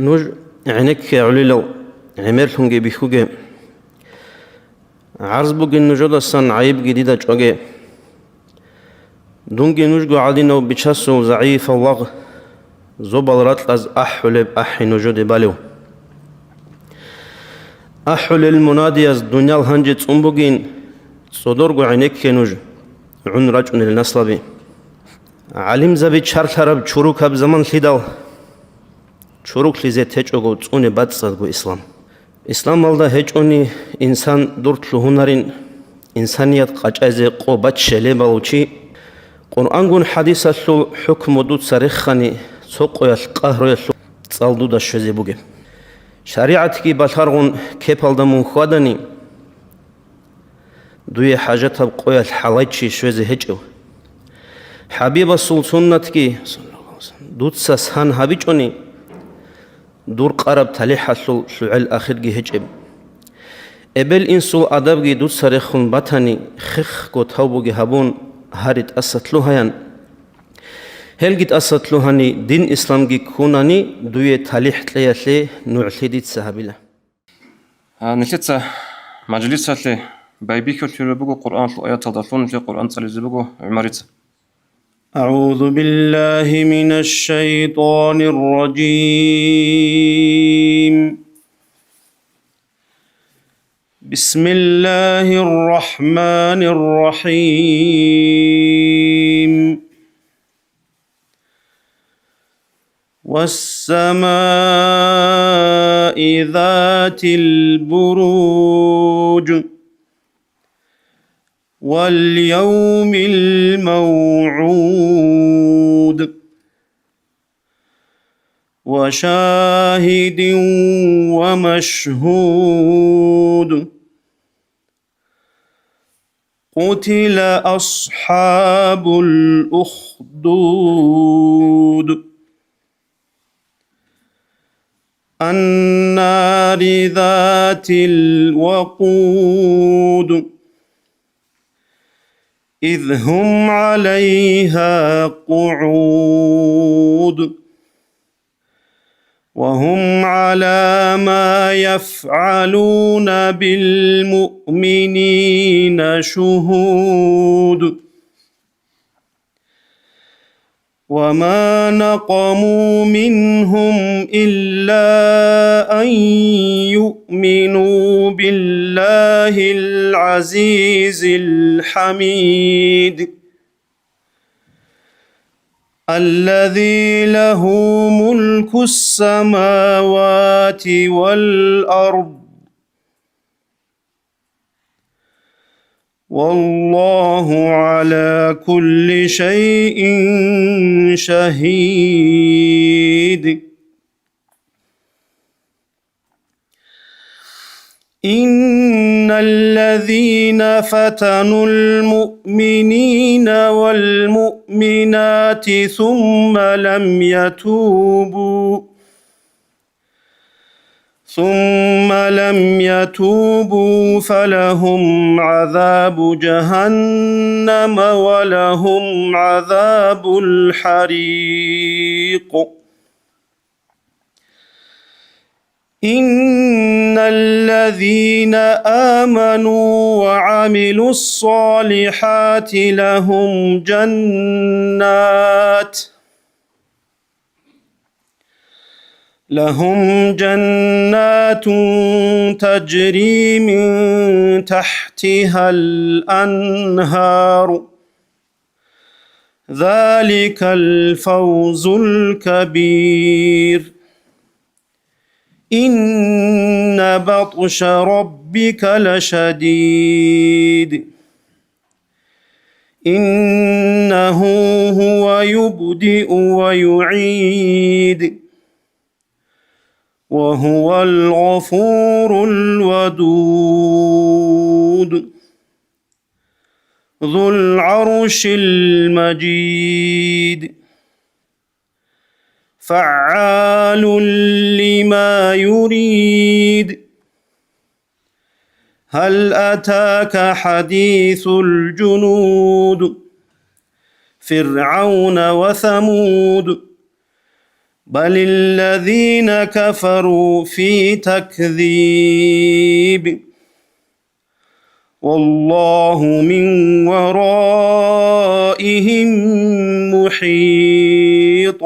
نوج عينك عليلو عمر لونجي بيخوجي عرض بوجي نوجود الصن عيب جديدة جوجي دونجي نوجو عادينو بيشاسو ضعيف الله زوبال راتلاز أحولب أحي نوجود باليو أحول المنادي از دنيا الهنجت أمبوجين صدورجو عينك نوج عن رجل النصلبي علم زبي شرط هرب شروك هب زمان خداو شروك لزي تجوجو توني بات صدقو إسلام مالدا هجوني إنسان دورت لهنرين إنسانيات قاجازي قوبات شلي بالوشي قرآن جون حديث اللو حكم ودود سرخاني سوقو يالقهر ياللو تصالدو دا شوزي بوغي شريعتكي بالخارغون كيبالدا منخواداني دوية حاجات بقوية الحلايتشي شوزي هجو حبيب السلطنتكي دود ساسهان هابيجوني دور قرب تليح سلعل آخر جي هجب ابل إنسو أدب جي دود سرخون باتاني خخ كو تاوبو جي هابون هاريت أسطلو هيان هل جيت أسطلو هاني دين إسلام جي كوناني دوية تليح تليالي نوعليديت سهابيلا نشيتسا مجلسة لي بايبيكو تلبوغو قرآن الآيات تضافون في قرآن تلزبوغو عماريتسا أعوذ بالله من الشيطان الرجيم بسم الله الرحمن الرحيم والسماء ذات البروج واليوم الموعود وشاهد ومشهود قتل أصحاب الأخدود النار ذات الوقود إذ هم عليها قعود وهم على ما يفعلون بالمؤمنين شهود وما نقموا منهم إلا أن يؤمنوا بالله العزيز الحميد الذي له ملك السماوات والأرض والله على كل شيء شهيد إن الذين فتنوا المؤمنين والمؤمنات ثم لم يتوبوا فلهم عذاب جهنم ولهم عذاب الحريق إن الذين آمنوا وعملوا الصالحات لهم جنات تجري من تحتها الأنهار ذلك الفوز الكبير إن بطش ربك لشديد إنه هو يبدئ ويعيد وهو الغفور الودود ذو العرش المجيد فعال لما يريد هل أتاك حديث الجنود فرعون وثمود بل الذين كفروا في تكذيب والله من ورائهم محيط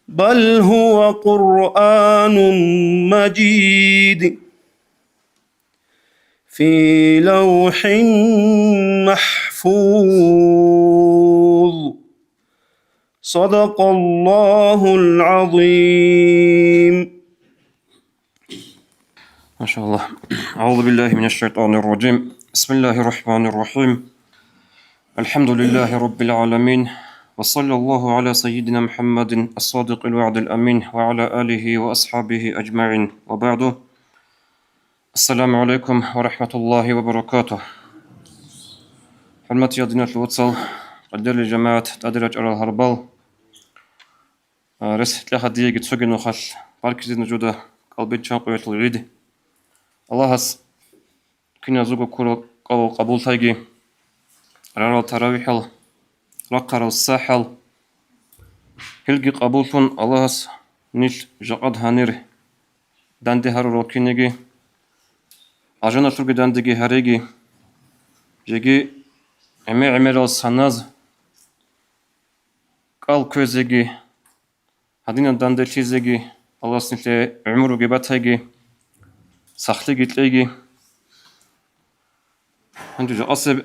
بل هو قرآن مجيد في لوح محفوظ صدق الله العظيم. ما شاء الله. أعوذ بالله من الشيطان الرجيم. بسم الله الرحمن الرحيم. الحمد لله رب العالمين، وصلى الله على سيدنا محمد الصادق الوعد الأمين وعلى آله وأصحابه أجمعين، وبعد. السلام عليكم ورحمة الله وبركاته. حرمة يدنا الوصل قدر لجماعة تدرج على الهربال رس لحد يجي تسوق نخل بارك زين جودة قلبي تشاقو يتلغيد الله هس كنا زوجو كرو قبول تاجي رارا التراويح رقر الساحل هلقي قبولتون الله هس نيل جقد هانير داندي هارو روكينيجي أجانا ترقي داندي هاريجي جيجي عمير السناز قال كوزيجي هدينا داندي تشيزيجي الله سنتي عمرو جباتيجي سخليجي تلاجي عندي جقصب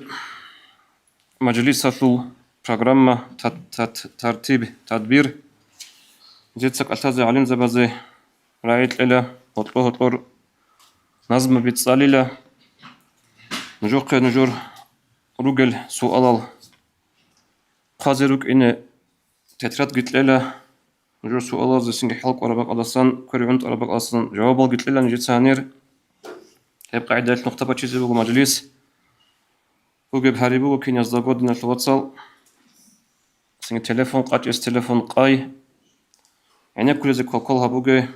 مجلسة برنامج ترتيب تدبير جيت سكالتازي علم زبازي رايت إلى هطلور نظم بيتصاليلا نجور روجل سؤال قازروك إن تترات قلت لها نجور سؤال زي سنجي حلق وربك ألسان كوري عند وربك ألسان جواب قلت لها نجيت سانير يبقى عدة نقطة بتشيزي بقو مجلس وجب هاريبو وكين يزدقود من الواتساب سنجي تلفون قاتيس تلفون قاي يعني كل زي كوكولها بوجي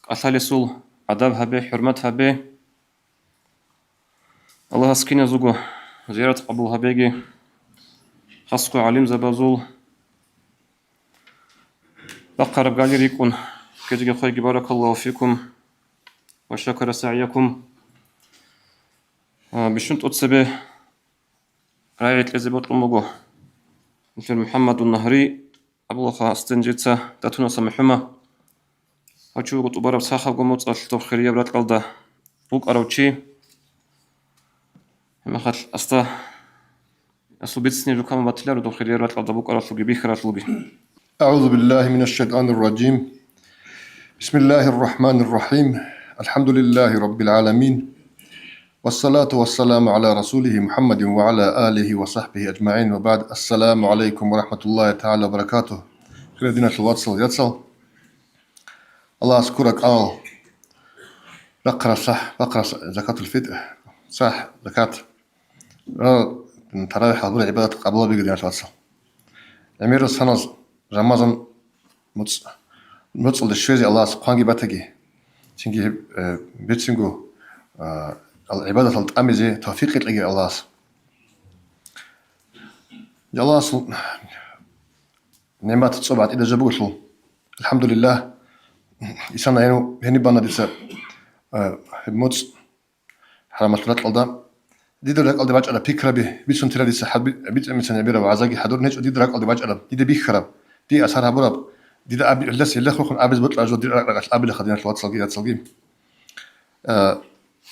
أثالي سول عذابها به حرمتها به الله سكين يزوجو زيارة قبولها بيجي خاصكو عليم زبازول بقرب قال يكون كذا خير بارك الله فيكم وشكر سعيكم بشنت أتسبه رايت لزبط المجو مثل محمد النهري أبو الله استنجتة تاتونا سمحمة أشوف قط برا بساخة قمت أشوف خيرية برات قلدا بوك أروتشي ما خل أستا أصل بيتسني لو كم بتلار دو خيرية برات قلدا بوك أروتشي بيخرات لوبي. أعوذ بالله من الشيطان الرجيم. بسم الله الرحمن الرحيم. الحمد لله رب العالمين، والصلاة والسلام على رسوله محمد وعلى آله وصحبه أجمعين، وبعد. السلام عليكم ورحمة الله تعالى وبركاته. خير الواتسل يتصل الله أشكرك. بقرأ زكاة الفطر صح زكاة تراويح هذول عبادة قبل بيجي الواتسل أمير السنز رمضان متصل الشوزي الله سبحانه بتجي تيجي بيتسنجو العبادة الأمزي توفيق لقي الله نعمات تصبعت إذا جبوتلو الحمد لله يسنا هني بانا ديسا موتس حرامات لات الدا ديدو لك الدا باج على بيكربي بيسون ترى ديسا حد بيت مثلا بيرا وعزاقي حضور نيج ديدو لك الدا باج على ديدا بيخرب دي أسرها برب ديدا أبي لسه اللي خلقن أبز بطلع جو ديدا رقش أبي لخدينا الواتس الجيم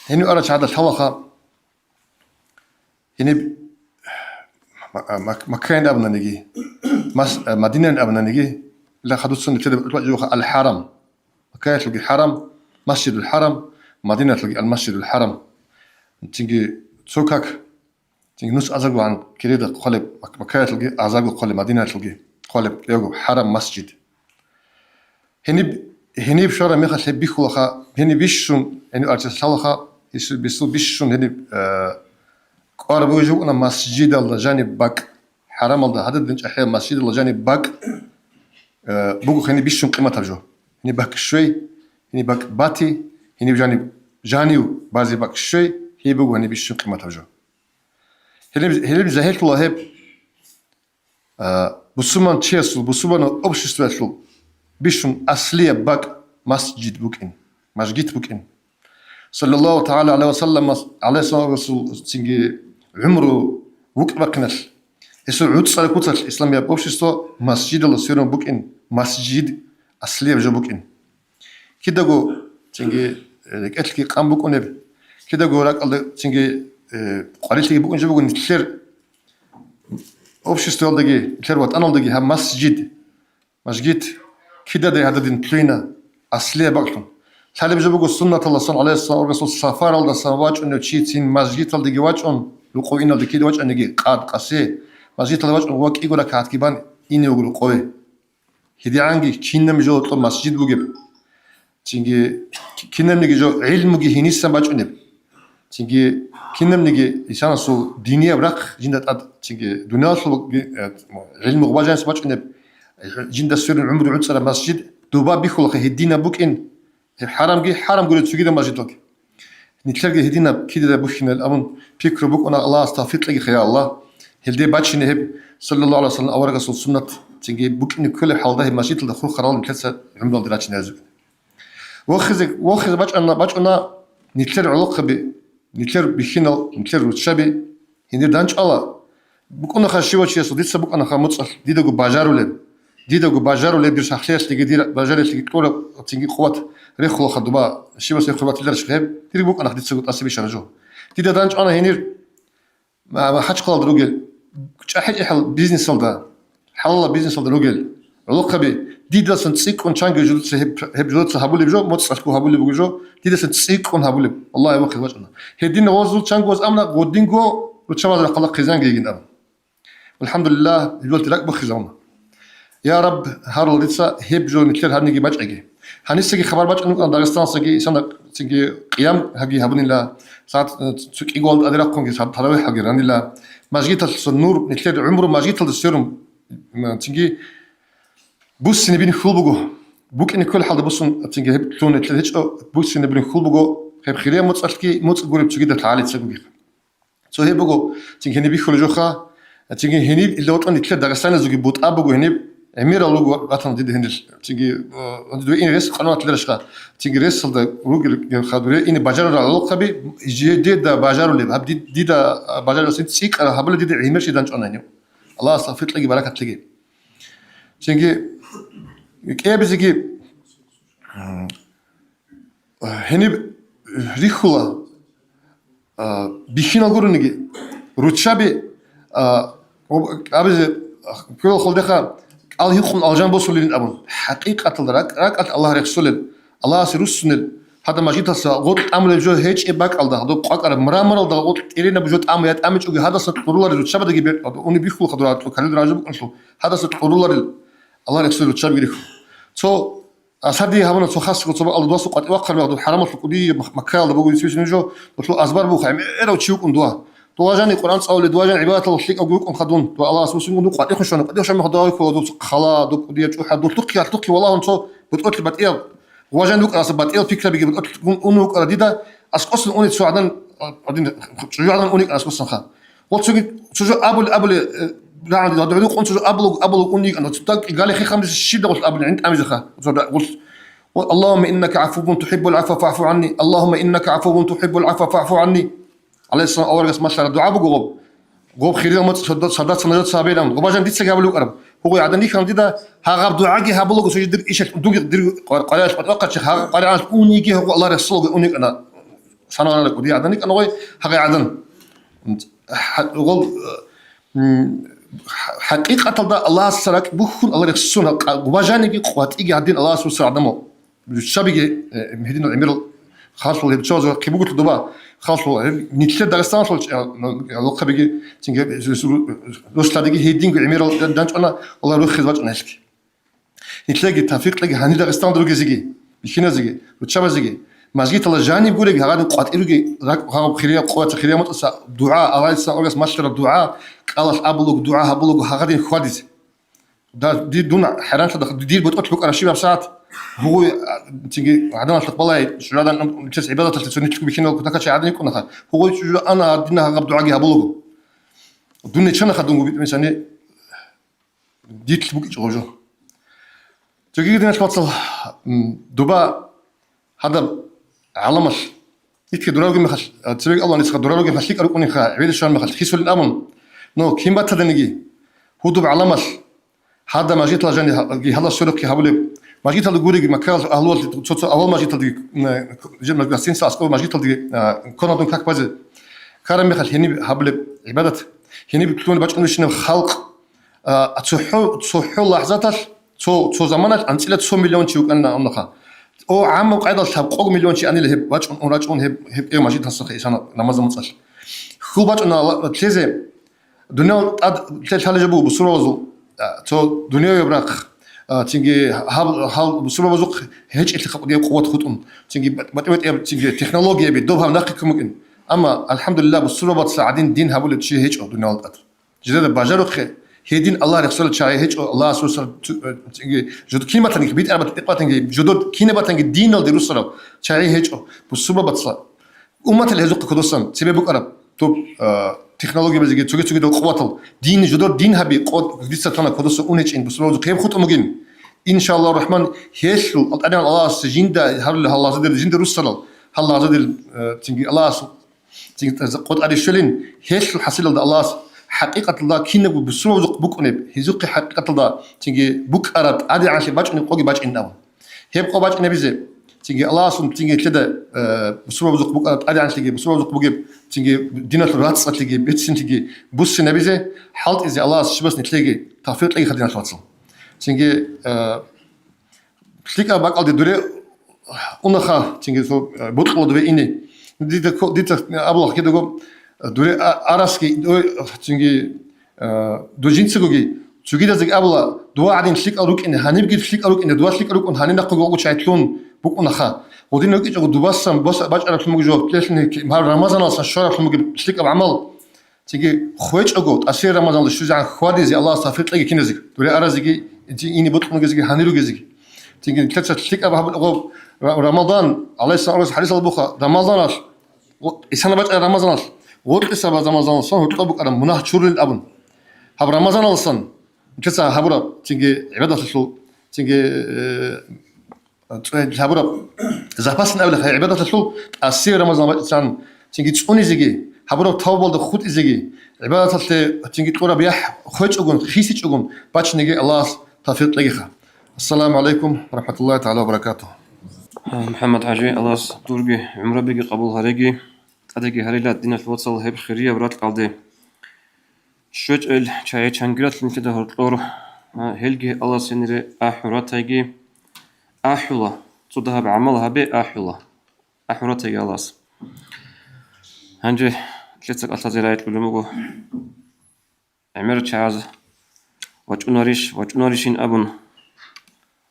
هني أرى هذا الحلقة هني مكان أبنا نجي مدينة أبنا نجي لا خدوت سنة كده الحرم مكان تلقي حرم مسجد الحرم مدينة تلقي المسجد الحرم تيجي سوكك تيجي نص أزاقو عن كريدة قلب مكان تلقي أزاقو قلب مدينة تلقي قلب يجو حرم مسجد هني بشارة ميخا بيخو لخا هني بيشون هني أرتس لخا بيسو بيشون هني قارب وجهنا مسجد الله جانب باك حرام الله هذا دنج أحيانا مسجد الله جانب باك بوجو هني بيشون قيمة ترجو هني باك شوي هني باك باتي هني بجانب جانيو بازي باك شوي هي بوجو هني بيشون قيمة ترجو هني بزهيك الله هب Бусуман чесл, бусуман общество шел. Бишун аслия бак масджид букин. Масджид букин. Саллаллаху та'ala алейхи вассалам алейхи расул тинги умру бук бакнаш. Если уцал кутал исламия общество масджид алсерон букин. Масджид аслия же букин. Кидаго тинги этлки кам букунеб. Кидаго рак алды тинги قريتي بقول جبوا نتلر общество алдagi тلر وات أنا алдagi هم مسجد كده ده هذا دين تلينا أصلية بقولهم ثالث جبوا السنة الله صلى الله عليه وسلم الرسول سافر الله سواج إنه شيء تين مسجد aldagi واج أن لقوي إنه دكيد واج أنه قاد قاسي مسجد aldagi واج أنه واق يقول لك هات كيبان إنه يقول قوي هدي عنجي كينم جو طل مسجد بوجب تيجي كينم نيجي جو علم جي هنيسا باج أنه تيجي كينم نيجي إنسان سو دينية برق جندة أد تيجي دنيا سو علم غباجان سباج أنه جندة سر العمر عد سر مسجد دوبا بيخلق هدينا بوك إن حرام جي حرام قلت سجيد مسجد لك نتلاقي هدينا كده بوخنا الأمن فكر بوك أنا الله استغفر لك خير الله هلدي باتش نهب صلى الله عليه وسلم أورق رسول سنة تيجي بوك إن كل حال ده مسجد الدخول خرال مثلث عمر الدراج نازل واخذ باج أنا نتلاقي علاقة نتلر بخينال نتلر رتشابي هندير دانش الله بوك أنا خاشيوات شيء صديق سبوك أنا خامتصل ديدو باجارو لب بيرش أخليش تيجي دير باجار تيجي كورة تيجي قوات ريخلو خدوبا شيء بس يخربات ليرش غيب دير بوك أنا خديت سقط أسيبي شرجو ديدا دانش أنا هنير ما حاج قال دروجل كأحد يحل بيزنس صلدا حل الله بيزنس صلدا دروجل علاقة بي ديدا سنتسيك ونشانج جلوت هب جلوت هابولي بجو متصلكو هابولي بجو ديدا سنتسيك ون هابولي الله يوخي وجهنا هدينا وزو تشانج وز أمنا غودينغو وتشمال القلق خزان جيجين أم والحمد لله الولد راك بخزانا يا رب هارل ديتسا هب جو نتلر هنيجي باج أجي هنسيجي خبر باج إنه داغستان سجي سنة سجي قيام هجي هابوني لا ساعات تك إيجول أدراكم جي ساعات تراويح هجي راني لا مسجد النور نتلر عمره مسجد السيرم تجي بوس نبين خول بجو بوك إن كل حد بوسون تيجي هب تون تلهج بوس نبين خول بجو هب خيريا متصلكي قريب تجي ده تعالي تسوي سو هب بجو تيجي هني بيخول جوخا تيجي هني اللي وطن نتلهج داغستان زوجي بوت أبجو هني أمير الله قطن ديد هندل تيجي دو إن ريس قنوات تلرشقا تيجي ريس صلدا روج خادوري إن باجار على قبي يجي ديد باجار اللي هب ديد باجار سنت سيك هبل ديد عمرش دانش أنا الله استغفر لك بركة تيجي تيجي كيف بيجي هني ريخولا بيخينا قرنيجي روتشابي أبز كل خلدها الله يخون الجان بوصلين أبون حقيقة راك الله رسول الله سيرسل هذا ما جيت هسا قلت أمر الجو هيج إباك الله هذا قاقر مرامر الله قلت إلينا بجوت أميات أمج أوجي هذا ستقولوا للروتشابي ده جبر أوني بيخول خضرات كانوا راجب أنشوا هذا ستقولوا الله رسول روتشابي يريخ تو أصدي هامنا تو خاص كتب الله دواسو قد وقر بعض حرام الفقودي مكال دبوجي يسوي نجو بطلوا أزبار بوخ عم إيرو تشيوكم دوا دواجن القرآن أو دواجن عبادة الله شيك أقولكم خدون تو الله سبحانه وتعالى قد يخشون قد يخشون مهداي كودو خلا دو قد يجوا حد تقي والله أنتو بتقول بتقول واجن دوك أصلا بتقول فكرة بيجي بتقول أنوك أرديدا أسقط أني سعدان أردين سعدان أنيك أسقط خا وتسوي سجوا أبل لا عندي هذا بدو قنص أبل أنيك أنا تتاك قال لي خمس الشدة قلت أبل عند أمي زخا قلت اللهم إنك عفو تحب العفو فاعف عني اللهم إنك عفو تحب العفو فاعف عني عليه الصلاة أول قسم الله دعاء بقوب خيرنا ما صدق سنجد سابيلهم وبعدين ديت سجابلو قرب هو عدني كان ديدا هاغب دعاء هابلو سوي در إيش دير قريش بتوقع شيء قريش أونيك هو الله رسول أونيك أنا سنة لك ودي عدني أنا وين هاي عدن وقول حقيقة الله سرك بخون الله رسول وبعدين قوات إيجي عدين الله سبحانه عدمه بالشبيه مهدين العمير خاص ولا بتشوز كيبوق تدبا خاص ولا نتلد داغستان صل لقب بيجي تيجي روسلادي هيدين العمير دانش أنا والله روح خدمات ناشك نتلاقي تفيق تلاقي هني داغستان دروج زيجي بيخنا زيجي وتشابا زيجي مسجد الله جاني بقول لك هذا قوات إيرجي هذا خيرية قوات خيرية متأسى دعاء الله يسأل ماشترى الدعاء قال أبلغ دعاء أبلغ هذا خالد ده دي دون حيران شد دي بتقول لك أنا شيء بساعات هو تيجي عدنا تقبلها شو هذا تسع عبادة تلتسوني تشوف بيخنا وكذا كشيء عادي يكون خا هو أنا دينا هقب دعاء أبلغ الدنيا شنو خدوم مثلا ديت بوك جوجو تجي دينا شواتل دوبا هذا علمش يتك دراوغي مخش تبيك الله نسخ دراوغي مخشيك أروقني خا عبيد الشان مخش خيسول الأمن نو كيم باتدنيجي هو دوب علمش هذا ما جيت لجاني هذا السلوك يهبلي ما جيت لجوري مكان أهلول أول ما جيت لدي جم لجاسين ساس أول ما جيت لدي كنا دون كاك بازي كارم مخش هني هبلي عبادة هني بتكون باش إنه شنو خلق تصحو لحظاتش تو زمانات أنتيلة 2 مليون شيء وكأننا أمنخا أو عام وقاعدة تاب قوق مليون شيء أني اللي هب باش ونراجعون هب إيه ما جيت هالسخ إيشان نماذج متصل خو باش أنا تلزم دنيا تلش هلا جابوا بصورة وزو تو دنيا يبرق تيجي هال بصورة وزو هيج اللي خبط قوة خطون تيجي بتوت تيجي تكنولوجيا بدوبها ناقي ممكن أما الحمد لله بصورة بتصعدين دين هبول شيء هيج أو دنيا القدر جدا بجارو خير هيدين الله رسول شاي هيج الله رسول جدود كلمة تاني بيت أنا بتقطع جدود كلمة تاني دين الله رسول شاي هيج بصورة بتصل أمة الهزوق كدوسان سبب أرب توب تكنولوجيا بزيجي تيجي دو قواتل دين جدود دين هبي قوت بيست تانا كدوس أونيش إن بصورة كيف خط أمجين إن شاء الله الرحمن هيشل أنا الله سجين دا هل الله زاد جين دا رسول الله زاد تيجي الله تيجي قوت أريشلين هيشل حصل الله حقيقة الله كينا بسرعة زق بوك أنب هزوق حقيقة الله تيجي بوك أرد عادي عشان باش أنب قوي باش إنه هيب قو باش إنبيزه تيجي الله سون تيجي كده بسرعة زق بوك أرد عادي عشان تيجي بسرعة زق بوك تيجي دينا الراتس تيجي بيتسين تيجي بوس نبيزه حالت إذا الله شبس نتلاقي تفرط لقي خدينا الراتس تيجي تلك أباك على الدورة أنخا تيجي سو بطل دوي إني ديت أبلغ كده جو دوره آراسکی دو چنگی دو جنسگوگی چوگی دزگ أبلا دو عدين شلیک أروک إنه هنی بگیر شلیک أروک إنه دو شلیک أروک إنه هنی نقول جو شايتلون بوك نخا ودين نوكي جو دو بسم بس باج أروك لمج جو تلشني مهار رمضان أصلا شهر لمج شلیک بعمل تيجي خويج أجود أسير رمضان لشوز عن خوادي زي الله صافيت لقي كنزك دوره آراسکی إني بطل مجزك هني لو جزك تيجي ثلاثة شلیک أبها رمضان عليه الصلاة حديث البخاري رمضان إسحنا باج رمضان وقت سبب رمضان صن هو تطبق على مناه شهور الأبن هب رمضان الصن كذا هبرة تيجي عبادة الشلو تيجي هبرة زحمة قبل عبادة الشلو أسير رمضان إنسان تيجي توني زيجي هبرة توبل دخوت زيجي عبادة الشلو تيجي تقول بيح خج أقول خيسج أقول باش نيجي الله توفيق لقيها السلام عليكم ورحمة الله تعالى وبركاته محمد حاجي الله دورجي عمره بيجي قبول هريجي أديكي هريلات دينا الوصل هيب خيرية برات قلدي شوج ال شاي چانگرات لنكده هرطلور هلجي الله سنري أحوراتيجي أحولا صدها بعملها بي أحوراتيجي الله هنجي كلتك أتلازيلايت بلومغو عمر چاز وچوناريشين أبن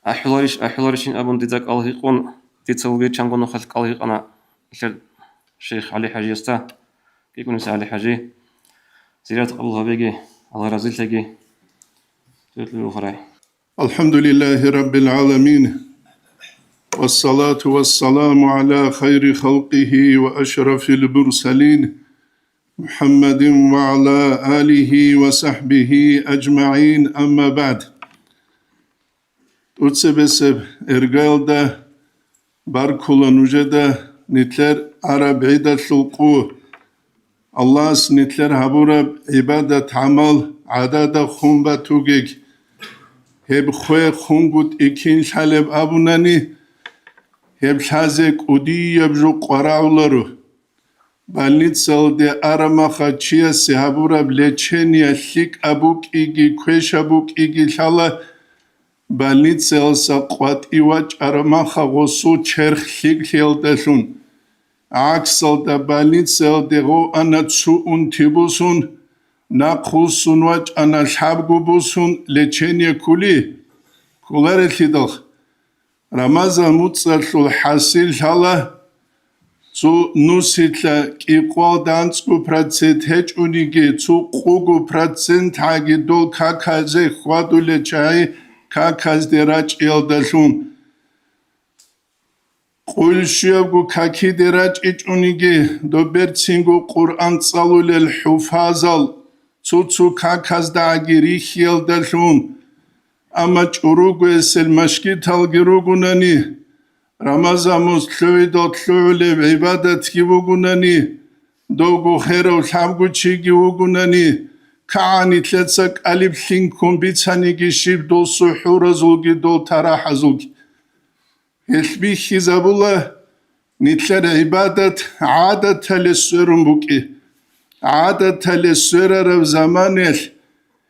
أحولاريشين أبن ديدك الهيقون ديتسوغي چانگونو خلق الهيقنا الشيخ علي حاجي يستا كيكون مسا علي حاجي زيارة قبلها بيجي الله رزيل تجي زيارة الأخرى الحمد لله رب العالمين والصلاة والسلام على خير خلقه وأشرف المرسلين محمد وعلى آله وصحبه أجمعين أما بعد تتسبسب إرقال ده باركولا نجده نتلر عرب عيدة القوة الله نتلر هبورب عبادة عمل عدد خنبة توجيك هب خوي خنبوت إكين شالب أبوناني هب شازك أودي يبجو قراولارو بالنيت سال دي أرما خاتشيا سهبورب لچين يشيك أبوك إيجي كويش أبوك إيجي شالا بالنيت سال ساقوات إيواج أرما خاغوسو چرخ شيك شيل دشون عكسل دا بالنيت سال ديغو أنا تسو تيبوسون ناقوسون واج أنا شابقو بوسون لچين يكولي كولار الخدخ رمضان متصل حاصل شالا تو نوسيتلا كيقوال دانسكو پراتسيت هج اونيگي تو قوگو پراتسنت هاگي دول كاكازي خوادو لچاي كاكاز دراج يلدشون قول شيوگو كاكي دراج اج اونيگي دو برتسينگو قرآن صلو للحفاظل تو كاكاز داگي ريخ يلدشون Ama çurugu esel maşki talgirugunani Ramazamuz tlöydol tlöyle ibadet gibugunani Dogu kherav thamgu çigiugunani Kaani tletsak alip thinkum bitsani gishib dol suhurazulgi dol tarahazulgi Elbihi zabullah Nitler ibadet adet telesörüm buki adet telesörer zamanel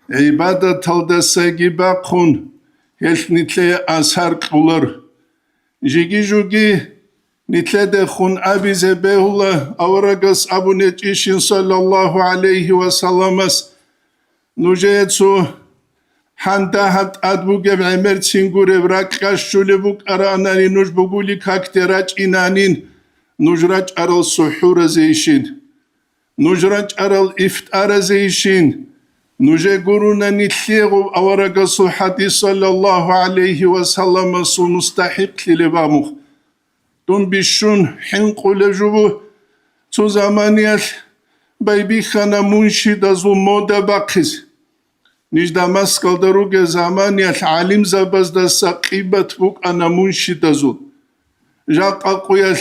ibadet aldasa giba kun Helf nitle azhar kular Jigi jugi nitle de khun abi zebehullah avragas abu netişin sallallahu aleyhi ve sallamas Nujetsu Handa hat adbug emer singur evrak kaşulebuk aranani nuj buguli kakteraç inanin nujraç aral suhura zeişin nujraç aral iftara zeişin nuje guruna nitliğu avaraga hadis sallallahu aleyhi ve sellem su mustahik lilebamuh dun bişun hinqulejubu tu zamaniyel baybi khana munşida zu moda bakiz Nijdamas kaldaruge zamaniyat alim zabazda saqibat buk ana munshidazul. Jaqa quyal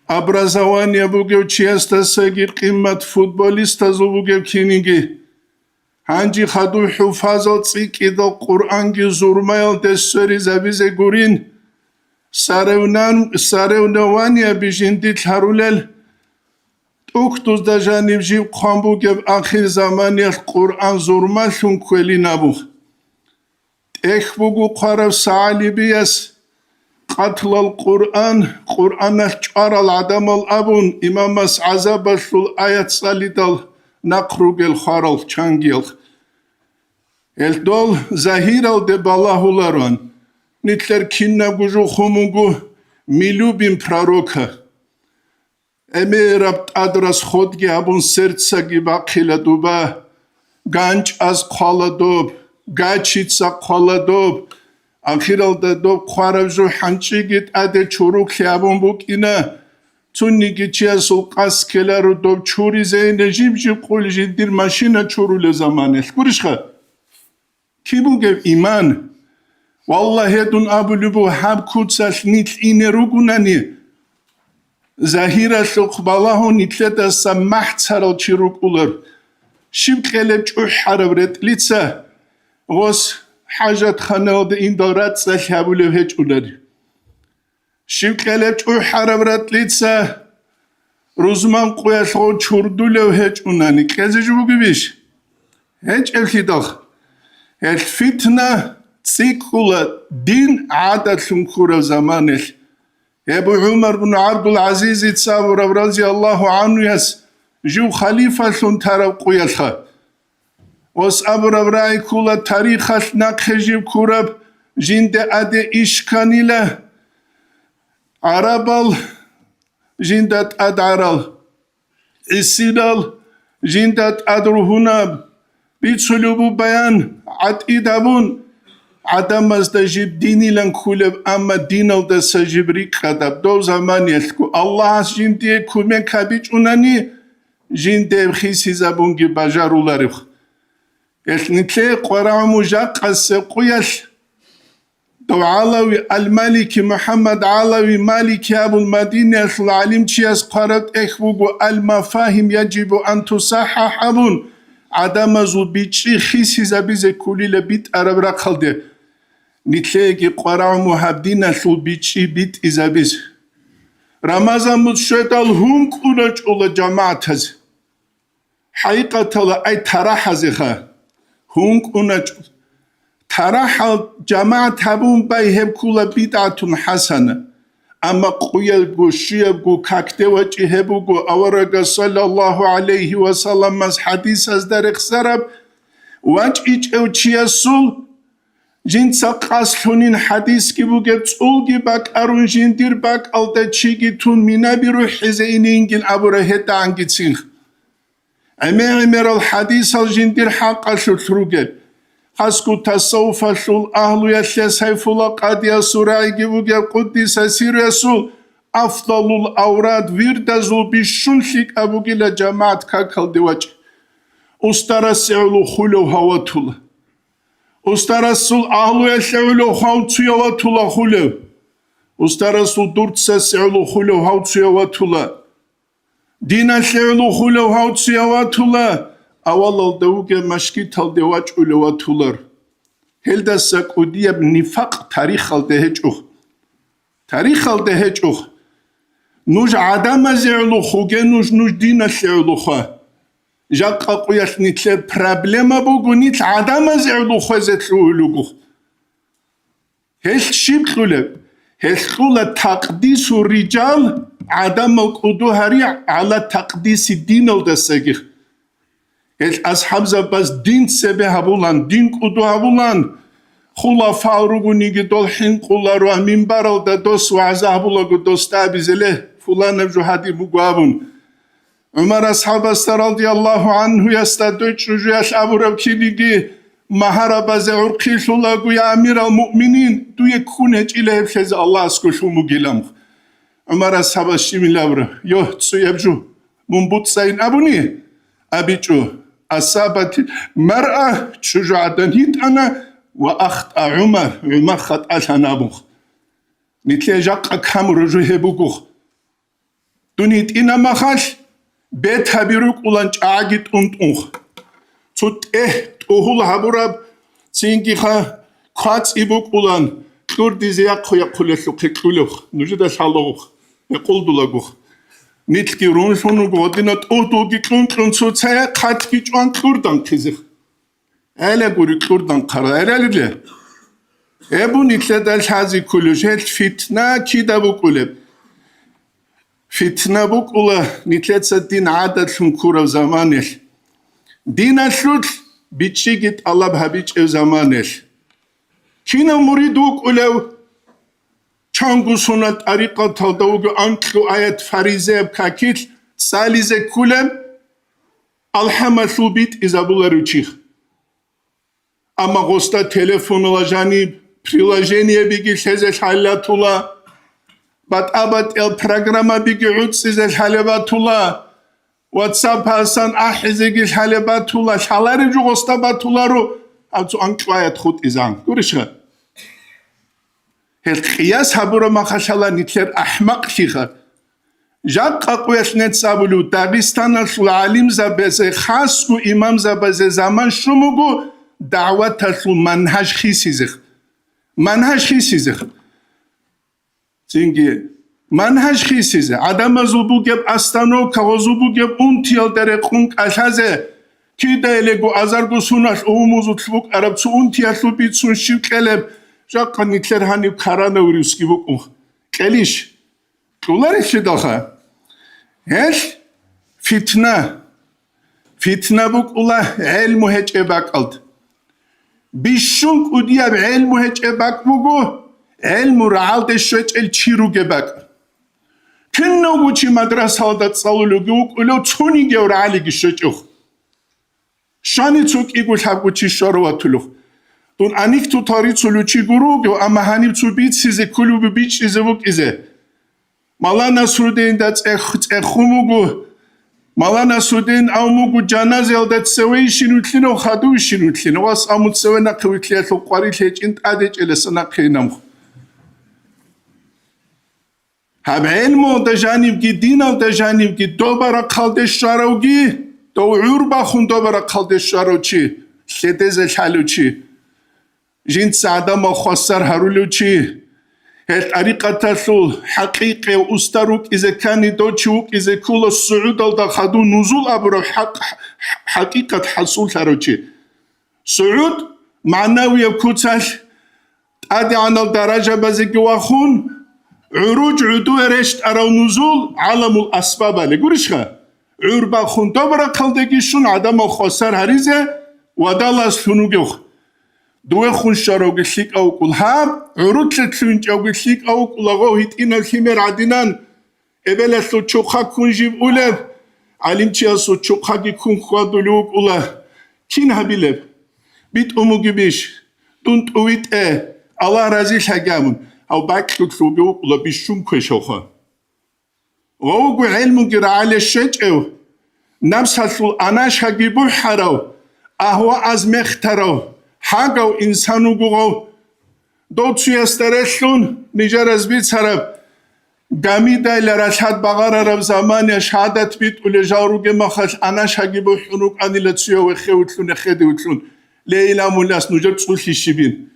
abrazavania bugev chiasta sagir qimmat futbolista bugev kiningi. Hanji khadu hufazal tsiqido Qur'angi zurmayal desori zabize gurin. Sarevnavania bijindi tharulel Uktuz da janibji qambu geb akhir zamaniyat Qur'an zurmalun kweli nabuh. Ekbugu qarav sa'alibiyas qatl al-Qur'an Qur'anah çaral adam al-abun imamas azabasul ayat salidal naqrugel kharal çangil. El dol zahiral de balahularan nitler kinna guju khumungu milubim proroka. Emirab adras khodgi abun sertsagi baqila duba ganch az qaladob gachitsa qaladob akhiral da dob qaravju hanchigit ade churuk abun bukina tunigi chiasul qaskelaru dob churi zeyne jibji qul jindir mashina churule zamanel kurishkha kibugev iman wallahi dun abulubu hab kutsal nit inerugunani Zahira suqbalahu nitleta samah tsaral chirukular. Shibkeleb chuharavret litsa. Gos hajat khanal de indarat salhabulev hech ular. Shibkeleb chuharavret litsa. Ruzman quyasho churdulev hech unani. Kazeju gibish. Hech elhidakh. El fitna tsikula din adat lumkura zamanel. Ebu Umar bin Abdul Aziz itsavur radiyallahu anhu yas ju khalifa sun tarav quyalha. Os abravrai kula tarikhal naqhejiv kurab jinde ade ishkanila arabal jindat adaral isidal jindat adruhunab bitsulubu bayan atidabun Adamaz da jib dinilan kuleb amma dinal da sajibri kadab do zaman yelku Allah jinde kume kabich unani jinde khisi zabungi bajarularif elnitle qaramu jaqas quyas do alawi al-maliki Muhammad alawi maliki abul madina al-alim chias qarat ekhbugu al-mafahim yajibu an tusahahabun adamazu bichi khisi zabize kulile bit arabra khalde Nitlegi qara muhabdina sul bichi bit izabiz. Ramazan mutshedal hum qulaj ula jamaataz. Haqiqatala ay tarahazikha. Hum qunaj tarahal jamaat habun bay heb kula bid'atun hasana. Amma quyal gu shiyab gu kaktewa hebu gu awaraga sallallahu alayhi wa sallam mas hadis az dar sarab waj ich chiasul Jinsa qaslunin hadis ki bu geb tsulgi bak arun jindir bak alda chigi tun minabiru hizainingil abura hetan gitsin. Emer al hadis al jindir haqqa shultrugel. Hasku tasawfa shul ahlu yasya sayfula qadiya surai ki bu geb quddisa sir yasul afdalul avrad virdazul bishunlik abugila cemaat kakal diwaç. Ustara se'lu khulu havatul. Ustarasul ahlu elşevlu havtsuya ve tula hulev. Ustarasul durtsa se'lu hulev havtsuya ve tula. Dina şevlu hulev havtsuya ve tula. Avalal devuge maşkital devaç ule ve tular. Helda sakudiyab nifak tarihal deheçuh. Tarihal deheçuh. Nuj adama ze'lu huge nuj dina şevlu ha. Jaqqa quyash nitler problema bugu nit adama ze'lu khazetlu lugu. Hesh shibkhule. Heshkhula taqdisu rijal adama qudu hari ala taqdisi din al dasagih. Hesh ashab zabas din sebe habulan din qudu habulan. Khulafa rugu nigi dol hin qularu minbar al da dos wa azabulagu dostabizele fulan juhadi bugu abun. Ömer ashabasta radiyallahu anhu yasta deutsche yaş aburab kiligi mahara baze urqishula gu ya amir al mu'minin du yekhunet ile hepşez Allah askuşu mugilam. Ömer ashaba shimilavra yo tsu yabju mumbut sayin abuni abichu asabati mar'a shujadan hit ana ve akhta Ömer khata shanabu nitlejaq kamru juhebugu dunit ina makhash bet habiruk ulan çağit untung. Tut tohul haburab singi ha kats ibuk ulan klur diziya koya kuleslu kekluluk. Nuju da shaluk.Ekuldulagu. Nitki run şunu godinat otu giklun sotsaya kat giçan klurdan kizir. Ele guri klurdan kara elele. Bu nitle dal hazi kuluj het fitna kidabuk uleb. Fitna buk ula nitletsa din adat şunkura zamanel. Din aşlut bitçi git Allah habiç ev zamanel. Kina muriduk ulev çangu sunat ariqa taldaugu anklu ayet farize kakit salize kulem alhamaslu bit izabular uçih. Ama gosta telefon olacağını prilajeniye bilgi şezeş hallatula Bat abat el programa bigi'ud size halebatullah. WhatsApp hasan ahizegi halebatullah. Şalari ju gostabatularu. Atsu anklaya tkhut izan. Gurişa. Hel qiyas habura makhashala nitler ahmaq şiha. Jaqqa quyash net sabulu Dagestana sul alim zabeze khasku imam zabeze zaman şumugu da'wata sul manhaj khisizik. Manhaj khisizik. Çünkü manhaj khisize adama zubu geb astano kazubu geb untiyal dere qunk ashaze ki dele gu azargu sunash umuzu tlbuk arabsu untiyal bit sun shikeleb jaqqa nitler hani koronavirus gibi qelish qular shidaha hesh fitna buk ula ilmu hech ebaqald bishunk udiyab ilmu hech ebaq bugu ilmu raal de şöç el çiruge bak. Kinno buçi madrasa da tsalulu guk ulo tsuni ge raali ge şöç yok. Şani tsuk igul habuçi şorvatulu. Dun anik tu tari tsulu çi guru ge ama hanip tsu bit size kulubu bit size buk ize. Malana sudin da tsexumugu. Malana sudin amugu canazel da tsewe shinutlino khadu shinutlino was amut tsewe na kwitliya so qari lechint adech elesana qinam. Hab ilmu da janib ki dina da janib ki dobara kaldeş şaravgi do urba khun dobara kaldeş şaravçi şedeze şaluçi jint saadama khassar haruluçi het ariqatasul haqiqi ustaruk ize kani doçuk ize kula suud al da khadu nuzul abru haqiqat hasul haruçi suud manawi kutsal adi anal daraja baziki wa khun عروج عدو رشت ارو نزول علم الاسباب له گورشخه عربا خون دوباره قلدگی شون آدم خسر هریزه و دالاس فنوگخ دو خون شاروگ شیک او کلهاب عروج تلونج او شیک او کلاغو هیت این الخمر عدنان ابل سو چوخا کنجیب اولب علم چیا سو چوخا گی کن خوادلوگ اولا کین هبیلب بیت اموگی بیش دونت اویت الله رازی شگامون أو باكلك ثوبه ولا بيشوم كشوخة. وهو علم جرى على الشجع نفس هالسول أناش هجيبه حرو أهو أزمخترو حاجة إنسانو جوه دوتشي استرشلون نجار أزبيت سرب جاميدا إلى رشاد بغار رب زمان شهادة بيت ولجارو جم خش أنا شاقبو حنوك أني لتسيو وخيوتلون خديوتلون ليلا ملاس نجار تصلي الشبين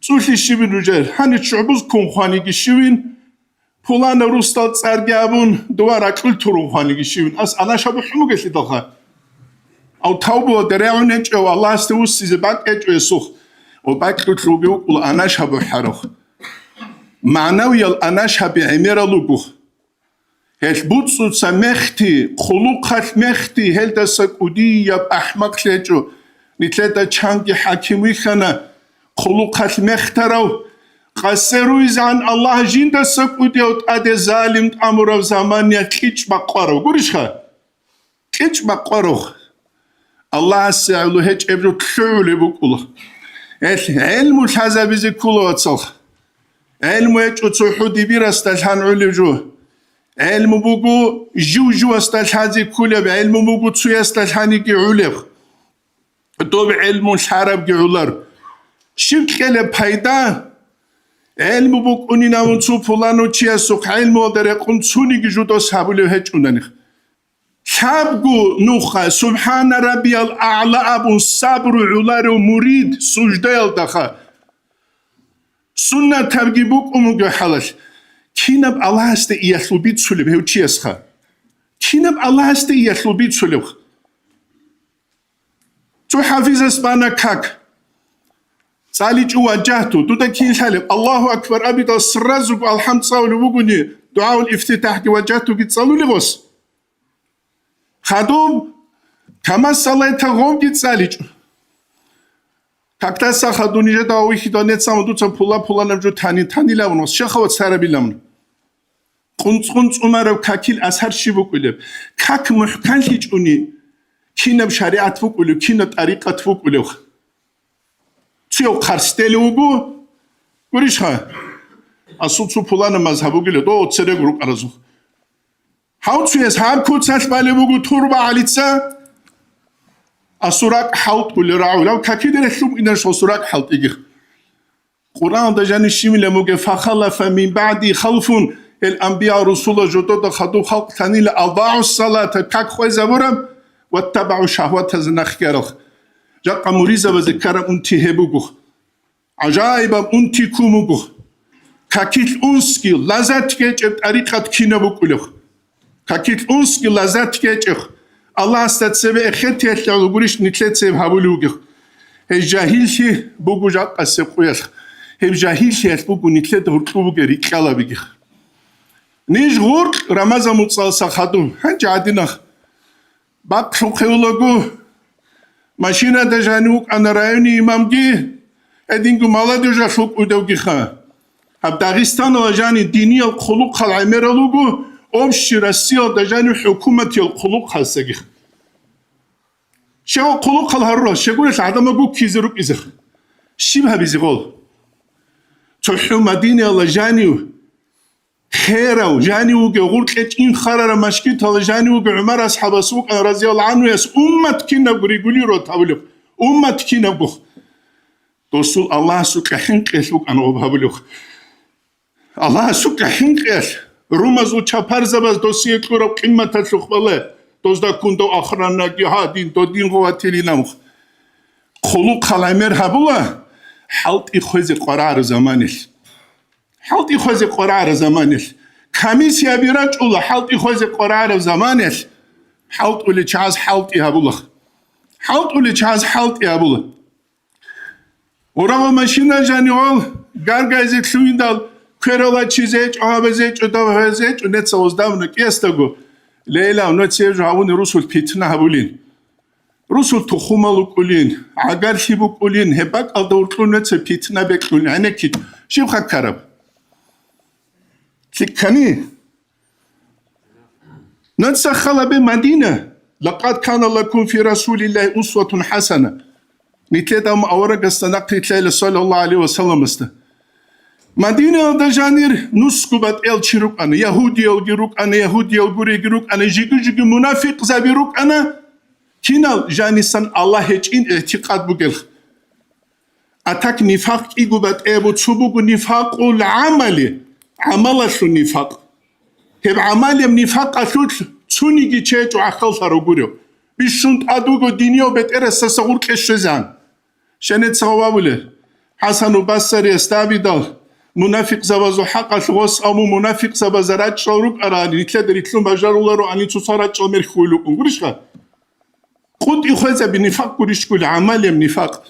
تصلي الشبين نجار هني تشعبوز كون خاني الشبين فلان روستات سرجابون دوار أكل ترو خاني الشبين أس أنا شابو حنوك اللي دخل أو توبو دريعون أو الله استوس زباك أجو يسوخ وباك تطلبيو قل أنا شابو حروخ معنوي أنا شابو عمير لوبوخ هل بوتسو سمختي خلوقات مختي هل تسك أودي يب أحمق لجو نتلتا چانكي حاكمي خانا خلوقات مخترو قصرويز عن الله جين تسك أودي وتأدي ظالم أمر زمان يكيش بقارو قرشها كيش بقارو الله سعلو هيج ابرو تلولي بقوله علم الحزب زي كله اتصل علم يجو تصحو دي بير استلحان علي جو علم بقو جو استلحان زي كله بعلم بقو تسوي استلحاني كي عليق دوب علم الحرب كي علر شكل بايدا علم بقو نينا ونسو فلانو تشيا سوق علم ودرقون تسوني كي جو دوس هابولي هيج ونانيخ شابقو نوخا سبحان ربي الأعلى أبو صبر علار مريد سجدة الدخا سنة تبقي بوك أمو حالش كينب الله است يخلو بيت سلب هو چي اسخا كينب الله است يخلو بيت سلب تو حافظ اسبانا كاك سالي جو وجهتو دودا كين حالب الله أكبر أبي دا سرزق الحمد صاولي بوغني دعاء الافتتاح كي وجهتو كي تصالو لغوص خادوم كما صلاة غوم جيت ساليج كاكتا ساخدوني جدا ويخي دانيت سامدو تسا پولا نمجو تاني لونوس شخوات ساربي لمن قنص عمر كاكيل أسهر شي بقولب كاك محكان هيج أوني كينب شريعت بقولب كينب طريقة بقولب تيو قرستيل وقو قريش ها أصول تسو پولا نمزهبو قلب دو تسرق روك أرزو هاو تسويس هام كود ساش بالي بوغو توربا عليتسا أسوراك حلط واللي راعو لو كاكيد رحلوم إناش أسوراك حلط إيجيخ قرآن دجاني الشيمي لموغي فخلف من بعدي خلف الأنبياء رسول جدود خدو خلق ثاني لأضاعوا الصلاة كاك خوي زبورم واتبعوا شهوات زنخ كارخ جاقا مريزة وذكرم انتي هبوغوخ عجائبا انتي كوموغوخ كاكيت أنسكي لازات كيج بطريقة كينبوغوخ كاكيت أنسكي لازات كيج الله استتسبه اخيت يحلو قريش نتلت سيب هابولوغوخ هي جاهيلشي بوغو جاقا سيقويخ هي جاهيلشي بوغو نتلت هرطوبوغ ريكالا بيغيخ نيج غورق رمضان متصال ساخدوم هنج عادينخ باق شوخيولوغو ماشينا دجانوك أنا رايوني إمامجي أدينكو مالادو جا شوك ودوغيخا هب داغستان وجاني ديني الخلوق العميرالوغو أمشي رسيو دجاني حكومة الخلوق خلساقيخ شاو خلوق الهرو شاقولش عدم أقو كيزروك إزخ شبه بيزيغول تحو مدينة الله جانيو خيرو جاني وقع غرق إن خرر مشكيت هذا جاني وقع عمر أصحاب السوق رضي الله عنه يس أمة كنا بريقولي رو تقولك أمة كنا بخ رسول الله سوق حنق يسوق أنا أبهبلك الله سوق حنق يس رمز وشابر زبز دوسية كورا قمة تسوق بالله دوز دا كنتو آخرنا جهادين دو دين قواتيلي نمخ خلوق خلامير هبولا حلط إخوز قرار زمانش حلط يخوز قرار زمانش كميس يبيراج الله حلط يخوز قرار زمانش حلط ولي چاز حلط يهبوله حلط ولي چاز حلط يهبوله ورغم ماشينا جانيول غارغايزي تلويندال كيرولا چيزيج آبزيج ودوهزيج ونتسا وزدامنك يستغو ليلا ونتسيج هاون رسول بيتنا هبولين رسول تخومالو قولين عقار شيبو قولين هباك الدورتلو نتسا بيتنا بكلون عنكي شيبخا كارب كني نتسخل بمدينة لقد كان لكم في رسول الله أسوة حسنة نتلتا مأورق استنقل تلال صلى الله عليه وسلم مدينة دجانير نسكو بات شروك أنا يهودي الجروك أنا يهودي الجروك أنا جيجو منافق زبيروك أنا كينال جانيسان الله هجين اعتقاد بقل أتاك نفاق إيقوبات إيبو تسوبوكو نفاق العملي عمل شو نفاق هب عملي نفاق أثوت تسونيكي تشيجو أخل ثاروغوريو بيشونت أدوغو دينيو بيت إرسا سغور كشزان شنت سغوابولي حسن بصري استابيدال منافق زبازو حق الغوص أمو منافق زبازرات شوروك أراني نتلاد ريتلون بجارولارو أني تصارات شو مرخولوكم قرشخا قد إخوزا بنفاق قرشكول عملي نفاق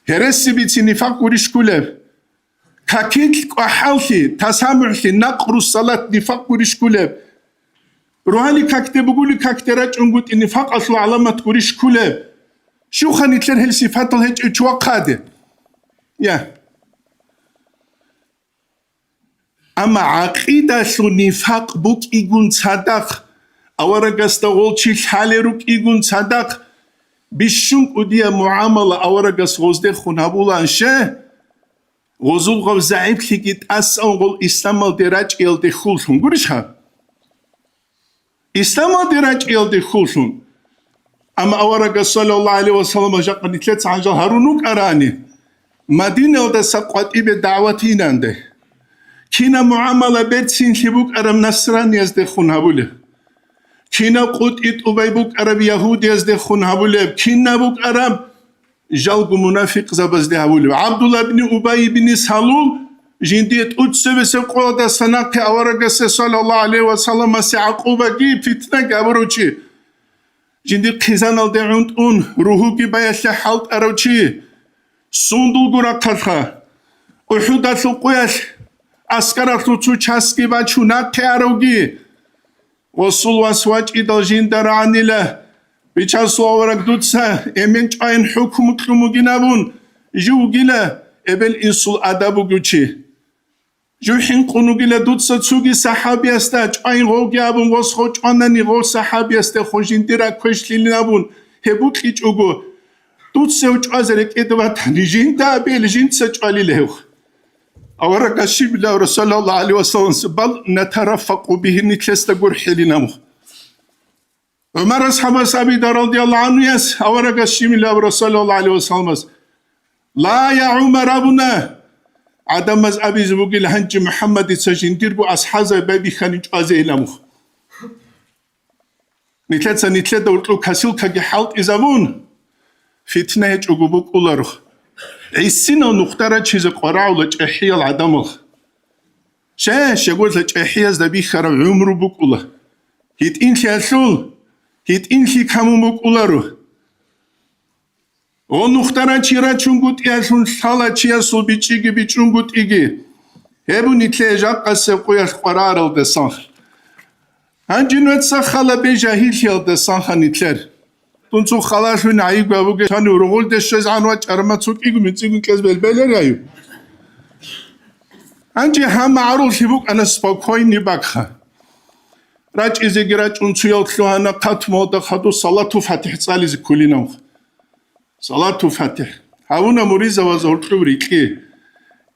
هرسي بيتي نفاق قرشكولي كاكيل قحالتي تسامحتي نقر الصلاة نفاق قرشكولي روحاني كاكتي بقولي كاكتراج انقوت نفاق أصل علامات قرشكولي شو خانيتلر هل صفات الهج اتوقاده يا أما عقيدة شو نفاق بوك إيقون صدق أورغاست غولشي حاليروك إيقون صدق بيشونك وديا معاملة أورغاس غوزدي خنابولا انشه غوزول غو زعيب لكيت أسان غول إسلام دراج إلدي خولشون قرشها إسلام دراج إلدي خولشون أما أورغاس صلى الله عليه وسلم جاق نتلت عنجل هارونوك أراني مدينة دا سقوات إبه دعوتين عنده كينا معاملة بيتسين لبوك أرم نصران يزدي خنابوله كينا قد إتوبي بوك أرم يهود يزدي خنابوله كينا بوك أرم جالغو منافق زبزدي هابوله عبد الله بن أبي بن سلول جنديت أتسوي سقوة دا سناك أورغاس صلى الله عليه وسلم سعقوبة جي فتنة قابروشي جنديت خزان الدعون روحوكي بايش حالت أروشي سندل غورا قلخا أحودا ثقويش أسكارا ثوتو چاسكي باچو ناكي أروغي وصول واسواج إدال جندر عنيلا بيچان سوارك دوتسا امين چاين حكم كلمو جنابون جو جيلا ابل إنسول أدابو جوچي جو حين قنو جيلا دوتسا تسوغي صحابي استا چاين غوغي أبون وصخو چانني غو صحابي استا خو جندرا كوشلي نابون هبوك إيچ اوغو دوتسا وچازرك إدوات نجيندا بيل جنسا چالي لهو أورك الشيب الله رسول الله عليه وسلم بل نترفق به نتلست قرحي لنمو عمر أصحاب أبي رضي الله عنه يس أورك الشيب الله رسول الله عليه وسلم لا يا عمر أبونا عدم أبي زبوغي لهنج محمد سجندير بو أصحاب بابي خانيج أزي لمو نتلت دورتلو كسيل كاقي حالت إزابون فتنة هج أقوبوك أولارو عيسينا نختارة چيز قراء لجأحية العدم شاقول لجأحية زبي خرا عمرو بوك أولا هيت إنشي أسول هيت إنشي كامو بوك أولارو ونختارة چيرا چونگوت ياسون سالا چياسول بيچيگي بيچونگوت إيگي هبو نتلي جاق قسب قوياش قراء الدسان هنجنوات سخالا بجاهيل الدسان نتلر تونسو خلاص من عيب أبوك كان يروح دشز عنوات أرماتسوك إيجو متسيقون كذب البلد أيو أنجي هم معروف يبوك أنا سباكوين نباكها راج إذا جراج أنسو يلتلو أنا قط مودا خدو صلاة فاتح صالي زكولينا صلاة فاتح هاونا مريزة وزورتلو ريكي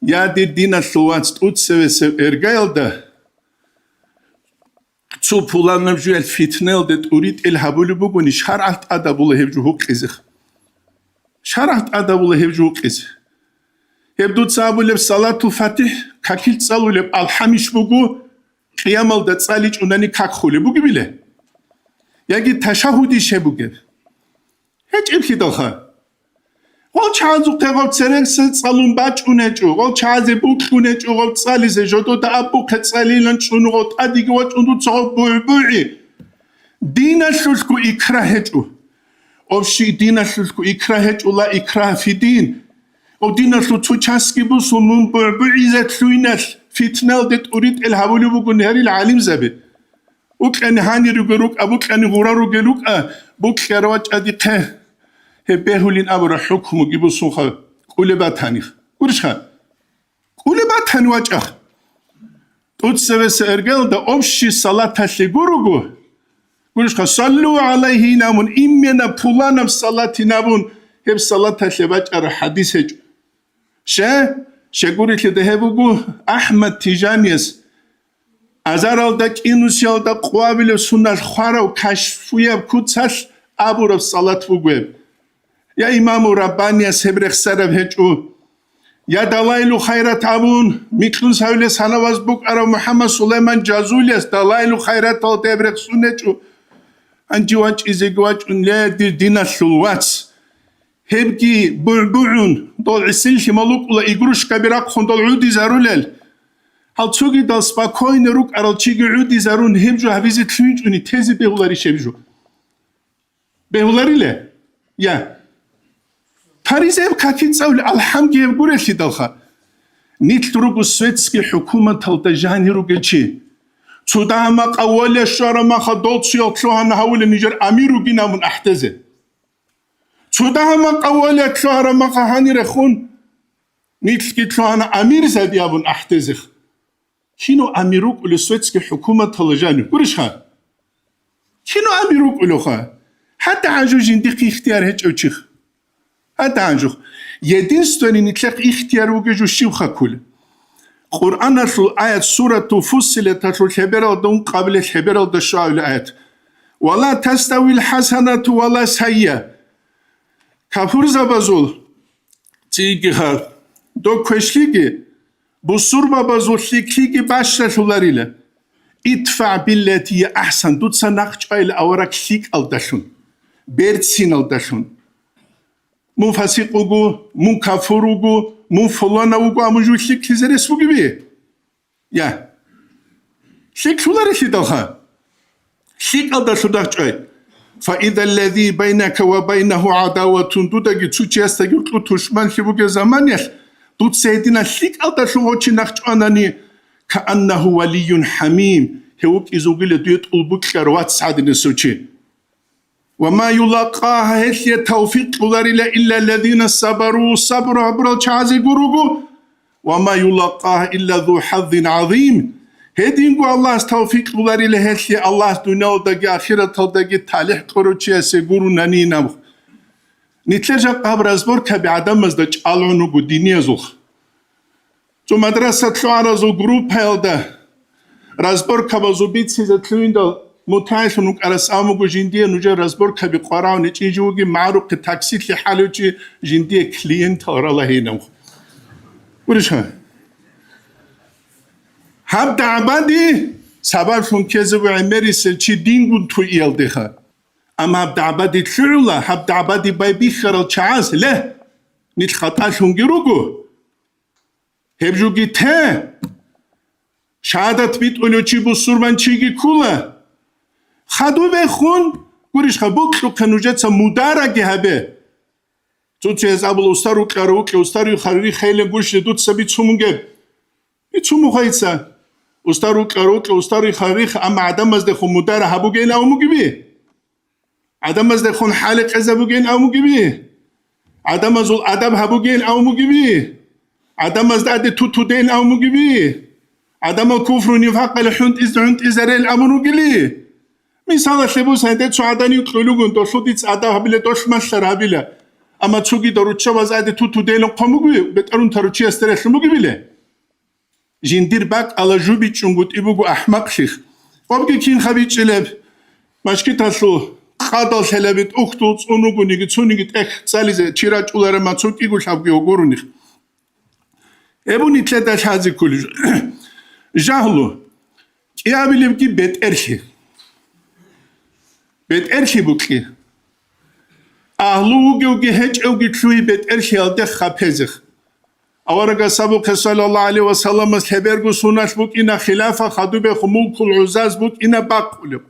يا دي دينا ثوات تقود سوي إرقايل ده تسو بولان نمجو الفتنة ده تريد الهبول بقوني شرعت أدبوله هبجو هوك إزخ شرعت أدبوله هبجو هوك إزخ هبدو تسابو لب صلاة فاتح كاكيل تسالو لب الحميش بقو قيامل ده تساليج اوناني كاك خولي بقو بيله ياجي تشهودي شبوغه هج إبكي دلخا غال چازو قغال تسرق سالون باچ اونجو غال چازي بوك اونجو غال تسالي زجودو دا أبو كتسالي لنشونو غال تاديگي واج اندو تسال بوعي دينا شلسكو إكراهجو أوشي دينا شلسكو إكراهجو لا إكراه في دين أو دينا شلسكو چاسكي بو سنون بوعي زت لوينش فتنال دت أريد الهولي بو نهاري العالم زبي وك أن هاني رجلوك أبوك أن غورا رجلوك بوك خيرواج أديقه هبهولين أبرا حكم جيبو سوخا قولي باتانيخ قولشها قولي باتاني واجأخ تود سوى سأرقل دا أبشي صلاة تشي قروغو قولشها صلوا عليه نامون إمينا بولانا بصلاة نامون هب صلاة تشي باجأر حديث هجو شاقوري كده هبوغو أحمد تيجانيس أزارال دا كينوسيال دا قوابل سنة خوارا وكاشفوية بكوتساش أبورا بصلاة فوقويب يا إمام رباني سبرخ سرب هجو يا دلائل خيرات أبون ميكلون ساولة سنواز بوك أرى محمد سليمان جازوليس دلائل خيرات تبرق سنة أنجي واج إزيقواج لا دينا الثلوات هبكي بربعون دول عسلش ملوك ولا إقروش كبيراك خون دول عودي زارولل هل تسوغي دال سباكوين روك أرال تشيغي عودي زارون هبجو هفيزي تلوينج وني تيزي بيغولاري شبجو بيغولاري لا يا باريس اب كاكين تساول الحمد يقول لي دالخا نيت تروغو سويتسكي حكومة تلتجاني روغيتشي توداما قوالي الشارما خدول سيوتلوهان هاول نيجر أميرو جينا من أحتزي توداما قوالي الشارما خاني رخون نيتلكي تلوهان أمير زبيا من أحتزي كينو أميروك ولي سويتسكي حكومة تلتجاني قرشها كينو أميروك ولوخا حتى عجو جندقي اختيار هيج اوچيخ حتى عجو يدينستوني نتلق اختيار وجو شيوخا كل قرآن الآيات سورة فصلت الخبر دون قبل الخبر دشوا الآيات ولا تستوي الحسنة ولا سيئة كفر زبازول تيجها دو كشليجي بصور بازول ليكليجي باشا شولاريلا ادفع بالتي أحسن دوت سنخش إلى أوراق ليك الدشون بيرتسين الدشون مو فاسقوغو مو كفروغو مو فلانوغو امجو ليك كزرس وجبي يا ليك شولاري شدوها ليك الدشون دخشاي فإذا الذي بينك وبينه عداوة دوداجي تشوتشيستاجي تشمان شبوغي زمانيش دوت سيدنا ليك الدشون وچي نخش أناني كأنه ولي حميم هوك إزوغيل دويت قلبك كروات سعدنا سوچي وما يلاقاها هي توفيق إلا الذين صبروا صبروا برو چازي قروغو وما يلاقاها إلا ذو حظ عظيم هدينغو الله توفيق هي الله دنيا دقي آخرة دقي تالح قروچي سيقورو ناني نمخ نتلجا قبر أزبور كبي عدم مزدج ألعنو ديني زوخ تو مدرسة شعر زو جروب هيلده رازبور كبازو بيت سيزة تلويندل متعايش نوك أرسامو جندية نوجا رازبور كبي قراو نتيجوغي معروق تاكسيت لحالوجي جندية كلينت أرالا هينو ورشها هبدا عبادي سبب شون كذب عمري سلشي دينغون تو إيالدها أما هبدا عبادي تلعولا هبدا عبادي بايبي خرال چاز له نتخطا شون جروغو هبجوگی ته شهادت بیت اولوچی بو سوربان چیگی کوله خدو بخون گوریش خبوک رو کنوجت سا مدارگی هبه تو چه از ابل استارو قرو که استارو خریری خیلی گوش دوت سا بیت سومونگه بیت سومو خواهید سا استارو قرو که استارو خریری اما عدم از دخون مدار هبوگه این اوموگی بی عدم از دخون حالق از هبوگه این اوموگی بی عدم از الادب هبوگه این اوموگی بی عدم از داد تو دین اوموگی بی عدم کفر و نفاق الحنت ازرائیل امروگی لی مثلا شبوس هنده چو عدنی قلوگون دو شدیت عدا هبیله دوش مشتر هبیله اما چوگی دارو چه واز عده تو دین قموگی بترون تارو چی استرش موگی بیله جندیر باق علا جوبی چونگوت ایبوگو احمق شیخ قبگی کین خبیت چلب مشکی تاسو خادال شلبیت اختوز اونوگو نیگی چونیگیت سالیزه چیراج اولاره ما چوکی گو شبگی و گورونیخ ebun itledaş hazi kulüj. Jahlu. Ya bilim ki bet erşi. Bet erşi bu ki. Ahlu ugi hiç ugi çuy bet erşi alde khapezih. Avaraga sabu sallallahu aleyhi ve sellem haber gu sunaş bu ina khilafa khadu be khumul uzaz bu ina baqulu.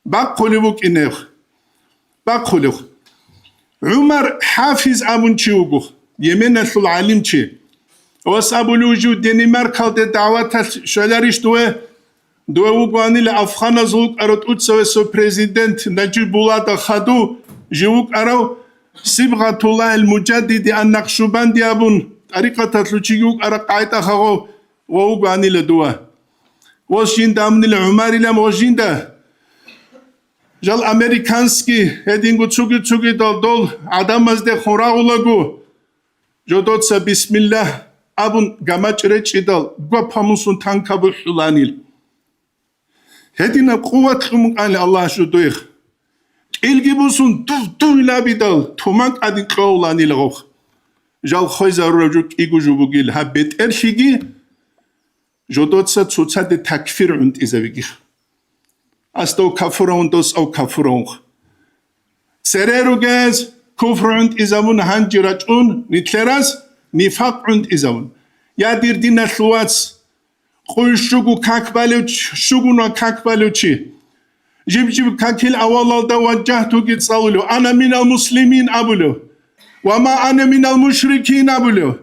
Baqulu bu ina. Baqulu. Umar Hafiz abun çugu. Yemen sul alim çi. وصابو الوجود دنمارك هذا دعوات شلاريش دوه وقواني لأفغان زوج أرد أتسوي سو بريزيدنت نجيب بولاد خدو جوك أرو صبغة الله المجدد النقشبندي أبون طريقة تلوشيوك أرى قاعدة خو وقواني لدوه وشين دامن العماري لم وشين ده جال أمريكانسكي هدينغو تسوغي دول عدم مزده خوراغولغو جدوتسا بسم الله abun gamaçre çidal gupamusun tankabu hulanil hedina kuvvet kumukani Allah şu duyuq ilgi busun tu ilabidal tumak adin qawlanil qoq جال خوی ضرور جو ایگو جو بگیل ها بهتر شیگی جدوتسا تسوتسا ده تکفیر عند ایزاویگی است او کفرون دوست او کفرون سره رو گز کفر عند ایزاون هنجرج اون نیتلراز نفاق عند ایزاون یا دیر دین نشوات خوی شگو کک بالو شگو نا کک بالو چی جيب كاكل أول توجهت قد صولوا أنا من المسلمين أبلو وما أنا من المشركين أبلو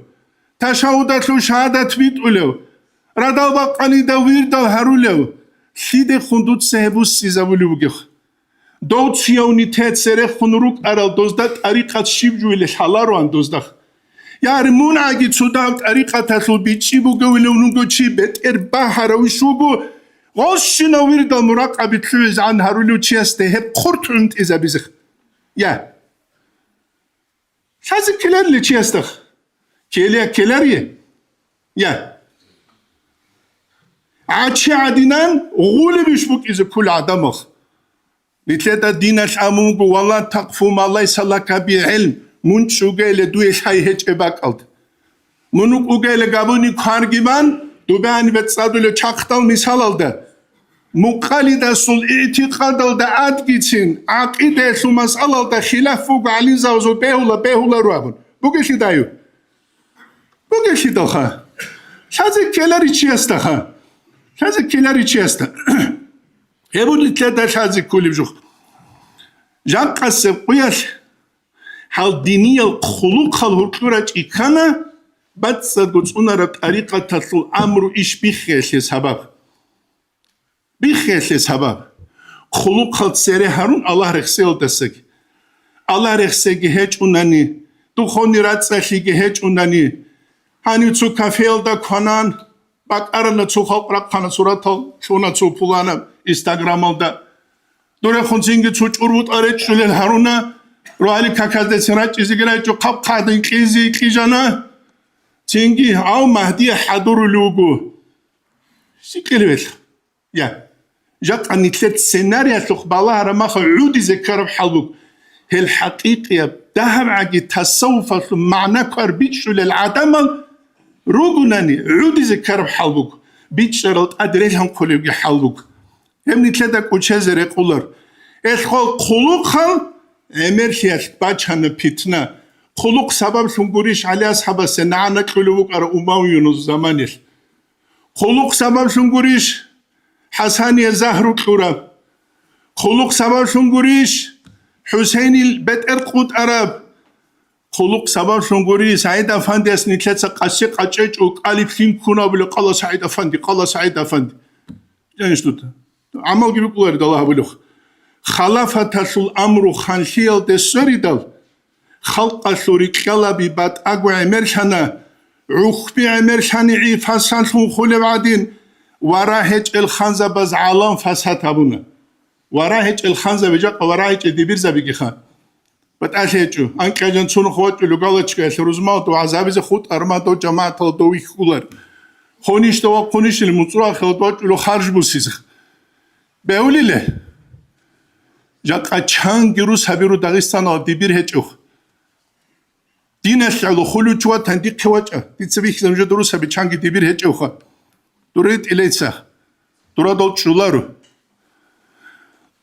تشهدت له شهادة بيت أولو ردال بقاني دوير دو هرولو خيد خندود سهبوس سيزابولو بگخ دوت سيوني تيت سره خنروك أرال دوزدت أريقات شيب جويل حالارو أن دوزدخ يعني مون عاقي تصدقت أريقات تلو بيتشي بگويلو نونگو چي بيت إرباحروي شوگو غشنا ورد المراقبة تلوز عن هارولو تشيسته هب قرط عند إذا بزخ يا شازي كلار اللي تشيستخ كلاريه يا عادشي عدنان غول بيشبك إذا كل عدمخ لتلاتا دينا الأمون والله تقفو ما الله يسالك بعلم من شوغي لدويش هاي هج إباك ألد منوك أوغي لغابوني كارجيبان دوباني بتصادو لچاقتال مثال aldı. Muqalida sul i'tiqad aldı ad gitsin. Aqide sul masal aldı xilaf fuq ali zawzu behula ruabun. Bu geçi dayu. Bu geçi daha. Şazı keler içi yasta ha. Şazı keler içi yasta. Hebun itlada şazı kulibjuq. Jan qasib quyas. Hal diniyal khuluq hal hurquraç ikana بس قلنا طريقة تصل أمر إيش بيخيش سبب بيخيش سبب خلق خلق سري هارون الله رخصي الدسك الله رخصي هيج أناني تو خوني راتسخي هيج أناني هاني تو كافيل دا كونان بق أرنا تو خلق رقنا صورة شونا تو بولانا إنستغرام دا دوره خونزينجي تو جروت أريد شلل هارونا روالي كاكاز سراج إزيجرا جو قب قادين كيزي كيجانا تنجي أو مهدي حضور لوجو سكلبل يا جات عن ثلاث سيناريو تقبلها رمخ عودي ذكر بحلوك هي الحقيقة ذهب عقي تصوف معنى كربيتش للعدم روجوناني عودي ذكر بحلوك بيتشرط أدريهم كله بحلوك هم ثلاثة كوتشازر يقولر إخوال خلوق أمريكا باتشان بيتنا خلق سبب شنقريش على أصحاب السنة كلوك أر أمويون الزمانيش خلق سبب شنقريش حساني زهر كورا خلق سبب شنقريش حسين البيت أرقود أراب خلق سبب شنقريش سعيد أفندي أسني ثلاثة قشق أجج وقالب فين كنا بلو قال سعيد أفندي قال سعيد أفندي يعني شلون عمل جيبك الله الله بلوخ خلافة تسول أمر خانشيل دسوري دال خلق سوري كلابي بات أقوى عمرشانا عخبي عمرشاني عي فاسان شون خولي بعدين وراهج الخانزة بز عالم فاسات أبونا وراهج الخانزة بجاق وراهج الدبيرزة بيجي خان بتأشيجو أنك أجن سونو خوات لغالتشك الرزمات وعذابز خود أرماتو جماعة دوي خولر خونيش دوا قونيش المطروع خلطوات لو خارج بوسيزخ بأولي له جاق أچان جروس هبيرو داغستان دبير هجوخ دينش على خلو جوا تندي قواجة تسبيح زمجة دروسها بتشانجي دبير هج أوخا دوريت إليتسا دورا دول شلارو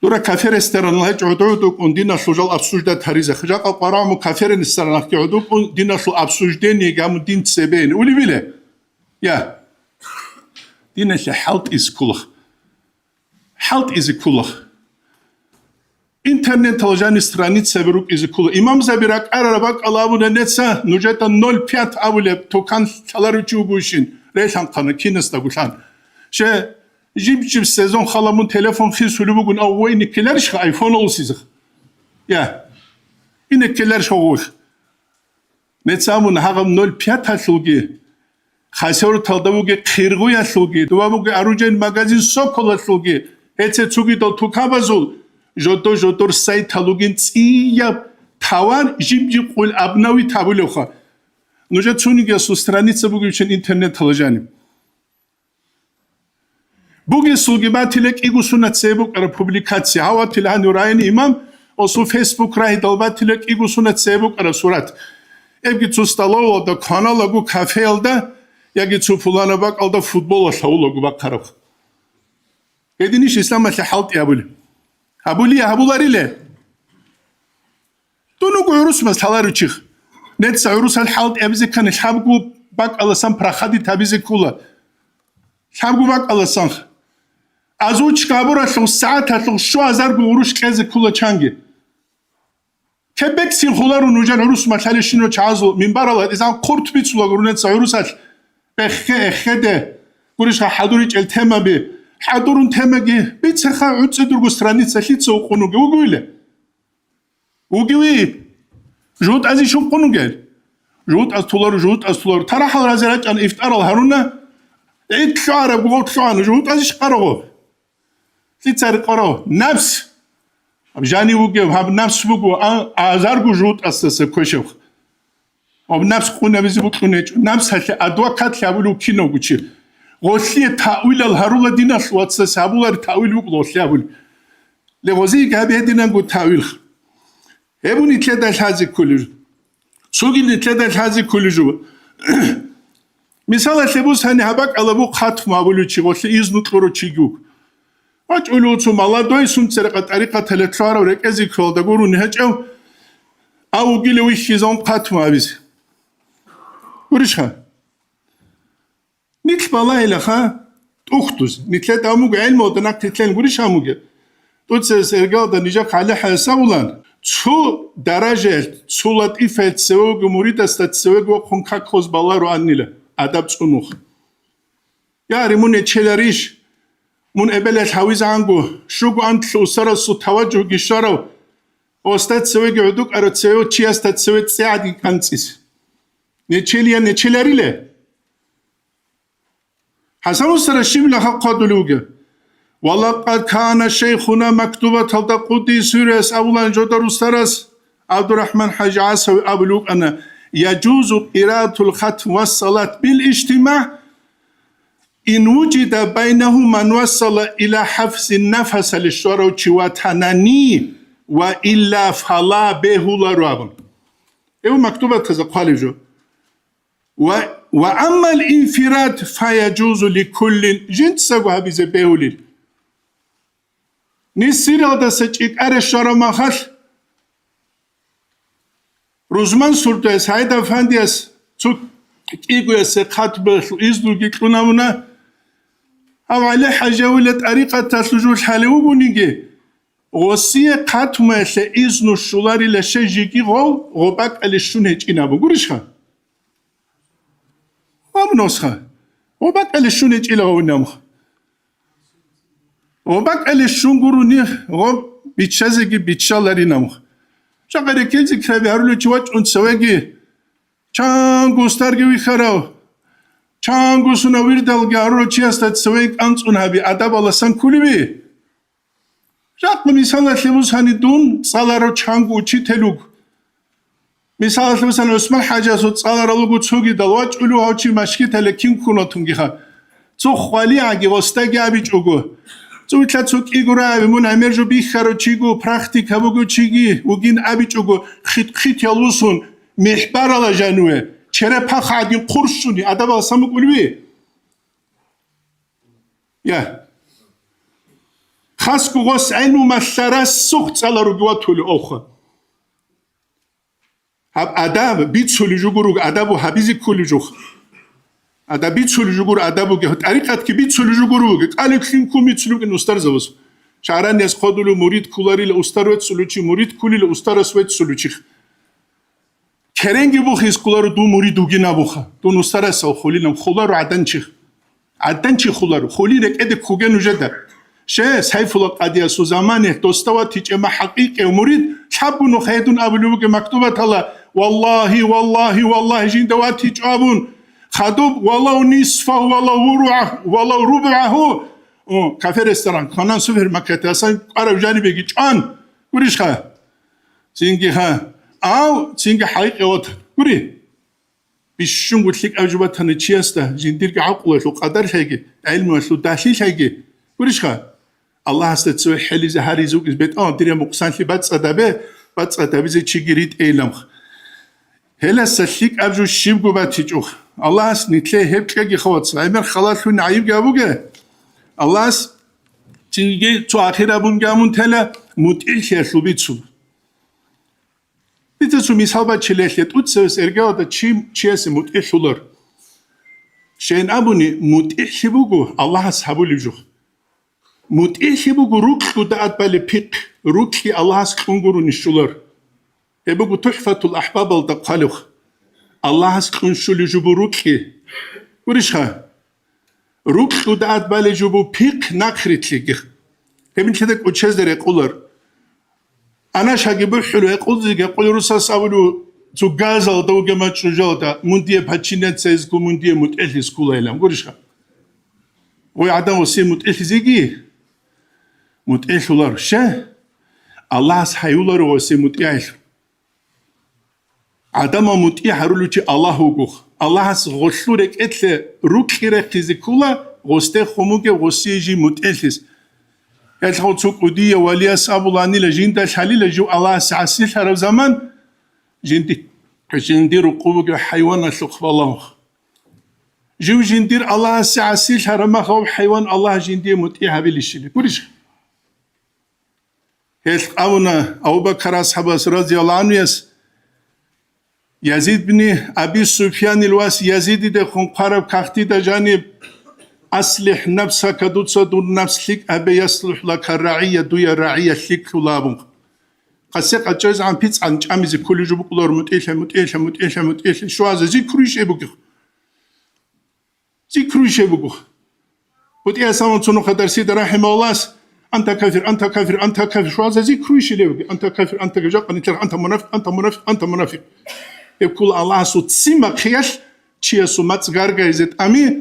دورا كافر استران هج عدودك أن دينا شجال أبسوج ده تريزة خجاق قرامو كافر استران هج عدودك أن دينا شو أبسوج دين يجامو دين تسبين ولي بيله يا دينش حالت إز كله حالت إز كله интернет тележани страница берук из кул имам забирак арабак алабуна нетса нужета 05 авуле токан чаларучу гушин решан кана кинеста гушан ше жибчим сезон халамун телефон фисулу бугун авойни келерш айфон олсиз я ине келерш хоуш нетсамун хагам 05 талуги хасор талдавуги қиргуя сулги дуамуги аружен магазин сокола сулги эце цуги дол тукабазул жодор сай талугин ция таван жибжи қул абнави табулоха нужа цунига су страница бугучен интернет талажани буги сулги батилек игусуна цебук ара публикация хава тилан урайн имам осу фейсбук рай далбатилек игусуна цебук ара сурат ابگی تو استالو دا کانال گو کافه الدا یکی تو فلان باک الدا فوتبال شاول گو باک خراب بدینیش اسلام مثل حالت یابول هبولی هبولاریله دونو گو عروس مثلا چیخ نت عروس الحالت ابزی کن الحب گو باک الاسان پرخادی تبیز کولا الحب گو باک الاسان از او چکابور اشون ساعت اشون شو هزار گو عروش کز کولا چنگی که بکسین خولا رو نوجان عروس مثلا شینو چازو منبر الله ازان قرط بیتسولا گرونت عروس اش بخه خده گورش حضوریج التما بی حضورون تمگی بیتسخا عدس درگو سترانیت سلیت سو قنوگه وگویله وگوی جود ازیشون قنوگه جود از طولارو ترا حال رزیرج ان افتار الهرونه ایت شعره بگوت شعانه جود ازیش قرارو لیت سر قرارو نفس جانی وگه هم نفس بگو آزارگو جود استسه کشو اب نفس خونه بیزی بکنه نفس هست ادوا کت لابلو کینو گوچی غسلی تأویل الهرول دین اسوات سابولار تأویل بگو غسلی ابول لغزی که به دینن گو تأویل هبونی تلدش هزی کلیج سوگی تلدش هزی کلیجو مثلا سبوس هنی هبک علبو خطف مابلو چی غسلی ایزنو تلورو چی گو اچ اولوتو مالا دوی سون سرقه طریقه تلترار و رکزی کلده گرو نهج او گیلوی شیزان خطف مابیز گوریش ها نیت بالا ایلخا اختوز نیتلت اموگ علم و دنک تیتلن گوریش اموگه تو سرگال دا نیجا خاله حسابولان تو درجه سولت ایفت سوگ مرید است سوگ و خونکاک خوز بالا رو انیله ادب چونوخ یاری مون چلاریش مون ابلش حویز عنگو شوگو انتلو سرسو توجه گشارو استاد سوگ عدوک ارد سوگ چی است سوگ سعدی کنسیس نچلاریله حسن سرشیم لها قادلوگه ولقد كان شيخنا مكتوبة تلتا قدي سوريس أولا جدر استرس عبد الرحمن حاج عاصوي أبلوك أن يجوز قراءة الختم والصلاة بالاجتماع إن وجد بينه من وصل إلى حفظ النفس للشروع وتناني وإلا فلا به لرابن إيه مكتوبة تزقالي جو وأما الانفراد فيجوز لكل جنس سبها بيزي بيولي نسير هذا سجيك أرشارة مخال روزمان سورتو اس هايدا فاندي اس تو إيقو اس خطب إزدو جيكونا أو على حاجة ولا طريقة تسلجو الحالي وقونيجي غسية خطم اس إزنو الشولاري لشي جيكي غوباك ألشون هيج إنابو قرشها وابنوسها غوباك ألشون هيج إلا غونامخ وباك ألشون قروني غوب بيتشازيكي بيتشالاري نامخ شاقري كيلزي كرابي هارولو چواج انسواجي چانگو ستارگي ويخاراو چانگو سونا ويردالگي هارولو چياستات سوايك انس انهابي عدب الله سان كولي بي شاقل مثالا تلموز هاني دون صالارو چانگو چي تلوگ مثالا تلموز هاني اسمان حاجاسو صالارو لوگو چوگي دلواج اولو هاو چي مشكي تلكين كونو تنگيخا تو خوالي عگي وستاگي عبي چوگو تو تلاتوك إيغورا بمون أميرجو بيخارو چيگو پراختيك هبوگو چيگي وگين أبي چوگو خيط يالوسون محبار على جانوه چرا پاق عدين قرشوني عدب أسامو قلوه يا خاصكو غوص عينو مسارة سخت على رجوة تولي أوخا هب عدب بيت سولي جوگو عدبو حبيزي كولي جوخ عدب بيت سولي جوگو عدبو گه طريقت كي بيت سولي جوگو قال كلين كوميت سلوك نستر زوس شعران يس خودلو مريد كولاري لأستروت سلوچي مريد كولي لأسترسوت سلوچي كرنگي بو خيس كولارو دو مريد دوگي نبوخا دو نسترس او خوليلم خولارو عدن چي خولارو خولي رك اد كوگه نوجده شه سيف الله قديا سو زمانه دوستوا تيچ ما حقيقه مريد حبو نو خيدون ابلوگه مكتوبه الله والله والله والله جين دواتي جابون خدوب والله نصفه والله ربعه كافر استران كانان سوبر مكت اصلا عرب جاني بيجي جان قريش خا سينجي ها او سينجي حقيقه وت قري بيشون قلت لك اوجبت هن تشيستا جندير عقله لو قدر هيجي علم لو دليل هيجي قريش خا الله استتسوي حلي زهري زوج بيت دري مقسان لي بتصدبه زي تشيغريت ايلم هلا سليك أبجو الشيب باتيجوخ الله اس نتلي هبكي خوات عمر خلاص نعيب جابوجه الله اس تيجي تو آخر أبون جامون تلا متعيش يسلو بيتسو بيتسو مثال بتشليت أتسوس إرجع ده تشيس متعيش ولر شين أبوني متعيش بوجو الله اس حبولي جو متعيش بوجو روك كده أتبالي بيك روكي الله اس كونغورو نشولر يبقوا تحفة الأحباب الدقالوخ الله اس كونشولي جبو روكي وريشها روك كده أتبالي جبو بيك ناكريت ليك كمين كده أتشزر يقولر أنا شاقبو حلو يقول رساس أولو تو غازل دو جماعة شجاعة مندية بحشينات سيزكو مندية متأهل سكولا إلام وريشها ويعدم وسي متأهل زيجي متأهل لار شه الله اس حيولر وسي متأهل عدم متأهل رولوشي الله هوغوخ الله اس غشلورك اتل روكيرك تزكولا غستي خموكي غسيجي متأهلس يتخو تسوكودية ولياس أبولاني لجين دالحالي لجو الله سعسيل حرب زمان جندير قوبك حيوان الثقف الله جو جندير الله سعسيل حرب ما خوب حيوان الله جندير متأهل بالشيء كوريش هل أونا أبو بكر أصحاب رضي الله عنه يزيد بن أبي سفيان الواس يزيد ده خون قرب كختي ده جانب أصلح نفسك دوتسا دون نفسك أبي يصلح لك الرعية دويا الرعية لك لابون قسيق أجاز عن بيتس عن جامز كل جبك لور متأهل شو هذا ذكريش أبوك بودي أسامة تنو قدر سيد رحمه الله أنت كافر شو هذا ذكريش لابوك أنت كافر أنت جاق أنت منافق يقول الله سوت سيما خيال تشيسو ماتس غارغا يزت أمي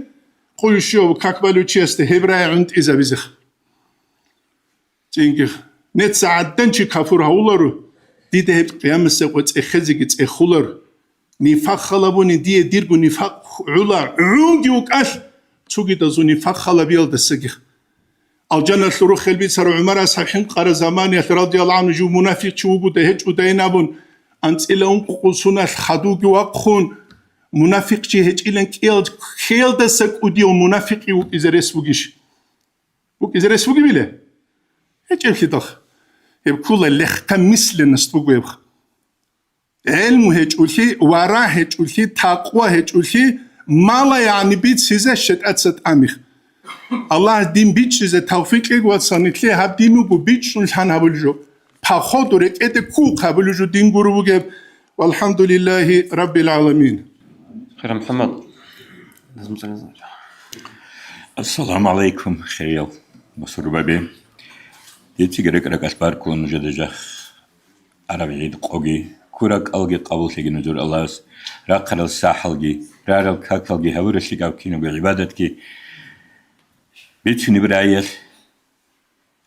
قويشيو كاكبالو تشيست هبراي عند إذا بزخ تينكي نت ساعدن شي كافور هولارو دي ده قيام السقوط إخزيك إخولر نفاق خلابوني دي ديرغو نفاق علا عونجي وكاش توغي دازو نفاق خلابيال دسجخ الجنة لرو خلبي سر عمر أصحابين قرى زمان رضي الله عنه جو منافق شوبو دهج ودينابون أنت إلا أنقل سنة الخدوق وقخون منافق جهج إلا كيل دسك وديو منافق يوك إذا رسوغيش وك إذا رسوغي بيله هيك يبكي دخ يبكولا لختا مثل نستوغو يبخ علم هيك ولي ورا هيك ولي تقوى هيك ولي مالا يعني بيت سيزا شت أتست أميخ الله دين بيت سيزا توفيق إيقوات سانيتلي هاب دينو بو بيت شنشان هابلجو بخاطرك اتكو قبل جو دين غروبك والحمد لله رب العالمين خير محمد السلام عليكم خير مصر بابي يتي غرق رق اسبار كون جدجا عربي قوغي كورك الغي قبول سيغي نزور الله راقر الساحلغي رارل كاكلغي هورشيك او كينو بعبادتك بيتني برايل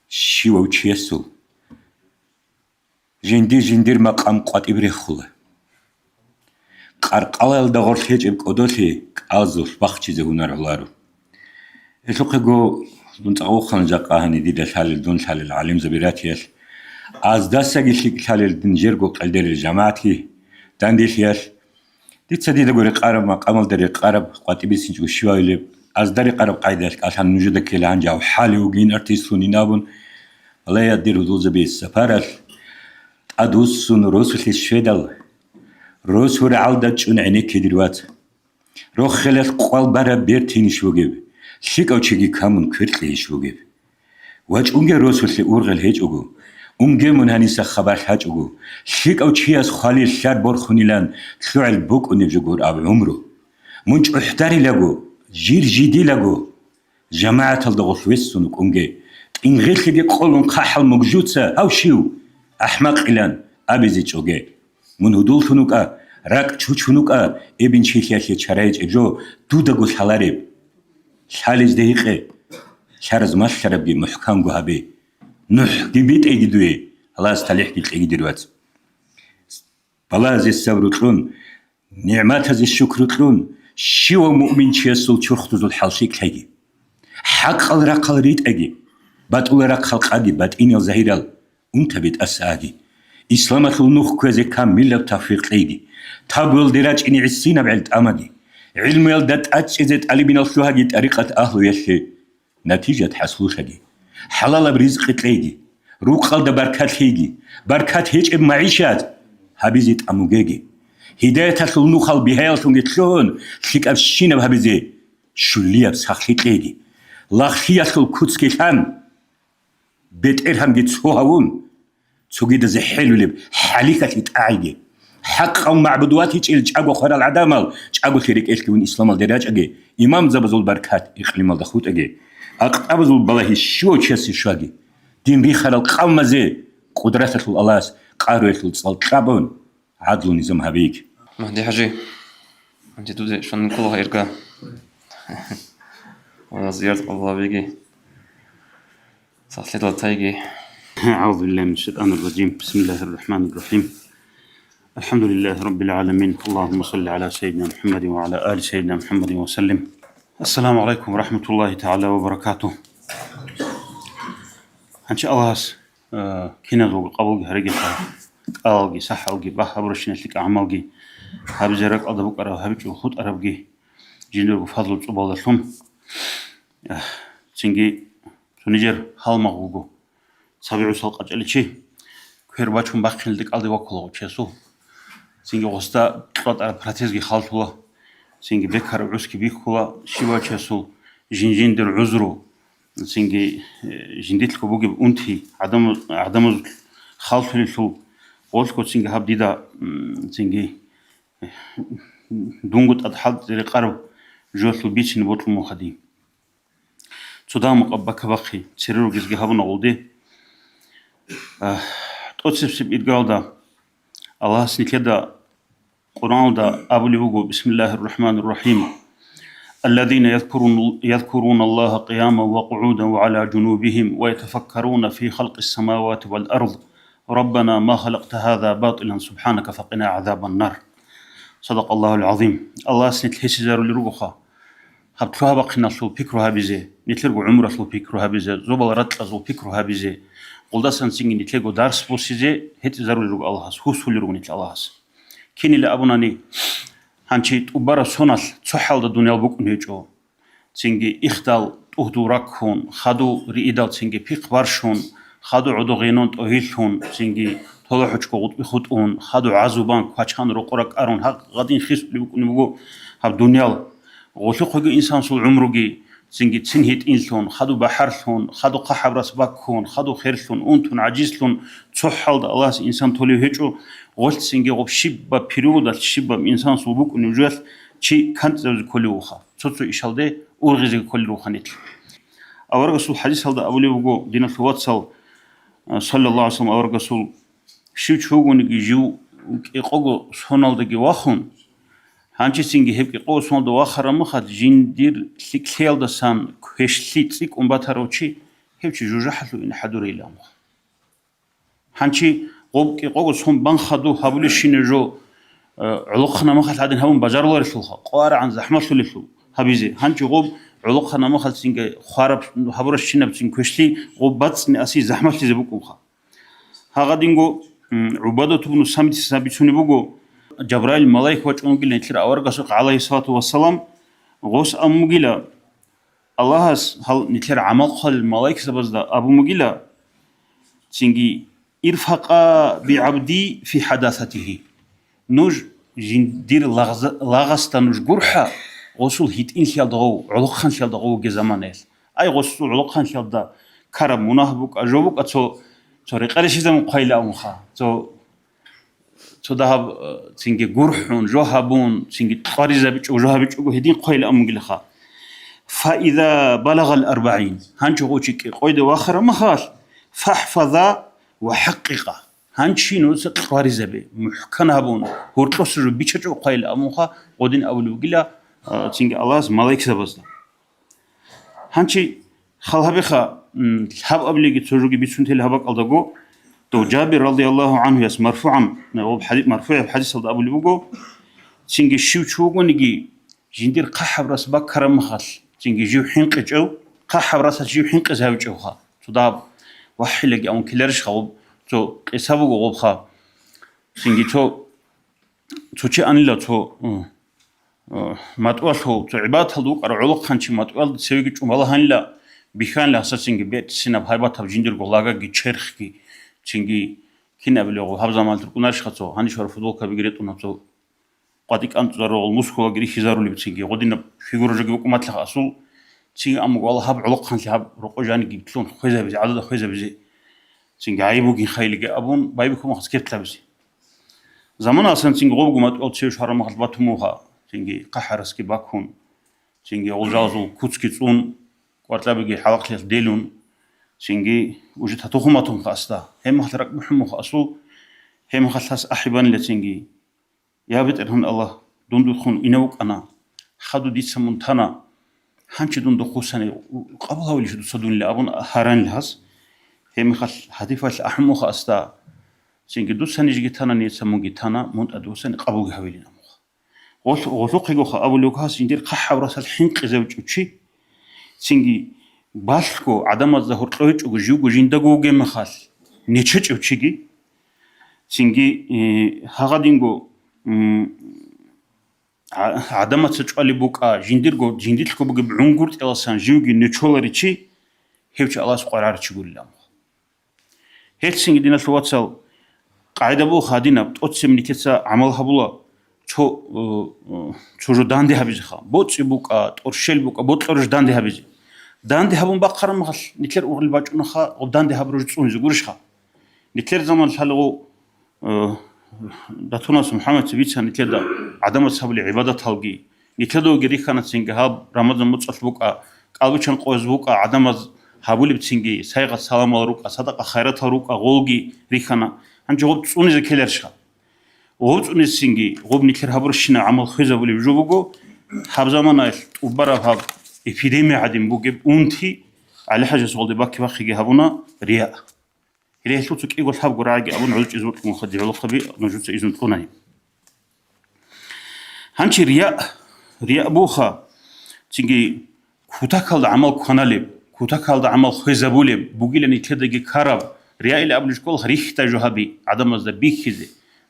شيو تشيسو جندير مقام قات إبريخوله قرقال دغور خيج بقدوتي قازل بخشي زهونر هلارو إسوقو دونتاو خنجاقا هني دي دشال دون شال العلم زبيراتيل از داسغي شيك شال دنجرغو قلدر الجماعتي دانديشيل دي تصدي دغور قرب مقام دري قرب قات بيسنجو شويل از دري قرب قايداش عشان نوجدك لانجا حالي وجين ارتيسوني نابون الله يدير دوز بيس سفارل أدوسون روسو الشيدل روسو رعالدة جون عينيك كدروات روخ خلال قوال برا بيرتين شوغيب شيك أو تشيكي كامون كرتلي شوغيب واج أونجي روسو اللي أورغل هيج أوغو أونجي منهانيسا خبر حاج أوغو شيك أو تشياس خالي الشار بورخوني لان تلوع البوك أوني جوغور أب عمرو منج احتاري لغو جير جيدي لغو جماعة الدغوث ويسونك أونجي إن غير خدي قولون قاحل مجوتسا أو شيو أحمق إلان أبيزي تشوغي من هدول ثنوكا راك تشوچونوكا ابن شيخياشي چرايج اجو دودغو شالاريب شاليج دهيقه شارز ماش شربي محكام غوهابي نوح دي بيت ايدي دوي الله استليح كيل ايدي دوات بلا زي السبر تلون نعمات زي الشكر تلون شيو مؤمن شيسول چرختو زول حالشيك تايجي حق الرقل ريت اجي بات اول رق خلق اجي بات إنيل زهيرال انت بيت أساقي إسلامة النخ كوزي كاملة توفيق ليدي تابول دراج إني عسينا بعد أمدي علم يلدت أتشزت علي بن الشهاجي طريقة أهل يشي نتيجة حصلوشاجي حلال برزق تلاقي روك خالد بركات هيجي بركات هيج معيشات هبيزت أموجيجي هداية النخل بهاي شون شيك أبشينا بهبيزي شلية بسخلي تلاقي لاخية الكوتسكي كان بيت إرهم جيت سوهاون تجد زي حلو لب حليكة تتعيجي حق أو معبودات يجيل جاكو خير العدامل جاكو شريك إيش كون إسلام الدراج أجي إمام زبزول بركات إقليم الدخوت أجي أقطابزول بالله شو تشسي شو أجي دين ريخال القوم زي قدرته الله قاروه الصل كابون عدل نظام هبيك مهدي حجي أنت تودي شن كلها إرجع وزيارة الله بيجي صحيح تايجي أعوذ بالله من الشيطان الرجيم بسم الله الرحمن الرحيم الحمد لله رب العالمين اللهم صل على سيدنا محمد وعلى آل سيدنا محمد وسلم السلام عليكم ورحمة الله تعالى وبركاته إن شاء الله كنا ذو قبول هرجة قالجي صح أوجي بح برشنا لك أعمالجي هاب زرق أضبط أرب هابج وخد أربجي جندر بفضل صباح الثم سنجي سنجر حال مغوجو سبيعو سلق أجل شيء كهر باتشون باقين لك ألدي وكله وشيسو سنجي غستا قط أرب براتيزجي خالطولا سنجي بكر عسكي بيكولا شيوا شيسو جندر عذرو سنجي جنديت لكبوجي بأنتي عدم خالط للشو قولكو سنجي هابديدا سنجي دونغوت أدحاد زي قرب جوث البيتش نبوت المخديم صدام قبك بقي سريرو جزجي هابنا قولدي توصف إدقال دا الله سنكدا قرآن دا أبولي وقو بسم الله الرحمن الرحيم الذين يذكرون الله قياما وقعودا وعلى جنوبهم ويتفكرون في خلق السماوات والأرض ربنا ما خلقت هذا باطلا سبحانك فقنا عذاب النار صدق الله العظيم الله سنت هسيزارو لرغوخا هبتروها بقنا سو بيكروها بيزي نتلرغو عمره سو بيكروها بيزي زوبال رتلا سو بيكروها بيزي قلداسان سنجي نتلرغو دارس بوسيزي هتزارو لرغو الله هوسو لرغو نتل الله كيني لأبوناني هانشي تبارا سونال تسحل دا دنيا بوك نيجو سنجي إختال أهدو راكون خادو رئيدال سنجي بيق بارشون خادو عدو غينون تأهيلون سنجي طلع حجكو غط بخطون خادو عزوبان كواتشان روقرك أرون هاق غادين خيس لبوك نبوغو هاب دنيا غوثوق هجو إنسان سو عمروغي سنجي تسنهيت إنسون خادو بحرثون خادو قحب راسباكون خادو خيرثون أنتون عجيزلون تسحل دا الله إنسان توليو هجو غوث سنجي غوب شبا بيريودا شبا إنسان سو بوك نبجوث چي كانت زوز كوليوخا تسوتسو إشال دي أورغيزي كوليوخا نتل أورغسو الحديث هل دا أولي وغو دينا الواتسال صلى الله عليه وسلم أورغسو شو تشوغوني جو إقوغو سونال دي واخون هانچی سنگی هب إقوغو سونال دي واخرا مخد جندير سيكليل دا سان كوشليت سيك أمباتاروچي هب چي جوجا حلو إن حدوري إلا مخ هانچی غوب إقوغو سون بان خدو هبولي شين جو علقنا مخد هادين هبون بجار الله رسولخا قوار عن زحمة سوليسو هبيزي هانچی غوب علقنا مخد سنگي خوارب هبورا شين بسن كوشلي غوب باتسني أسي زحمة سيزي بكوخا هاغادينغو عبادة بن سامت سابتوني بوغو جبرائيل ملايك وجونغيل نتلر أورغسوق عليه الصلاة والسلام غوس أموغيلا الله هل نتلر عمل قال الملايك سبزدا أبو موغيلا تنجي إرفقا بعبدي في حداثته نوج جندير لاغستا نوج قرحة غوصول هيتين خيال دغو علقان خيال دغو جزمان أي غوصول علقان خيال دا كارب مناهبوك أجوبوك أتو طريقة رشيدة مقايلة أمخا تو دهب تنجي قرحون جوهبون تنجي طارزة بيجو جوهبيجو هدين قايلة أمغلخا فإذا بلغ 40 هانشو غوشيك قويد واخر مخال فاحفظا وحققا هانشي نوز طارزة بي محكنا هبون هورتوس جو بيجو قايلة أمخا قودين أولو قيلة تنجي الله ملايك سبزنا هانشي خالهبخا الحب أبلغ تروجي بيسون تل هبك ألدغو تو جابر رضي الله عنه يس مرفوعا وبحديث مرفوع بحديث أبو لبوغو تنجي شو تشوغو نجي جندير قحب راس بكر مخال تنجي جو حنق جو قحب راس جو حنق زاوجوها تو داب وحلق أو كلرش خوب تو قسابو غوبخا цинги цочи анила матуал цо ибадат дук ара улук ханчи матуал севги чумала ханла биханла асасинги бет синаб хайбатав жиндир голага ги черхги цинги кинаблего хабзамал туркунаш хацо хани шор футболка бигретуна цо قاتك أنت زارول مسكوا جري خزاروا اللي بتسيجي غادينا فيجور جاكي وقمت لها أصل تسيجي أم والله هاب علق خان هاب رقو جاني جبت لون خويزة بزي عدد خويزة بزي تسيجي عيبو جين خيل جا أبون بايبكم خس كيف تلبسي زمان أصلا تسيجي غوب قمت أول شيء شهر ما خلبت موها تسيجي قحرس كي باكون تسيجي أولجازو كوتسكي تون قارتلا بيجي حلق لي ديلون تسيجي وجدت هتوخماتهم خاستا هم خلرك محمو خاصو هم خلاص أحبان لتسيجي يا بيت إرهن الله دون دخون إنوك أنا خدو دي سمون تانا هنچ دون دخوساني قبلها وليش دو صدون لأبون هاران لهاس هم خل حديفة الأحمو خاستا سينك دو ساني جي تانا نيت سمون جي تانا مونت أدو ساني قبل هاويلين أموخ غثوقي غوخا أبو لوكاس يندير قحا براس الحنق زوج وشي سينكي بالكو عدم الظهور قويت وجيو جيندغو جيم خال نيتشج وشيجي سينكي هاغادينغو عدم تشقالي بوكا جنديرغو جنديتلكو بوغ بعونغورت الاسان جيوغي نيتشولاريتشي هيوچ الاس قرارچ گولام هيتسينغ دينا الواتسال قاعده بو خادينا توتسمنيكيتسا عمل حبولا چوجو داندي حبيجخا بوچي بوكا تورشل بوكا بوطلورج داندي حبيجي داندي حبون باقرم مخل نيتلر اورل باچونخا داندي حبروج صون زغورشخا نيتلر زمان حلغو داتوناس محمد سبيتسان نتلدا عدم الصبر عبادة هالجي نتلدو جري كانت سينجهاب رمضان متصل بوكا قلبشان قوز بوكا عدم هابولي بتسينجي سايغة سلام روكا صدقة خيرات روكا غولجي ريخانا هنجي غوب تسوني زكيلرشا غوب تسوني سينجي غوب نتلر هابرشنا عمل خيزة بولي بجوبوكو هاب زمانا وبرا هاب إبيديميا عدم بوجب أنتي على حاجة سولدي باكي باخي هابونا رياء إليه توتك إيقول حاب قراعي أبون عزوج إزمت مخدي على خبي نجوت إزمت قناني هنشي رياء بوخا تيجي كوتاكال عمل قنالب كوتاكال عمل خزبولب بوجيلني كده جي كارب رياء اللي قبل شكل خريخ تجوهبي عدم أزد بيخزي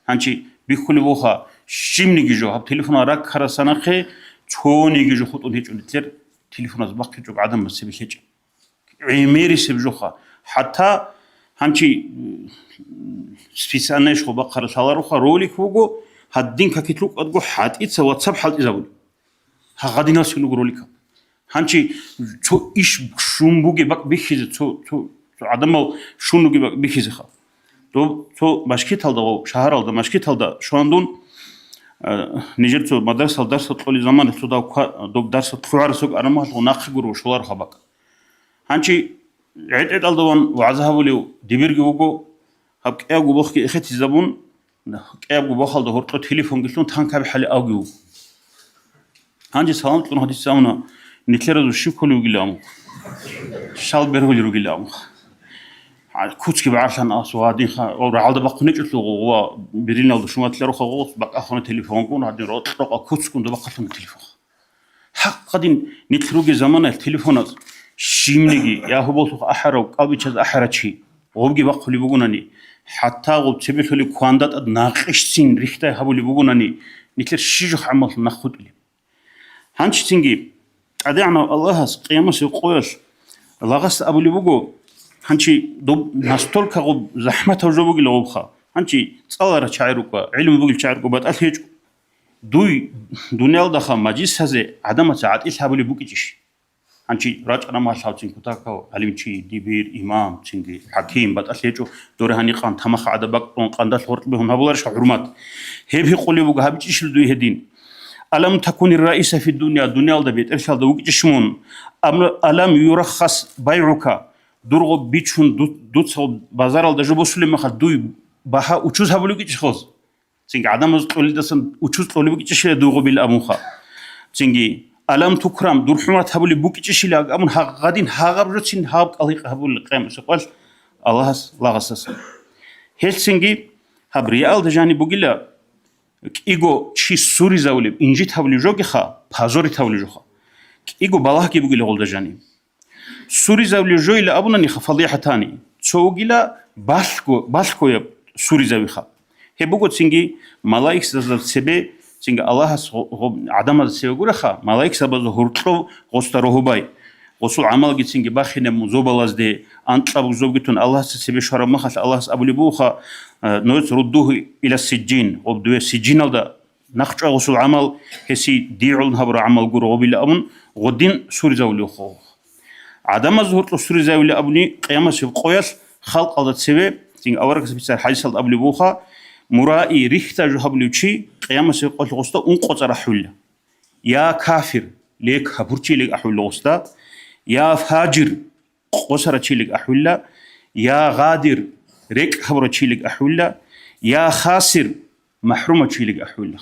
هنشي بيخلي بوخا شيمني جوهب تليفون راك خرسانة خي توني جوه خطون هيج ونتلر تليفون أزباق جو عدم السبي هيج عميري سبجوخا حتى هنشي سفيسانش خو بقرة سالروخا رولي كوجو هادين كاكيتلوك أدقو حات إتسا واتساب حالت إزاول هغادي ناس ينو روليكا هنشي تو إيش شومبوجي بق بيخيز تو عدم شونوجي بق بيخيز خا تو مشكيت هالدا شهر هالدا مشكيت هالدا شو عندون نيجر تو مدرسة درس طول زمان تو دوك درس تفعل سوق أنا ما هو ناقش جرو شوار خباك هنشي عيد الدوان وعزها ليو دبيرجي وجو هب كأبو بخي أخذت الزبون كأبو بخال ده هرطة تليفون قلتلون تانك بحال أوجو هنجي سلام تلون هدي سامنا نتلرد وشو كله يقلامو شال بيرهول يقلامو كوتشي بعشان أسوادين خا أو على بقى نجت له هو بيرينا وده شو ما تلرو خلاص بقى أخونا تليفون كون هدي رات كوتش كون ده بقى لهم تليفون حق قدين نتلروجي زمان التليفونات شيمنيجي يا هو بوتو أحرق قلبي كذا أحرتشي وبجي بقى اللي بقولني حتى غو تبي تقولي كواندات ناقشتين ريحته هبو اللي بقولني نتلر شيء عمل ناخد لي هنش تنجي أدعنا الله قيامة سيقول الله غست أبو اللي بقول هنشي دوب نستول كغو زحمة وجوبي لغوبخا هنشي تصور شعرك علم بقول شعرك بتأثير دنيا دخا مجلس هذا عدم ساعات إيش هبو اللي بقولش هنشي راجعنا ما شاوتين كتاكو علمشي دبير إمام تنجي حكيم بتأثيره دوره هني قان تمخ عدا بقون قاندات هرت بهم هبولرش حرمات هيب يقولي بقى هبتش لدوي هدين ألم تكون الرئيسة في الدنيا ده بيت إرشاد دوق جشمون ألم يرخص بيعك درغو بيتشون دوت بازار ده جبوا سلم خد دوي بها وشوز هبولي جشخوز تنجي عدم تقولي دسن وشوز تقولي جشيل دوغو بالأموخا تنجي ألم تكرم دور حمرت هبولي بوكيتشيل أمون هغادين هغبرتين هاب قليق هبول القيام سقول الله لا غسس هيلسينجي هبريال دجاني بوغيلا إيجو شي سوري زاولي إنجيت هبولي جوجي خا بازوري تاولي جوخا إيجو بالله كي بوغيلا غول دجاني سوري زاولي جوي لأبونا نخ فضيحة تاني تسوغيلا باشكو يب سوري زاوي خا Хебуго цинги малаик саза себе цинги Аллахас адамаз себе гураха малаик сабазо хуртло гостарохубай غسل عمل جتسنج باخنة مزوبلاز دي أنت أبو زوجتون الله سبي شرم مخل الله أبو لبوخا نوت ردوه إلى السجين وبدو السجين هذا نخش غسل عمل هسي ديعون هبر عمل جرو بلا أمن غدين سوري زاولي خو عدم الظهور سوري زاولي أبني قيامة سب قياس خلق الله سبي تين أورك سبي سر حديث أبو لبوخا مرائي ريحة جهب لوشي قيامة سب قل غستا أنقذ رحولة يا كافر ليك هبرتي ليك أحول غستا يا فاجر قصر تشيلك أحولا يا غادر ريك حبر تشيلك أحولا يا خاسر محروم تشيلك أحولا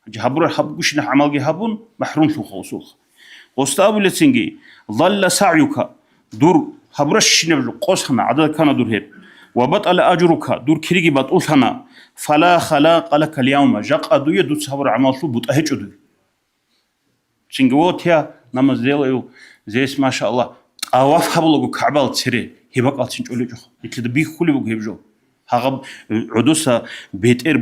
جهبر حبوش نعمل جهبون محروم شو خوصوخ وستابو لتسنجي ظل سعيك دور حبرش نبل قصنا عدد كان دور هب وبطل أجرك دور كريجي بطولنا فلا خلاق لك اليوم جاق أدوية دور صبر عمل شو بتأهج أدوي تسنجوات يا نماز ديلو زيس ما شاء الله أواف حبلو كعبال تسري هباق ألتين تقولي جو يتلد بيك كل بوك هبجو هاغب عدوسا بيتر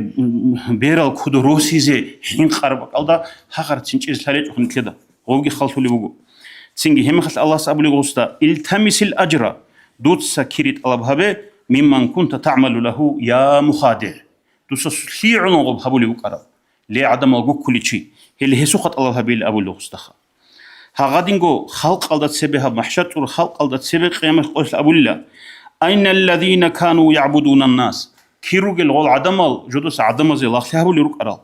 بيرال كودو روسي زي حين قربك ألدا هاغر تنجيز لاليج وخن كده غوغي خلطو لي بوكو تسنجي هم خلط الله سأبلي غوستا التمس الأجر دوت سكيريت ألبهبه ممن كنت تعمل له يا مخادع دوسا سليعون غوب هبولي بوكارا لي عدم الغوك كل شيء اللي هي سوخت الله هبيل أبو لغستخا هغادينغو خلق قلدت سبها محشر خلق قلدت سبه قيامة قوس أبو الله أين الذين كانوا يعبدون الناس كيروغ الغول عدمال جدوس عدمال زي الله سيهبو ليروك أرال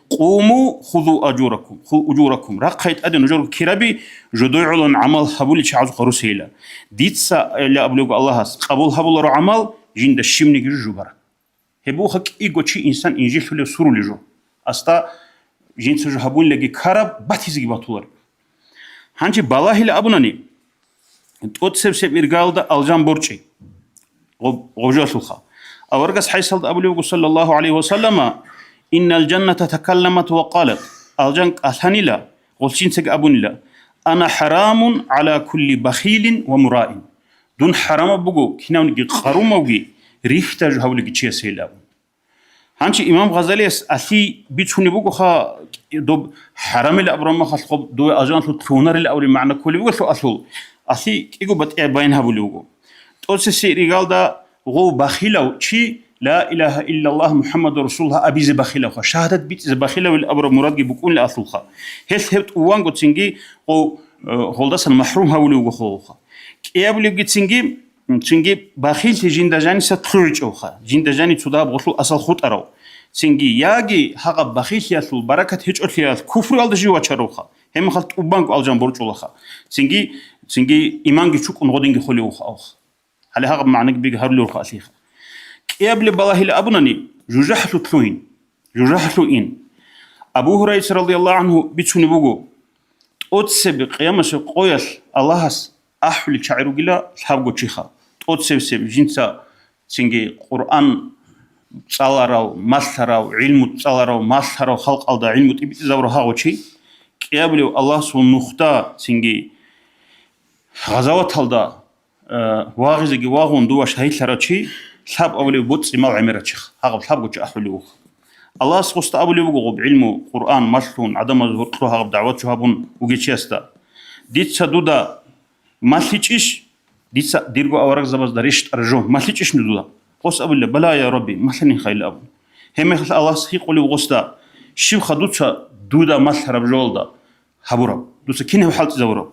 قوموا خذوا أجوركم رقيت أدن أجور كربي جدو يعلن عمل هبولي شعزو قروسيلا ديتسا اللي أبلغ الله قبول هبول رو عمل جند الشمني جيجو برا هبوخك إيغو چي إنسان إنجيل فلي سورو لجو أستا جند سجو هبول لغي كرب باتيزي باتولر هانجي بالله إلى أبوناني تقول سب إرجال الجام برشي غوجاسوخا أورجس حيصل أبو صلى الله عليه وسلم إن الجنة تكلمت وقالت الجنة أثني لا غلشين سج أبون لا أنا حرام على كل بخيل ومراء دون حرام بقو كنا ونجي قروم وجي ريح تجهو لقي شيء سيلا هانشي إمام غزالي أثي بيتوني بقو خا دوب حرام الأبرام خلق دو أجان ثونر الأولي معنا كل بقول شو أصل أثي إيجو بتأ بينها بلوجو تقولس رجال دا غو بخيلة شيء لا إله إلا الله محمد رسول الله أبي زبخيلة خا شهادة بيت زبخيلة والأبرام مراد بكون لأصل خا هل هبت وانغو تسنجي غو هولداس المحروم هولوجو خا كي أبليو تسنجي بخيل تجين دجاني ستخرج أوخا جين دجاني تداب غسل أصل خط أرو تسنجي ياجي حق بخيل ياسل بركة هج أثياث كفر على جوا شروخا هم خلط أبانك ألجام برج الله تسنجي إيمانك شوك نقدين خليه أوخ على هذا معنى بيجي هرلو الخاسيخ قبل بالله لأبناني جوجحلو تلوين جوجحلو إن أبو هريرة رضي الله عنه بيتشوني بوجو أتسب قيامة قويس الله أحول شعره جلا حبقو تشيخا أتسب جنسا تسنجي قرآن صلاراو مسراو علم صلاراو مسراو خلق الله علم تبيت زورها وشي قبل الله سبحانه نختا تسنجي غزوات هالدا واغزي واغون دوا شهيد لراتشي حب أولي بوتس إمال عمرتشخ هاغب حبقو تأحولوه الله سبحانه أولي بوغو بعلمه قرآن مسلون عدم الظهور هاغب دعوات شهابون وجيتشيستا ديت سدودا مالتيش ديت ديرغو أورق زباز داريشت أرجو مالتيش ندودا قص أبو الله بلا يا ربي مثلني خيل أبو هم يخل الله سخي قولي وغستا شيو خدوتشا دودا مثل ربجول دا حبورا دوسا كينه حالت زورا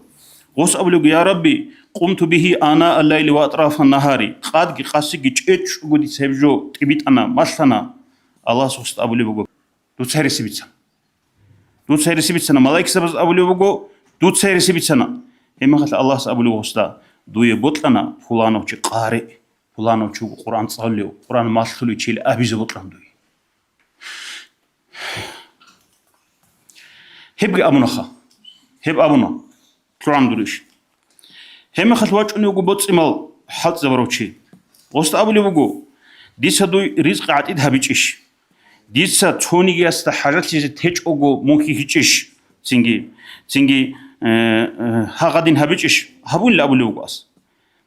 قص أبو الله يا ربي قمت به آناء الليل وأطراف النهار قادقي قاسقي تشيتش قودي سيبجو تبيت أنا مثلنا الله سخصت أبو الله بقو دو تسيري سبيتسنا ملايك سبز أبو الله بقو دو تسيري سبيتسنا هم يخل الله أبو الله وغستا دو يبطلنا فلانو چي قارئ فلانو چو قرآن صليو قرآن ماسلو يشيل أبي زبطلهم دوي هبقى أبونا خا هب أبونا قرآن دوريش هم خلواج أني وجو بطس إمال حالت زبروتشي وست أبو لي وجو ديسا دوي رزق عتيد هبيتش ديسا توني جاست حاجات اللي تهج وجو ممكن هيتش تيجي هاقدين هبيتش هبون لا أبو لي وجوس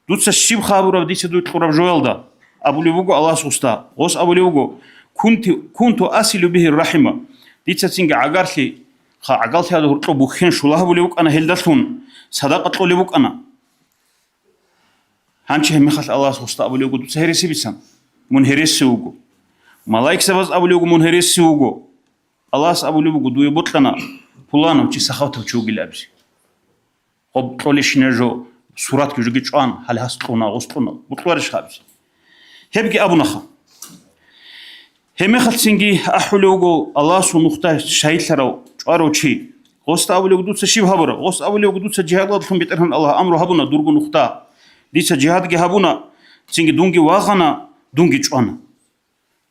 دوتس الشيب خابورا ديسا دوي تقرب جوالدا أبو لي وجو الله سوستا غوس أبو لي وجو كنت أصل به الرحمة ديتسا تسنج عقارتي خا عقالتي هذا هرطلو بوخين شولها بوليبوك أنا هلدثون صداقة لوليبوك أنا هانشي هم خاص الله سوستا أبوليوكو تسهرسي بيسان منهرسي وجو ملاك سبز أبوليوكو منهرسي وجو الله أبوليوكو دوي بطلنا فلانو تي سخاوتو تشوغي لابسي قب طولش نجو صورات كيجي جوان هل هستقونا غستقونا بطلارش خابسي هبكي أبو نخا هم خلصينجي أحولوجو الله سو نقطة شايل ترى أرو شيء غوست أولوجو دوت سشيب هبرة غوست أولوجو دوت سجهاد الله ثم بيترهن الله أمره هبونا درجو نقطة دي سجهاد جه هبونا سينجي دونجي واغنا دونجي جوانا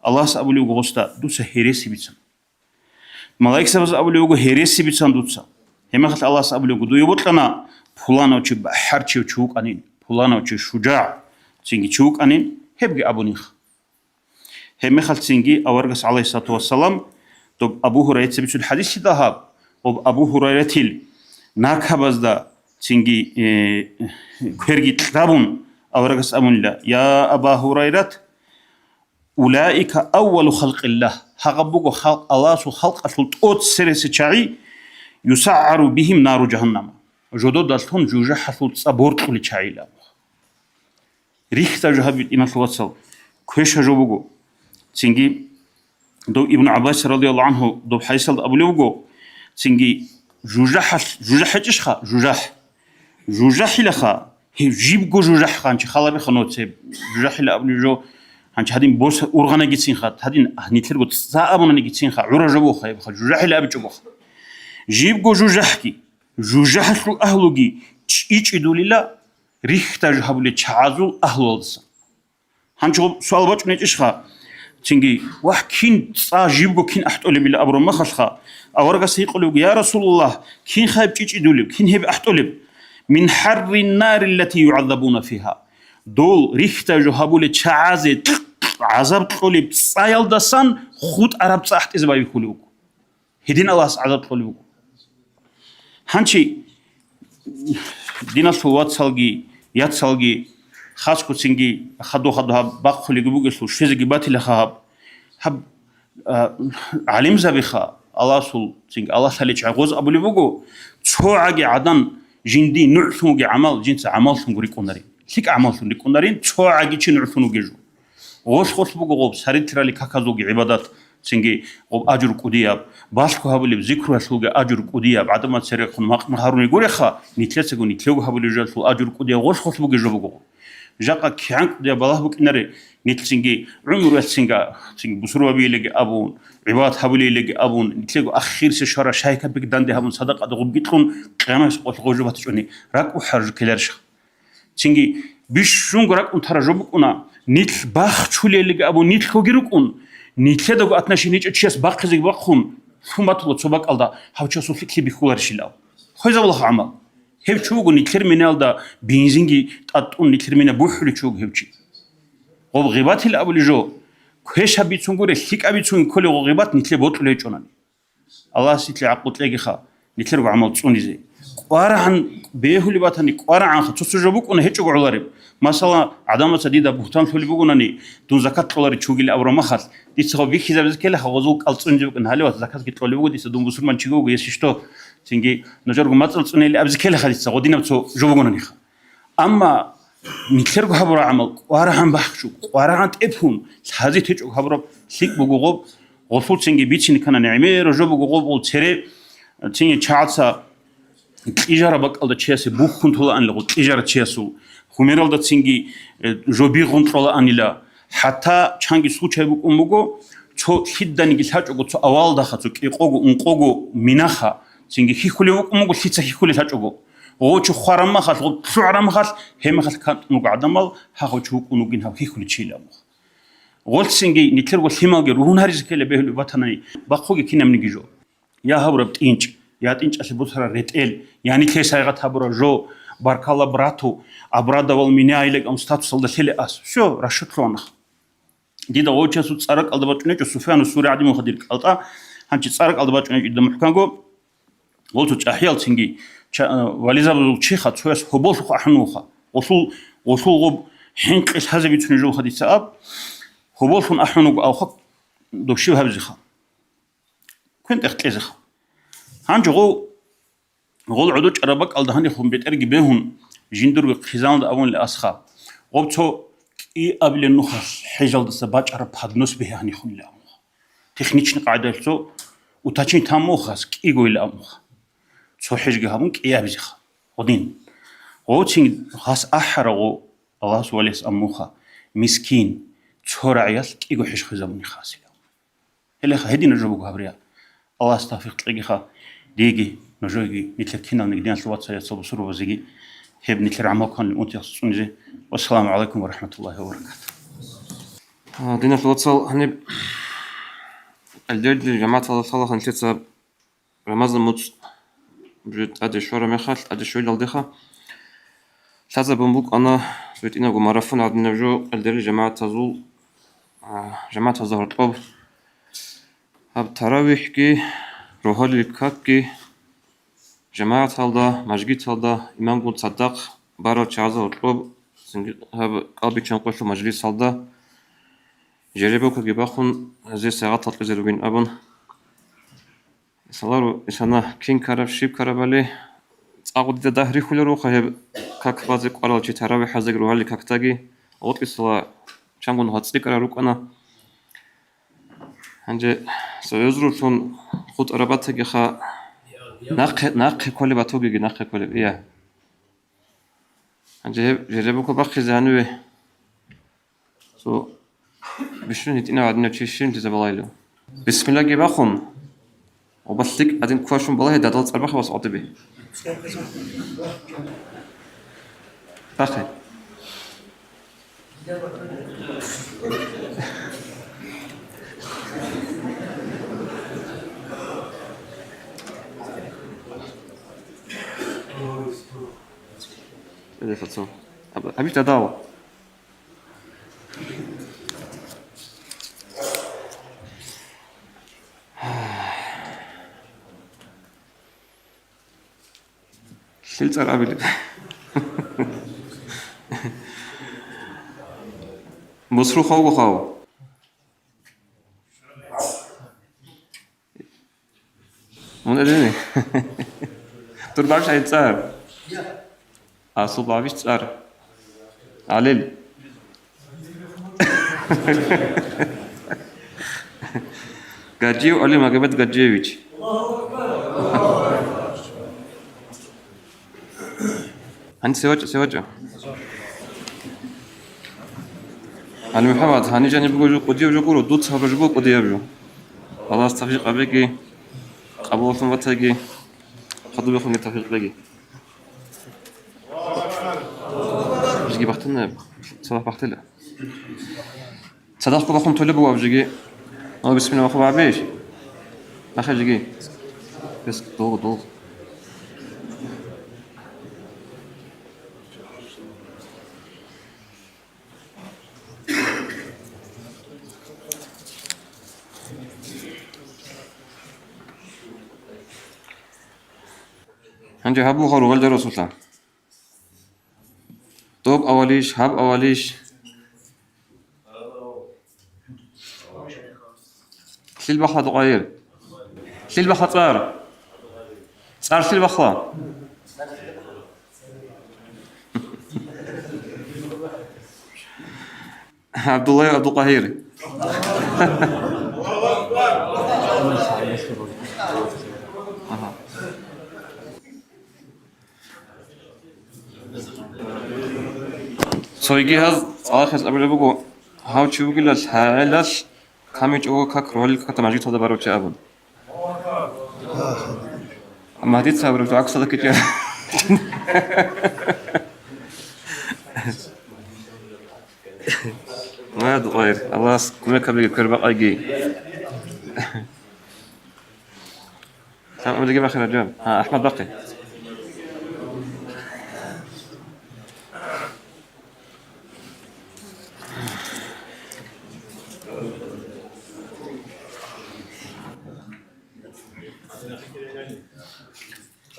الله سأولوجو غوست دوت سهيرسي بيتسان ملاك سبز أولوجو هيرسي بيتسان دوت سا هم خلص الله سأولوجو دو يبطلنا فلان أو شيء بحر شيء وشوك أنين فلان أو شيء شجاع سينجي شوك أنين هبجي أبو نيخ هم خلصينجي أورجس عليه الصلاة والسلام طب أبو هريرة سبيل الحديث ذهب طب أبو هريرة تيل ناكبز دا سينجي كهرجي تلابون أورجس أمون الله يا أبا هريرة أولئك أول خلق الله هغبوكو خلق الله سو خلق أصل أوت سرس شعي يسعر بهم نار جهنم جدود دلتون جوجة حصل صبورت كل شعي لا ريخ تجهب إن الوصل كيش جوبوكو سينجي دو ابن عباس رضي الله عنه دو حيصل أبو لوجو سينجي جوجح إيشخا جوجح لخا جيب جو جوجح خانش خلا بخنوت سب جوجح لا أبو لوجو هانش هادين بوس أورغانا جيتسين خا هادين نيتلر قط ساعة جيتسين خا عرا جبو خا يبخا جوجح لا أبو جبو جيب جو جوجح كي جوجح شو أهلوجي إيش يدولي لا ريخ تجهب لتشعازو أهلولس هانش سؤال بتش نيتشخا تيجي واحد كين صاجيبو كين أحتولي بلا أبرو مخلخا أورجا سيقولوا يا رسول الله كين خايب تيجي يدولب كين هيب أحتولي من حر النار التي يعذبون فيها دول ريختا جهابو لتشعازي عذاب تقولي صايل دسان خود عرب صاحت إزباي بيقولوك هدين الله عذاب تقولوك هانشي دينا سوات سالجي يات سالجي خاص كوتشينجي خدو هاب باقولي جبوجي سو شيزجي باتي لخاب هب علم زبيخا الله سول تشينج الله ساليش عغوز أبو لبوجو شو عجي عدن جندي نعثونجي عمل جنس عمل ثنوري كونارين ليك عمل ثنوري كونارين شو عجي شيء نعثونجي جو غوش خلص بوجو غوب سريترا لي كاكازوجي عبادات تشينجي غوب أجر كودياب باسكو هابولي بذكر هسوجي أجر كودياب عدم تسرق مهارون يقول خا نتلسجو نتلوج هابولي جالس أجر كودياب غوش خلص بوجو جو بوجو جاكا كيانك دي بالله بك نري نتلسنجي عمر السنجا سنج بسروا بي لجي أبون عباد حبلي لجي أبون نتلقوا أخير سشارة شايكة بك داندي هبون صدق أدغب بيتكون قيامة سقوط غوجبة تجوني راك وحرج كلارش سنجي بيش شونغ راك أنترا جوبكونا نتل باخ شولي لجي أبون نتل خوجيركون نتل دغو أتناشي نيج أتشيس باخ زيك باخون ثم بطلت صباك ألدا هاوتشاسو فيكلي بيخولارش لاو خويز الله عمل هب شوغو نتلرمينال دا بنزينجي تاتون نتلرمينا بوحلو شوغ هبشي غوب غيبات الأبو لجو كهش هبيتون غوري ليك أبيتون كل غيبات نتلي بوطلو يجوناني الله سيتلي عقوت لغي خا نتلرغو عمل تصوني زي قوارا عن بيهو لباتاني قوارا عن خطوصو جبوك ونه هيتشو غلارب مثلا عدامة سديدة بوتان ثولي بوغوناني دون زكاة غلاري شوغي لأبرو مخاص دي سخو بيكي زبزكي لخا غزوك ألتصون جبوك نهاليوات زكاة كتولي بوغو دي سدون بسرمان شيغوغو يسيشتو تيجي نجارو ماتل تصني لي أبزكيل خالص غودينا بتو جوبونا نيخ أما نكسرو خبر عمل وارهان بحشو وارهان تبهون هذه تيجو خبر سيك بوجوب غفول تيجي بيتشين كنا نعمير رجوب بوجوب وتشري تيجي شعاتسا إجارة بق على تشيسي بوخ كنترولا أن لغو إجارة تشيسو خميرال ده تيجي جوبي كنترولا أن لا حتى شانجي سوتشي بوك أمبوجو شو حدا نجيل هاج أقول شو أول دخلتو كيقوجو أنقوجو مناخا سينجي خيخولي وقمو خيتsa خيخولي تاجوغو وچو خرما خاص شعرما خاص هم خاص كان نقعدمال هاخو چو كونوغين ها خيخولي تشيلام غول سينجي نيتلر وثيماغي روهن هاريز كله بهلو باتناي باخوغي كينام نيجيجو يا هبرب تينچ يا تينچ اسبوترا ريتل يعني كيسايغا تابرو جو باركالا براتو ابرادавал меня или он статус алдашели ас всё рашутлонах дида очасу царак алдабачунечо суфяну сури адиму хадир қалта ханчи царак алдабачунечо дамухканго غلطو تأحيال تنجي واليزابل تشيخة تسويس هبوط أحنوخة وصول غب حين قيس هذا بيتون جو خدي سأب هبوط أحنوخ أو خط دوشيو هبزخا كنت اختلزخا هانجو غول عدوش أربك الدهاني خم بيترجي بينهم جندر خزان أول لأسخا غبتو إي قبل النخس حجل دسباج أرب حد نص به هني خل لأمه تخنيش نقعد لسو وتاچين تاموخس كي يقول لأمه سو حجة هبون كي يابزخ ودين غوتين خاص أحرقو الله سواليس أموخا مسكين تشور عيال كي يقول حش خزاموني خاسي هلا هدي نجربو هبريا الله استغفر تلاقيها ديجي نجوي نتلكينا نقدين الوقت سيصوب صور وزيجي هب نتلر عماكن الأنت يخصوني والسلام عليكم ورحمة الله وبركاته. دينا في الواتساب هني الدرد جماعة الله هنتلت رمضان موت بجد أدي شورا مخال أدي شوي للدخا ثلاثة بنبوك أنا بيت إنا ومعرفون عاد نرجو الدرد جماعة تزول جماعة الظهر طب هب تراويح كي روحال الكات كي جماعة هالدا مجلس هالدا إمام قول صدق بارا تشازا وطلب هب قلبي كان قلت مجلس هالدا جربوا كجباخون زي ساعات تطلع زروبين أبن سلارو إسانا كين كرب شيب كربالي أقول ده دهري خلي روخه هب كك بازي قرال شيء تراوي حزق روحالي ككتاجي أوت كسلا شانقون هاتسلي كراروك أنا هنجي سيزرو شون خود أربعة خا ناق كل باتوجي ناق كل إياه هنجي جربوا كباخ زانوي سو بشون هتينا عادنا تشيشين تزبلايلو بسم الله جباخون وبسلك عدين كواشون بالله دادلت أربعة بس عطبي باخي إيه فتو أبيش تداوى شلت أرابيل مصرو خاو خاو من أدري تربعش هيتصار أصوب عبيش تصار عليل gajiu ali magabat gajiewicz أنت سواجه على محمد هاني جاني بقول قديو جوكورو دوت صار جوكو قديو جو الله استفيق أبيكي أبو ثم بتجي خدوا بيخون التفيق بيجي بيجي بختنا صباح بختلا صدقكم بخون طلبوا وابجي أنا بسم الله أخو عبيش أخي جي بس دوغ عندي هبو خارو غلد رسول الله طوب أوليش هب أوليش شيل بخلا تغير شيل بخلا صار شيل بخلا عبد الله عبد القاهر سويجي هذا آخر قبل بقول هاو تشوفي لاش هالاش كاميج أو كاكرول كتماجي هذا باروتش أبون ما هديت صبر في عكس هذا كتير ما تغير الله كم كبير كربق أجي أحمد جيب آخر الجواب أحمد بقي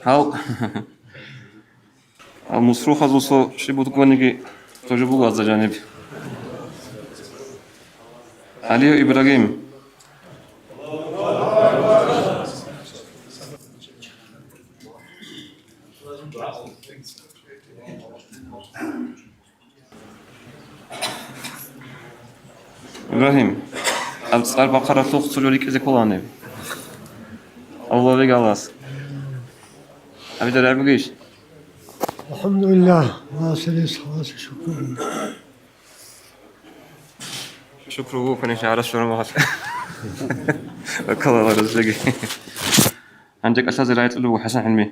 هاو المصروف هذا صو شيء بتكوني تجربوا هذا جانب علي إبراهيم إبراهيم أبصار بقرة تقتل لك إذا كلاني الله بيك الله أبي تلعب بقيش الحمد لله واصل خلاص شكرا. شكرا لك أنا شعر الشهر ما خاص الله رزقك عندك أستاذ رعاية له حسن حلمي.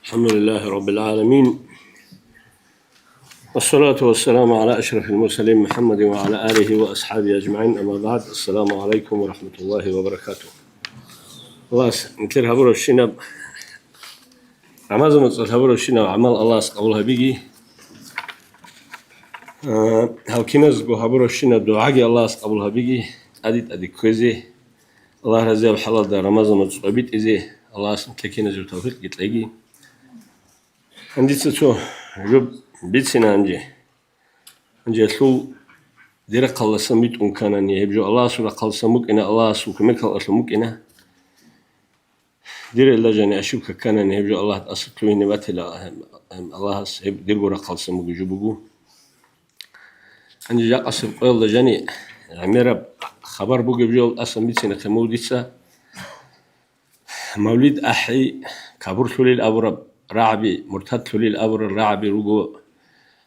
الحمد لله رب العالمين والصلاة والسلام على أشرف المرسلين محمد وعلى آله وأصحابه أجمعين. أما بعد، السلام عليكم ورحمة الله وبركاته. الله نكر هبر الشنب عمازم هبر الشنب عمل الله قولها بيجي هل كنز جو هبر الشنب دعاء الله قولها بيجي أدي كوزي الله رزق الحلال ده رمضان صبيت إزي الله كنا جو توفيق يتلاقي عندي تسو جب بيتنا عندي شو دير قل سميت كان يهبجو الله سورة قل سمك إن الله سوك مكال أسمك إنه دير الله جاني أشوك كان يهبجو الله أصلي نبات الله سيب دير قرا قل سمك جبوجو عندي جاء أصل قل جاني عميرة خبر بوجي بجو أصلا بيتنا كموديسا مولد أحي كابور ثلي الأبرب رعبي مرتد ثلي الأبر الرعبي رجو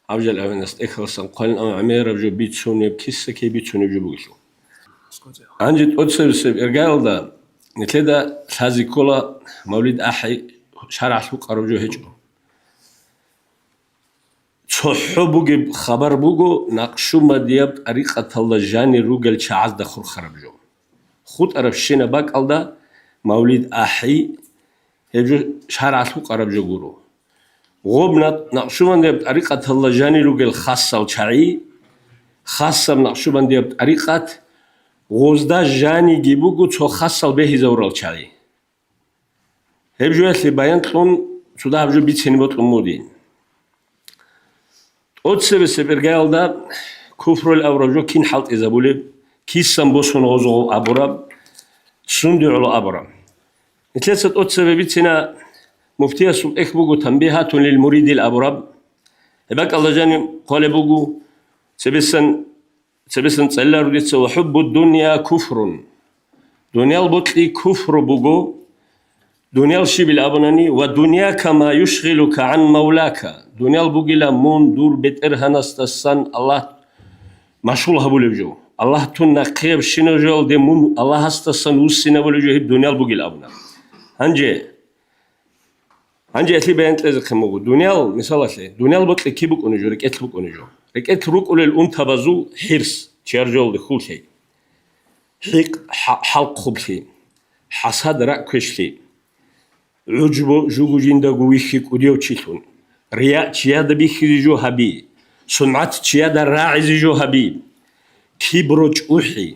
عوجل أونست إخلاصا قال أنا عميرة بجو بيتسوني بكيسة كي بيتسوني بجوبيشو عندي أتصل سب إرجال ده نتلدا هذه كلها مولد أحي شارع سوق أرجو هجو صحو بوجي خبر بوجو نقشو مدياب طريقة الله جاني روجل شعز دخل خربجو خود أرفشينا باك الله مولد أحي هجو شارع سوق أرجو جورو غبنا نقشو مدياب طريقة الله جاني روجل خاصة وشعي خاصة نقشو مدياب طريقة غوزدا جاني جيبوجو تو خاصة به زورال شعي هجو اللي بيان تلون سودا هجو بيتسيني بطلمودين أتصل سبرجال ده كفر الأورجو كين حلت إذا بولي كيسم بوسون غزو أبوراب سندع على أبوراب ثلاثة أتصل بيتنا مفتي سوق إخبوجو تنبيهات للمريد الأبوراب هباك الله جاني قال بوجو سبسن تسأل رديت وحب الدنيا كفر دنيا البطلي كفر بوجو دنيا الشيب الأبناني والدنيا كما يشغلك عن مولاك دنيا البوغيلا مون دور بيت إرهنست السن الله مشغول هبولي بجو الله تنا قيب شنو جول دي مون الله هستسن وسنا بولي جو هيب دنيا البوغيلا أبنا هنجي أتلي بيانت لازم خمو دنيا مثال أتلي دنيا البطل كيبوك أنجو رك أتلوك أنجو رك أتلوك أول الأنت بزو حرس تشارجول دخول شيء حق حلق خبشي حسد رأكشلي عجبو جوجو جيندا قويشيك وديو تشيلون رياء تشيادا بيخي جو هبي سمعت تشيادا راعي جو هبي كيبروج أوحي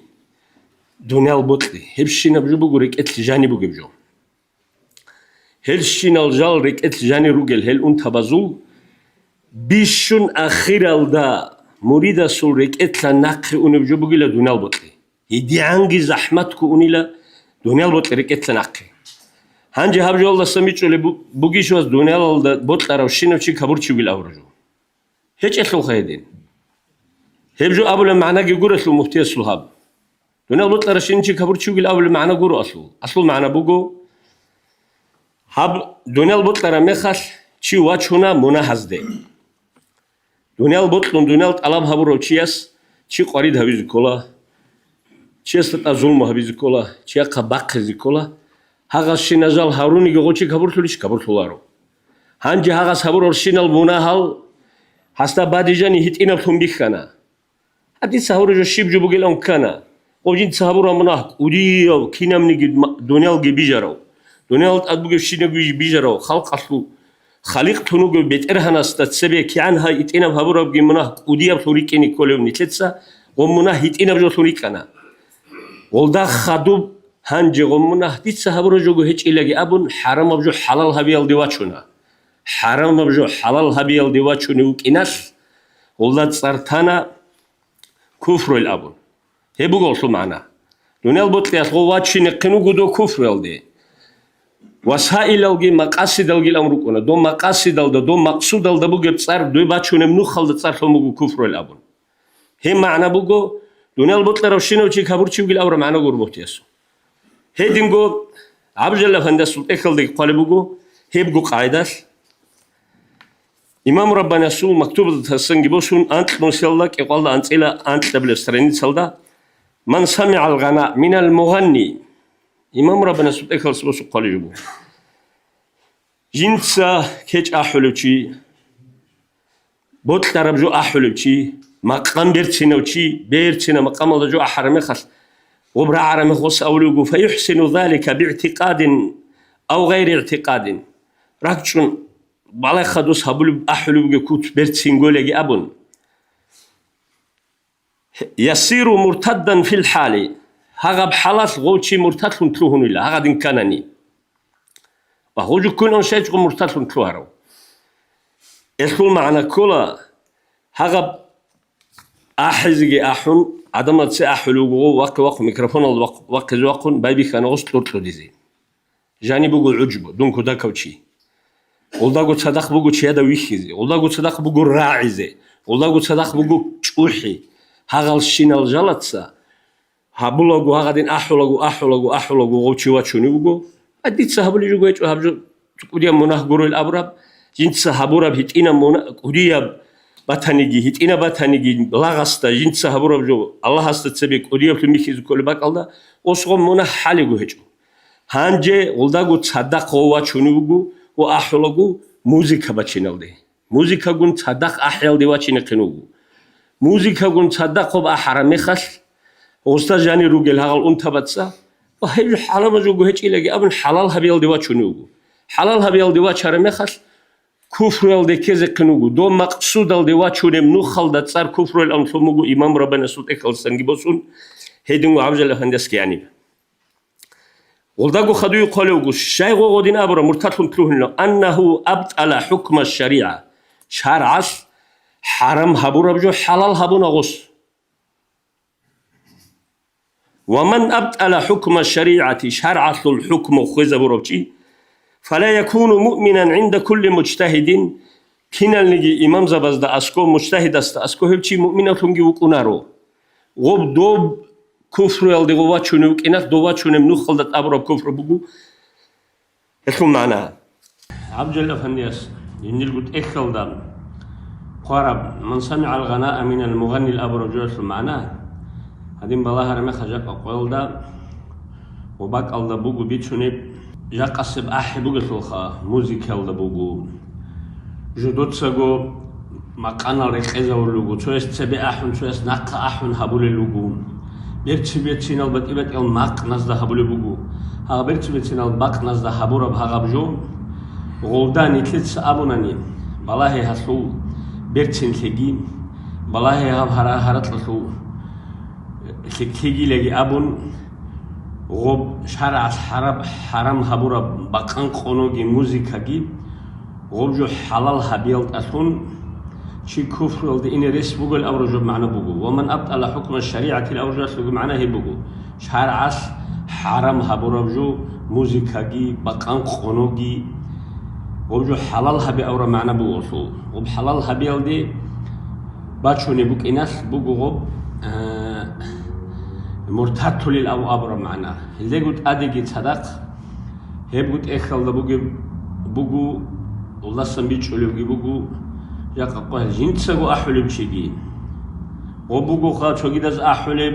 دنيا البطلي هبشينا بجوبو ريك اتل جاني بو جبجو هلشينا الجال ريك اتل جاني روجل هل انت بازو بيشون أخير الدا مريدا سول ريك اتل ناقي ونبجوبو جيلا دنيا البطلي هدي عنجي زحمتكو ونيلا دنيا البطلي ريك اتل ناقي هنجي هبجو الله سميتشو اللي بوجيشو از دنيا الله بطل روشينا وشي كبرتشو بالأورجو هيك أتلو خيدين هبجو أبو المعنى جورة لو مفتي الصلاب دنيا بطل روشينا شي كبرتشو بالأول المعنى جورة أصل معنى بوجو هب دنيا البطل رميخش شي واتشونا مناهز ده دنيا البطل دنيا الطلب هبرو شياس شي قريد هبيز كولا شياس تظلم هبيز كولا شي قباق هبيز كولا هاغا شينازال هاروني غوچي كبرتوليش كبرتولارو هانجي هاغا صبر ورشينال مناهال حستا باديجاني هيتينا فمبيخانا هادي صبر جو شيب جو بوغيلون كانا وجين صبر مناه وديو كينامني دونيال جي بيجارو دونيال ادبوغ شينا بيجارو خلق اصلو خليق تونوغ بيترهنا ستسبي كيان هاي هيتينا بابورو جي مناه وديا فوريكيني كولوني تلتسا ومناه هيتينا جو فوريكانا ولدا خدوب هنجي غمنا ديت هبرو جوجو هيك إلاقي أبون حرام بجو حلال هبيال ديواتشونا حرام بجو حلال هبيال ديواتشوني وكيناش ولاد صارتانا كفر الأبون هي بقول شو معنا دنيا البطل يسقو واتشين قنو قدو كفر يالدي وسائلالگی مقاصدالگی الامر کنه دو مقاصدال دو مقصودال دا بگه بسر دو بچونه منو خالد سر خمگو کفر الابون هم معنی بگو دنیال بطل روشینو چی کبر چی بگیل اور معنی گر بحتیسو هی دینگو عبدالله فندسول اکل دیگ قالی بگو هی بگو قاعدش İmam Rabbani Resul maktubda tasıngi bosun antl nusallak iqalda antila antl bilestrenin salda man sami'al gana minal muhanni İmam Rabbani Resul ekal bosu qalıcı bu jinsa keç ahuluçi bot tarabju ahuluçi maqam berçinevçi berçine maqam alaju ahrame khas وبرا عرمه خص أولوجو فيحسن ذلك باعتقاد أو غير اعتقاد راكشون بالای خدوس هبول أحلوبه كوت برتسينغولي أبون يصير مرتدا في الحال هذا بحالات غوتشي مرتد تلوهن إلا هذا دين كانني وهوجو كل شيء مرتد تلوهرو يقول معنا كلا هذا أحزجي أحون عدم تسي أحلوبه وق ميكروفون وق زواقون بايبي كان غسل تلوديزي جاني بقول عجبه دون كذا كوتشي والله قلت صدق بقول شيء هذا ويخزي والله قلت صدق بقول راعزي والله قلت صدق بقول شوحي هذا الشين الجلطسا هبلغو هذا دين أحلغو غوتشي واتشوني بقول أديت سهبلي جو قيتش وهبجو كوديا مناه قرو الأبراب جنت سهبوراب هتينا منا كوديا باتانيجي هتينا باتانيجي لاغستا جنت سهبوراب جو الله هستتسبي كوديا بتميكيز كل باقالدا أصغر مناه حالي قهجو هانجي والله قلت صدق واتشوني بقول وأحلقو موسيقى بچينالدي موسيقى قن صدق أحيال دي واتشينقنوغو موسيقى قن صدق بأحرامي خش وستا جاني روغل هاغل انتبتسا وهي حلال مجوغو هيچ إلغي أبن حلال هبيال دي واتشونوغو حلال هبيال دي واتشارمي خش كفر دي كيزقنوغو دو مقصود دي واتشونم نوخل دا تصار كفر الأنفموغو إمام ربنا سلط إخل سنگي بسون هيدنغو عبجال هندسكي يعني والداغو خدو يقولوا الشيء غودين أبرا مرتدون تلوهن أنه أبطل حكم الشريعة شرع حرام هبورا بجو حلال هبونا غص ومن أبطل حكم الشريعة شرع الحكم وخذ بروبشي فلا يكون مؤمنا عند كل مجتهد كنا نجي إمام زبازدا أسكو مجتهد أسكو هبشي مؤمنا تنجي وكونارو غوب دوب كفر يالدي واتشونوك إنك دو واتشونم نخلدت أبرب كفر بقو يخلو معناها عبد الله فنديس ينجل قلت إخل دام قارب من سمع الغناء من المغني الأبرب جوش معناها هذين بلاها رمي خجاق أقول دا وباك ألدا بقو بيتشونيب جاق أسب أحي بقو تلخا موزيكا ألدا بقو جدود ساقو مقانا ريخيزا ولوغو تويس تسبي أحون تويس ناقا أحون هبولي لوغو بيرتشينال بتيبت يوم ماق نزده هبولي بقو ها بيرتشينال باق نزده هبورا بهاغابجو غولدان يتلتس أبوناني بلاهي هسلو بيرتشين تلقي بلاهي هارات لسلو تلقي لغي أبون غوب شارع حرام هبورا باقان قونوغي موزيكا جي غوب جو حلال هبيلت أسون شي كفر ولد إني ريس بقول الأورجو معنا بقول ومن أبطل حكم الشريعة الأورجو معناه هي بقول شارع حرام هبورجو موسيقى جي بقان قونوجي وبجو حلال هبي أورا معنا بقول وبحلال هبي ولدي باتشوني بق إناس بقول مرتد للأو أبرا معنا اللي قلت أديك صدق هي قلت إخل بقول والله سنبيتش ولي بقول يقول جنسه أحلب شيء وبقو خا شوكيداز أحلب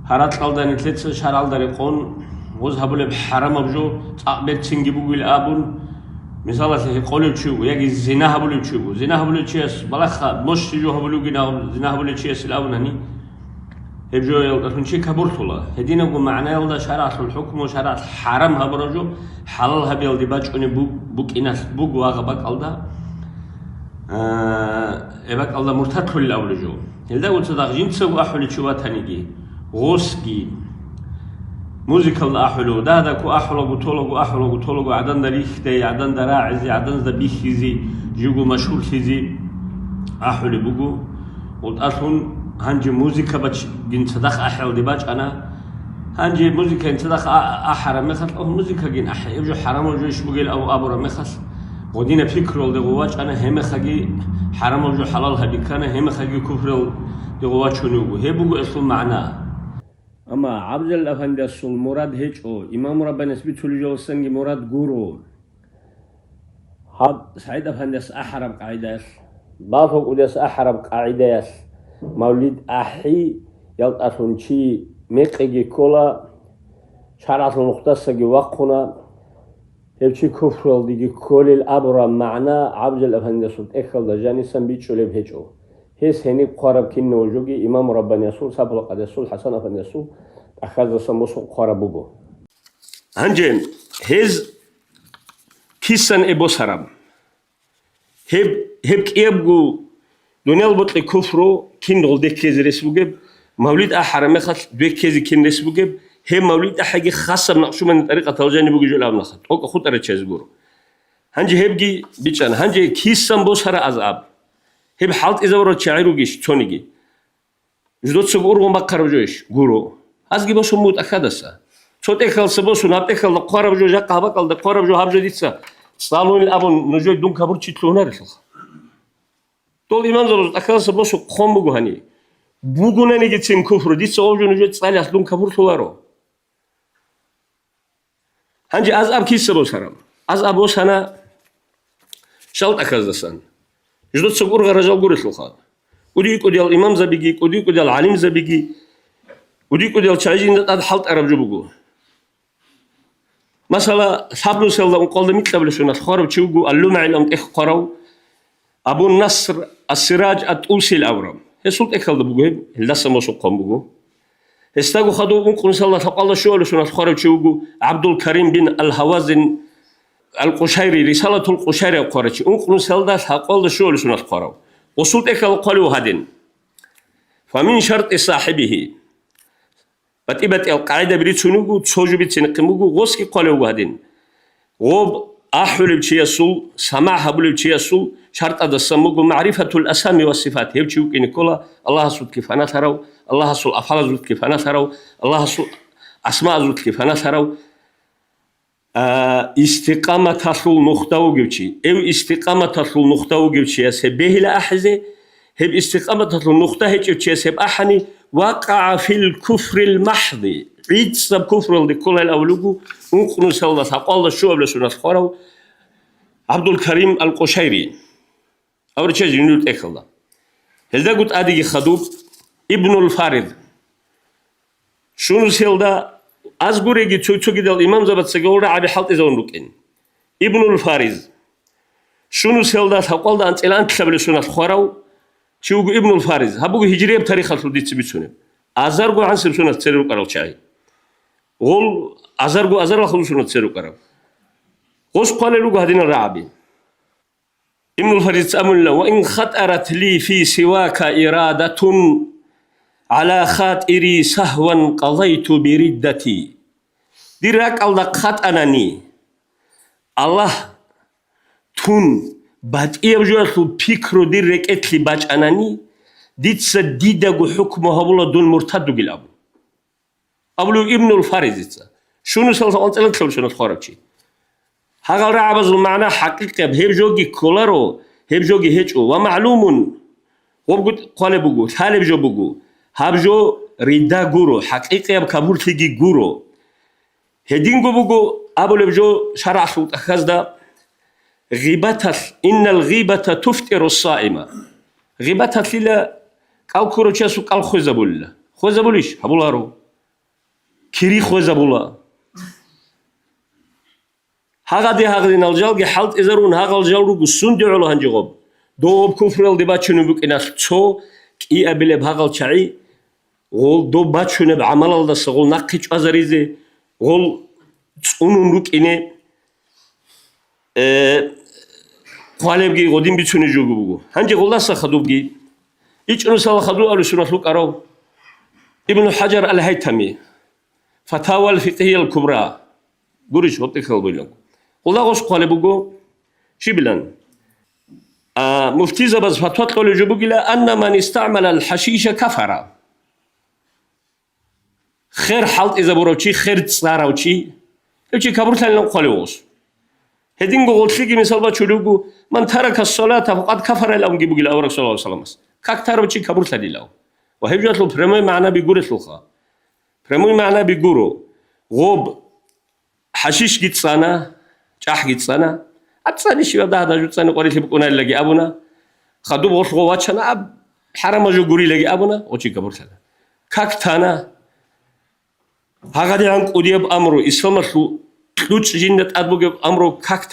هرات قلداني تلتس شارال داريقون وز هبلب حرام أبجو تقبل تنجي بقول أبون مثلا يقولوا شو يجي زنا هبلو شو زنا هبلو شيء بلاخ مش جو هبلو جنا زنا هبلو شيء الأول هني هبجو يلقون شيء كبر طلا هدينا قو معناه يلا شرع الحكم وشرع حرام هبرجو حلال هبيل دباج أني بوك إناس بوك واقبك الله إباك الله مرتد للأولجو هذا قلت صدق جنسه وأحلو شو تانيجي غوسكي موسيقى الأحلو ده كو أحلو طولو عدن دريخ ده عدن دراعزي عدن دبيخزي جوجو مشهور خزي أحلو بوجو قلت أصلاً هنجي موسيقى بتش جنس صدق أحلو دباج أنا هنجي موسيقى انت دخل احرم مخل او موسيقى جين احي يبجو حرام وجوش بقول او ابو مخل ودينا فكر الدغواج انا هم خجي حرام وجو حلال هدي كان هم خجي كفر الدغواج شنو هي بقول اسم معناه اما عبد الافندي السول مراد هيك او امام ربنا سبيت جو سنجي مراد غورو هاد سعيد افندي احرم قاعده بافوق ودس احرم قاعده مولد احي يلطفنشي ميقي كولا شرعت المختصة وقنا هبشي كفر ديجي كل الأبرة معنى عبد الأفندي صوت إخل جاني سنبيت شلب هجو هيس هني قارب كين وجوجي إمام ربنا يسول سبل قد يسول حسن أفندي يسول أخذ سموس قاربوجو هنجين هيز كيسن إبو سرم هب كيبجو دنيا البطل كفرو كين نقول ديك كيز رسبوجب مولد أحرم خاص ديك كيز كين رسبوجب هي مولد حاجة خاصة نقشو من طريقة توجاني بوجي جلاب نخط أو خطر تشزبورو هنجي هبجي بيتشان هنجي كيسن بوسهر أزعب هب حالت إذا ورد شاعرو جيش تونيجي جدود سبور ومبكر بجوش جورو أزجي بسوا موت أخدسا صوت إخال سبوسو ناب إخال دقارة بجو جاك هبكال دقارة بجو هبجو ديتسا صالون الأبون نجوي دون كبر تشتلونا رسخ طول إمام زروج أخال سبوسو قوم بجو هني بوجونا نيجي تسيم كفر ديتسا أوجو نجوي تصالي أصلون كبر ثوارو هنجي أزعب كيس بوسهرم أزعب بوسهنا شلت أخذسان جدود سبور غرجال قريت لخا وديكو ديال الإمام زبيجي وديكو ديال العليم زبيجي وديكو ديال شايجين هذا حلت عرب جبوجو مثلا صابنو سلدا ونقول ميت قبل شو نخرب تشوجو اللومع الأم إخقروا أبو النصر السراج التولسي الأورام هي سلط إخل دبوجو لسه ما سقام بوجو استاغو خدو ونقول سلدا تقال شو شو نخرب تشوجو عبد الكريم بن الهوازن القشيري رسالة القشيري قرأتي ونقول سلدا تقال شو شو نخرب وسلط إخل قالوا هادين فمن شرط صاحبه بتبت القاعدة بريد سنوجو تسوجو بتسنقموجو غوسكي قالوا هادين غوب أحول بشياسول سماع هبول بشياسول شرط هذا السموجو معرفة الأسامي والصفات هي بشيوك إن كلا الله سود كيف أنا ثروا الله سود أفعال زود كيف أنا ثروا الله سود أسماء زود كيف أنا ثروا استقامة تصل نقطة وجبتي أو استقامة تصل نقطة وجبتي سبه لا أحزه هب استقامة تصل نقطة هيك سب أحني وقع في الكفر المحض عيد سب كفر اللي كل الأولوجو ونقول سلدا تقال شو قبل سنة خارو عبد الكريم القشيري أول شيء جنود إخلا هذا قلت أدي خدوب ابن الفارض شنو سلدا أزغوري جي تشوي كده الإمام زبط سجورة عبي حلت زونوكين ابن الفارض شنو سلدا تقال ده أنت الآن قبل سنة خارو شو ابن الفارض هبوق هجرية بتاريخ الخلديت سبيتونه أزارجو عن سبسونة تسيرو كارو شاي غول أزارجو الخلود سنة تسيرو كارو غوش قال له هذين الرعبي ابن الفارض تأمل له وإن خطرت لي في سواك إرادة على خاطري سهوا قضيت بردتي ديراك الله خطأنني الله تون بعد يبجو فكرو ديرك اتلي باج أناني ديت سديدة حكمه هبولا دون مرتد بالأبو أبلو ابن الفارض شنو سلطة أنت لك شنو تخرجي هذا رعبز المعنى حقيقة بهبجوجي كولارو هبجوجي هيجو ومعلوم وبقول قال بقول حال بجو بقول هبجو ريدا جورو حقيقة بكابور تيجي جورو هدينجو بقول أبو لبجو شرع صوت أخذ غيبتها إن الغيبة تفتر الصائمة غيبتها للا أو كروتشاسو قال خوزابولا خوزابوليش هبولارو كيري خوزابولا هاغدي نالجالجي حالت إزارون هاغالجالرو قسون دعولو هنجيغوب دوب كفرل دي باتشونو بك إناس تو كي أبلي بهاغال شعي غول دوب باتشونو بعمل الدس غول ناقيش أزاريزي غول تسونون روك إني قالبجي غودين بيتشونو جوجو بوغو هنجي غولاسا خدوبجي إيش أنو سال خدو ألو سنة لوك أرو ابن حجر الهيثمي فتاوى الفقهية الكبرى قريش وطي خلبيلون والله غوش قال بوغو شبلان مفتي زبز فتوى قول جبوغي أن من استعمل الحشيش كفر خير حلط إذا بروتشي خير تصاروتشي هيك كبر ثاني قالوس هدين قول شيء مثال بتشلوجو من ترك الصلاة فقد كفر الأم جيبوا إلى أورك صلى الله عليه وسلم كاك ترى كبر ثاني له وهي جات له برمي معنا بيقول الخا برمي معنا بيقولوا غوب حشيش جيت سنة جاح جيت سنة أتصاني شيء ده جوت سنة قريت بكون اللي أبونا خدوا بقول خواتشنا أب حرام جو قولي لقي أبونا وشي كبر ثاني كاك تانا هاغادي عن قديب أمره إسلام شو لوش جنة أدبوج أمره كاك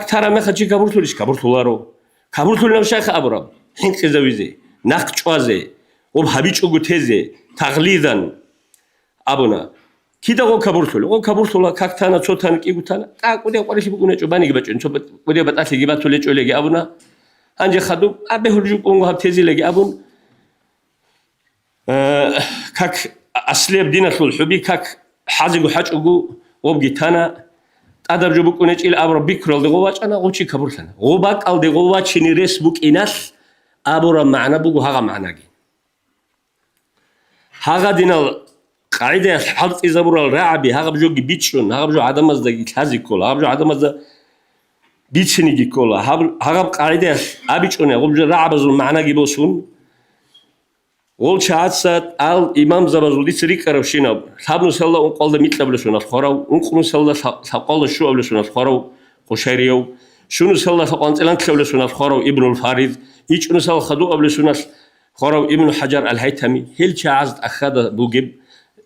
تانا ما خدش كبر ثوليش كبر ثولارو كبر ثول نمشي أبرام هين كذا ناق شوازه وبحبيش أقول تغليظا أبونا كده هو كبر ثولا كاك تانا شو تانا كي قلتنا كاك ودي قارش بيكون جباني جبتشون شو ودي بتأثر جبات ثولي شو لقي أبونا أنجي خدوم أبي هرجوك أنغو هب تيزي لقي أبون كاك أصلي بدينا ثول حبي كاك حازق وحاج أقو وبجي تانا أدب جبوك ونج إلى أبرا بيكرل دغواج أنا قلتي كبر ثنا غوباك أل دغواج شني ريس بوك إناس أبرا معنا بوجو هذا معنا جي هذا دينا قاعدة حرف إذا برا الرعبي هذا بجو بيتشون هذا بجو عدم مزدقي هذي كله هذا بجو عدم مزد بيتشني جي كله هذا قاعدة أبيتشون هذا بجو رعب زول معنا جي بوسون قول شهاد سات آل إمام زبازول دي سريك كرفشينا ثابنو سلا ونقول ده ميت لبلشون أخراو ونقولو سلا ثقال شو أبلشون أخراو قشيريو شنو سلا ثقال تلان كلبلشون أخراو ابن الفارض يجون سلا خدو أبلشون أخراو ابن حجر الهيثمي هل شهاد أخذ بوجب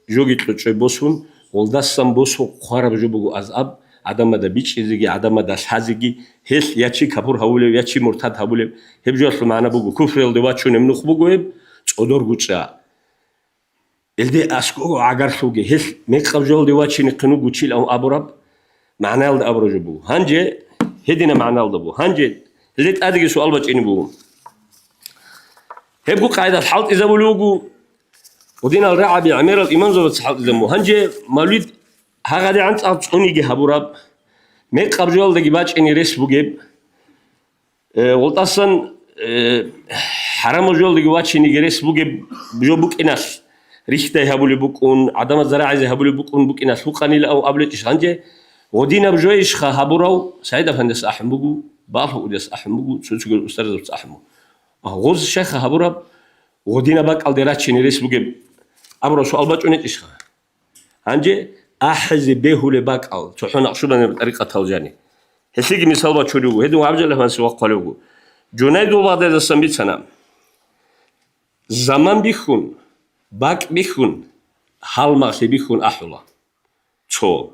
جوجيت لطشي بوسون والدستم بوسو خارا بجو بجو أزاب عدم ده بيتش إزجي عدم ده حازجي هل ياتشي كبر هولي ياتشي مرتد هولي هبجو أصل معنا بجو كفر الدوات شو نمنخ بجو هب صدور قطع الدي أسكو عقار سوجي هل ميقف جول دوات شو نقنو قطيل أو أبرب معناه ده أبرج بو هنجي هدينا معناه ده بو هنجي اللي تأدي سؤال بتشيني بو هبقو قاعدة الحلط إذا بلوجو ودينا الرعبي عمير الإمام زوج حلط إذا مو هنجي مولود هاغادي عن أبصوني جه هبورب ميقف جول ده جباش إني ريس بوجيب والتصن حرام جول دي جواتش نيجريس بجو بوك إناس ريشته هبولي بوكون عدم الزراعة زي هبولي بوك إناس هو قنيل أو قبل إشغانجة ودينا بجويش خا هبوراو سعيد أفندس أحمبوجو بعرف وديس أحمبوجو سوتشجل أستاذ زوج أحمو غوز الشيخ هبوراب ودينا باك الدراتش نيجريس بوجيب أمره سؤال بتشونت إشخا هنجة أحز بيهولي باك أو تحون أقصدنا بطريقة توجاني هسيجي مثال بتشولوجو هدو عبد الله من سواق قالوجو جنيد وبعد هذا سميت سنة زمان بيخون باك بيخون حال ما بيخون أحولا تو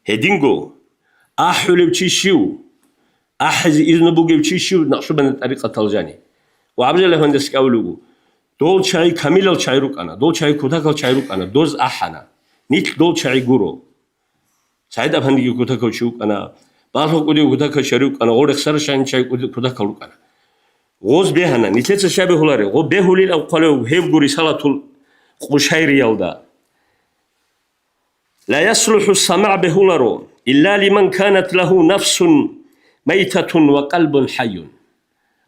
هدينغو أحول بتشيشيو أحز إذن بوجي بتشيشيو نقصد من طريقة تلجاني وعبد الله هندس كأولوجو دول شاي كامل الشاي روك أنا دول شاي كوتاك الشاي روك أنا دوز أحنا نيت دول شاي جورو سعيد أفندي كوتاك الشوك أنا بعرف كودي كوتاك الشاروك أنا غورك سر شاي كوتاك الروك أنا غوز بهنا نتلت الشابه هلاري غو بهولي أو قالوا هيبقوا رسالة القشيري يلدا لا يصلح السمع بهولارو إلا لمن كانت له نفس ميتة وقلب حي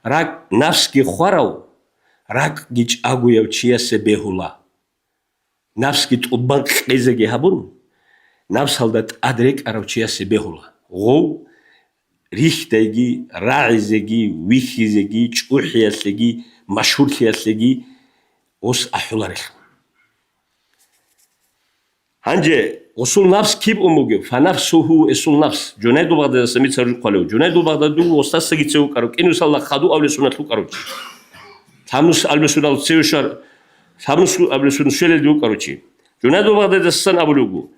راك نفس كي خراو راك جيج أقو يوتشيس بهولا نفس كي تقبان قيزة هبون نفس هلدت أدرك أروتشيس بهولا غو ريختيجي راعيزيجي ويخيزيجي تشوحياسيجي مشهورياسيجي وس أحولاريخ هنجي وصول نفس كيب أموجي فنفسه اسول نفس جنيدو بغداد سميت سرج قالو جنيدو بغداد دو وستاسجي تسوي كارو كإنه صلى خدو أول سنة لو كارو ثامنس أول سنة تسويشر ثامنس أول سنة شيل دو كاروشي جنيدو بغداد السنة أبولوجو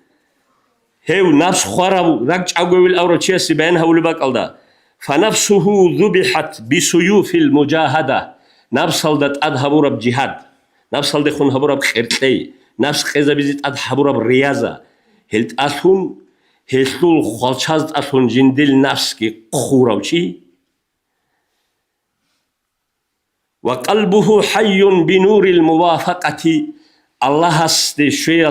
هيو نفس خرابو رجع أقول أوروتشيا سبعين هولي باكالدا فنفسه ذبحت بسيوف المجاهدة نفس هلدت أذهبوا رب جهاد نفس هلدت خون هبوا رب خيرتي نفس خيزة بيزيد أذهبوا رب رياضة هلت أثون هلتول خالشاز أثون جندل نفس كي خوراوشي وقلبه حي بنور الموافقة الله است شيء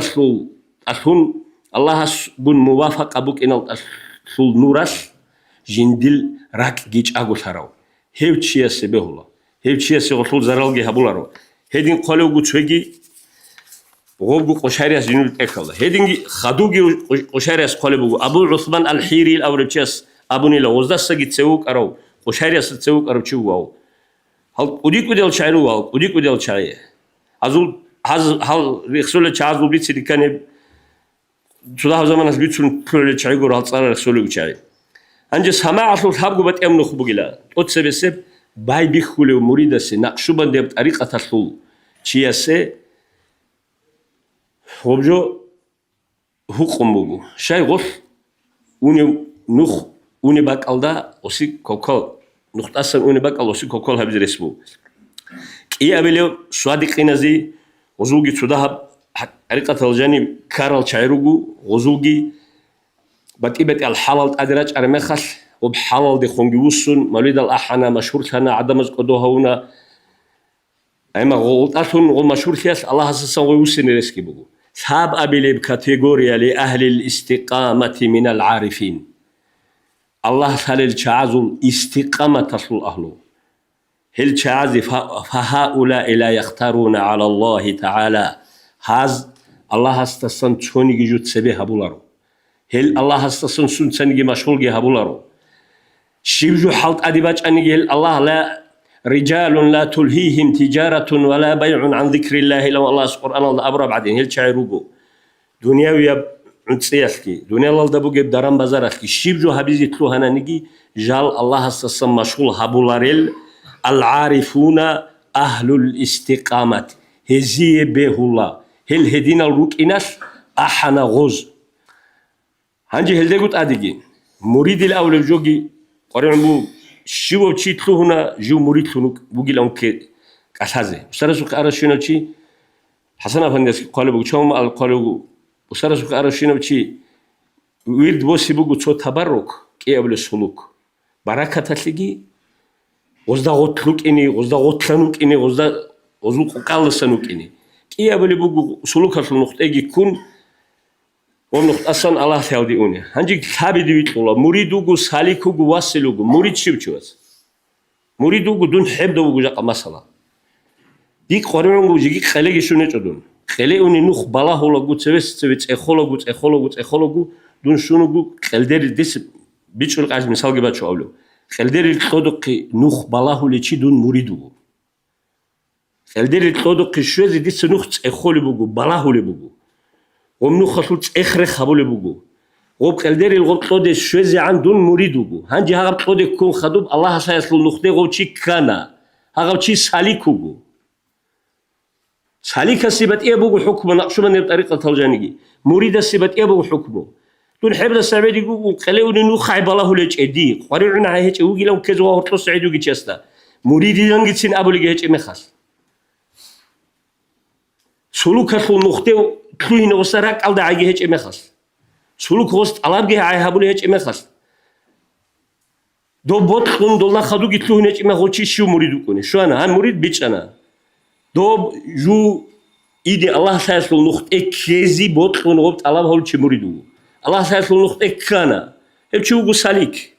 أثون الله بن موافق أبوك إن الثول نورس جندل راك جيج أقول هراو هيو تشيا سبيه الله هيو تشيا سغطول زرالجي هبولارو هيدين قالوا قلت شويجي غوبو قشارياس جنول تكلا هيدينجي خدوجي قشارياس قلبو أبو عثمان الحيري الأوربشيس أبوني لو وزدا سجد سوق أرو قشارياس تسوق أرو تشوفه هل أديك بدل شعره هل أديك بدل شعره أزول هل رسول الشعب بيت سيد كان شو زمان الناس بيتون كل شيء يقول هالصار رسول الشعب أنجز سماع أصل حبوا بتأمن خبوجلا أتسبسب باي بيخول ومريد سي نقشوبان ده بطريقة الحل شيء سي وبجو حكم بقول شيء غف وني نخ وني باكالدا أسي كوكل نقطة أصلا وني باكال أسي كوكل هبز رسبو إيه أبليو سوادق نزي غزوجي تدهب طريقة الجاني كارل شعيروجو غزوجي بتقبت الحلال أدرج أرمخش وبحلال دي خنجوسون مولد الأحنا مشهور كنا عدم قدوها هنا أما غلطاتهم غل مشهور كيس الله سبحانه ويوسن رزقي بقول ثاب أبلي بكاتيجوريا لأهل الاستقامة من العارفين الله خلى الشعازل استقامة تصل أهله هل شعاز فهؤلاء لا يختارون على الله تعالى هذا الله استسن شوني جوت سبيه بولارو هل الله استسن سنسنجي مشغول جه بولارو شيبجو حلت أديباج أنجي الله لا رجال لا تلهيهم تجارة ولا بيع عن ذكر الله لو الله القرآن الله أبرا بعدين هل شعيروجو دنيا ويا عند سياسكي دنيا الله دبوج بدرام بزاركي شيبجو هبيزي تلو هنا نجي جال الله استسن مشغول هبولاريل العارفون أهل الاستقامة هزي به الله هل هدينا الروك إناس أحنا غوز هنجي هل دقوت أديجي مريد الأول الجوجي قريب بو شو بتشي تلو هنا جو مريد تلوك بوجي لهم كأساسه وسرسوك أرشينا شيء حسنا فندس قالوا بقولهم قالوا وسرسوك أرشينا شيء ويرد بوسي بقول شو تبرك كي قبل السلوك بركة تلقي غزدا غطلوك إني غزدا غطلانوك إني غزدا غزلوك قالسانوك إني كي قبل بقول سلوك هالنقطة يجي يكون ونقطة أصلا الله ثاوديوني هنجي ثابت بيتقوله مريدوجو سالكوجو واسلوجو مريد شو بتشوز مريدوجو دون حب دوجو جاك مسألة ديك قرينوجو جيك خليه شو نجدون خليوني نخ بالله ولا جوت سويت أخولوجو دون شنوجو خلدير ديس بيتشول قاعد مثال جبت شو أولو خلدير التودق نخ بالله ولا شيء دون مريدوجو خلدير التودق شو زي ديس نخ أخولوجو بالله ولا بوجو ومنو خلوت إخر خبول بوجو وب خلدير الغطود شو زي عندون مريدوجو هنجي هرب خود يكون خدوب الله سيسلو نخته غوتشي كنا هغوتشي ساليكوجو ساليك السبت إيه بوجو حكمه نقشو من الطريقة الجانية مريد السبت إيه بوجو حكمه دون حبل السعيد يقول خليوني نخاي بالله ليش أدي قرينا هيك ويجي لو كذا هرتلو سعيد ويجي تشستا مريد ينقل سين أبو لجيه هيك مخاص سلوك خلو نخته تلوين وسرق على داعي هيك مخاص سلوك وسط على بجيه عيه أبو ليه هيك مخاص دو بوت خون دولا خدو جتلوين هيك مخوتشي شو مريدو كوني شو أنا هم مريد بيتش أنا دو جو إيدي الله سيسلو نخته كذي بوت خون غبت الله هول شي مريدو الله سيسلو نخته كنا هيك شو جو سالك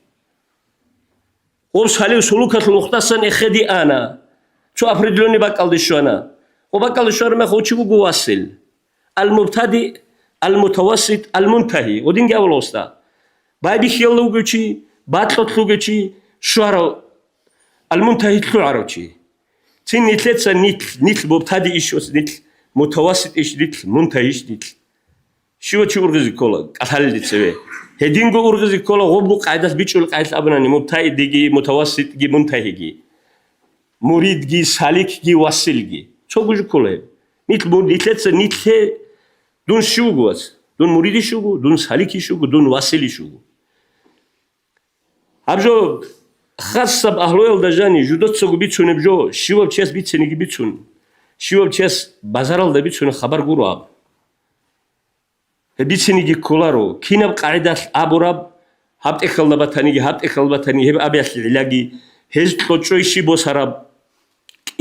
هو سالك سلوك خلو نخته سن إخدي أنا شو أفردلوني بقال دي شو أنا وبقال شو أنا مخوتشي جو واصل المبتدئ المتوسط المنتهي ودين جاول وسطا باي بيخيل لوجي باتلوت لوجي شعر المنتهي تلعروشي تين نتلت نتل مبتدئ إيش نتل متوسط إيش نتل منتهي إيش نتل شو أرغزي كولا أهل تسوي هدين جو أرغزي كولا غبو قاعدة بيشول قاعدة أبناني مبتدئ ديجي متوسط جي منتهي جي مريد جي سالك جي واصل جي شو بيجو كولا نتلت نتل دون شوجوز دون مريدي شوجو دون سالكي شوجو دون واسلي شوجو أبجو خاصة بأهلويل دجاني جودت سوق بيتشون بجو شواب تشيس بيتشنيجي بيتشون شواب تشيس بازارال ده بيتشون خبر جرواب بيتشنيجي كولارو كينب قاعدة أبوراب هبت إخل نبتانيجي هبت إخل نبتاني هب أبيات العلاجي هز تلوشوي شيبو سراب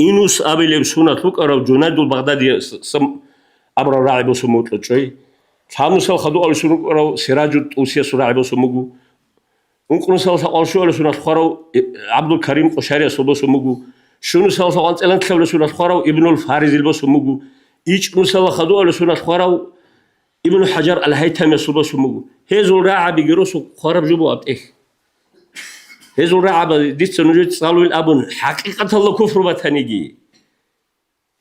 إنوس أبيلم سونا تلوك أرو جناد البغدادي سم أبرا راعي بسموت لشيء ثامن سال خدوا على سرق أو سراج أوسيا سراعي بسموجو ممكن سال سال شو على سنة خارو عبد الكريم قشاري سبب سموجو شنو سال سال أنت إلان كلا سنة خارو ابن الفارز بسموجو إيش مسلا خدوا على سنة خراو ابن حجر الهيثمي صوبة سمو هزول راعى بيجروسو خراب جبوا أبتيه هزول راعى ديت سنوجت صالوا الأبن حقيقة الله كفر بتهنيجي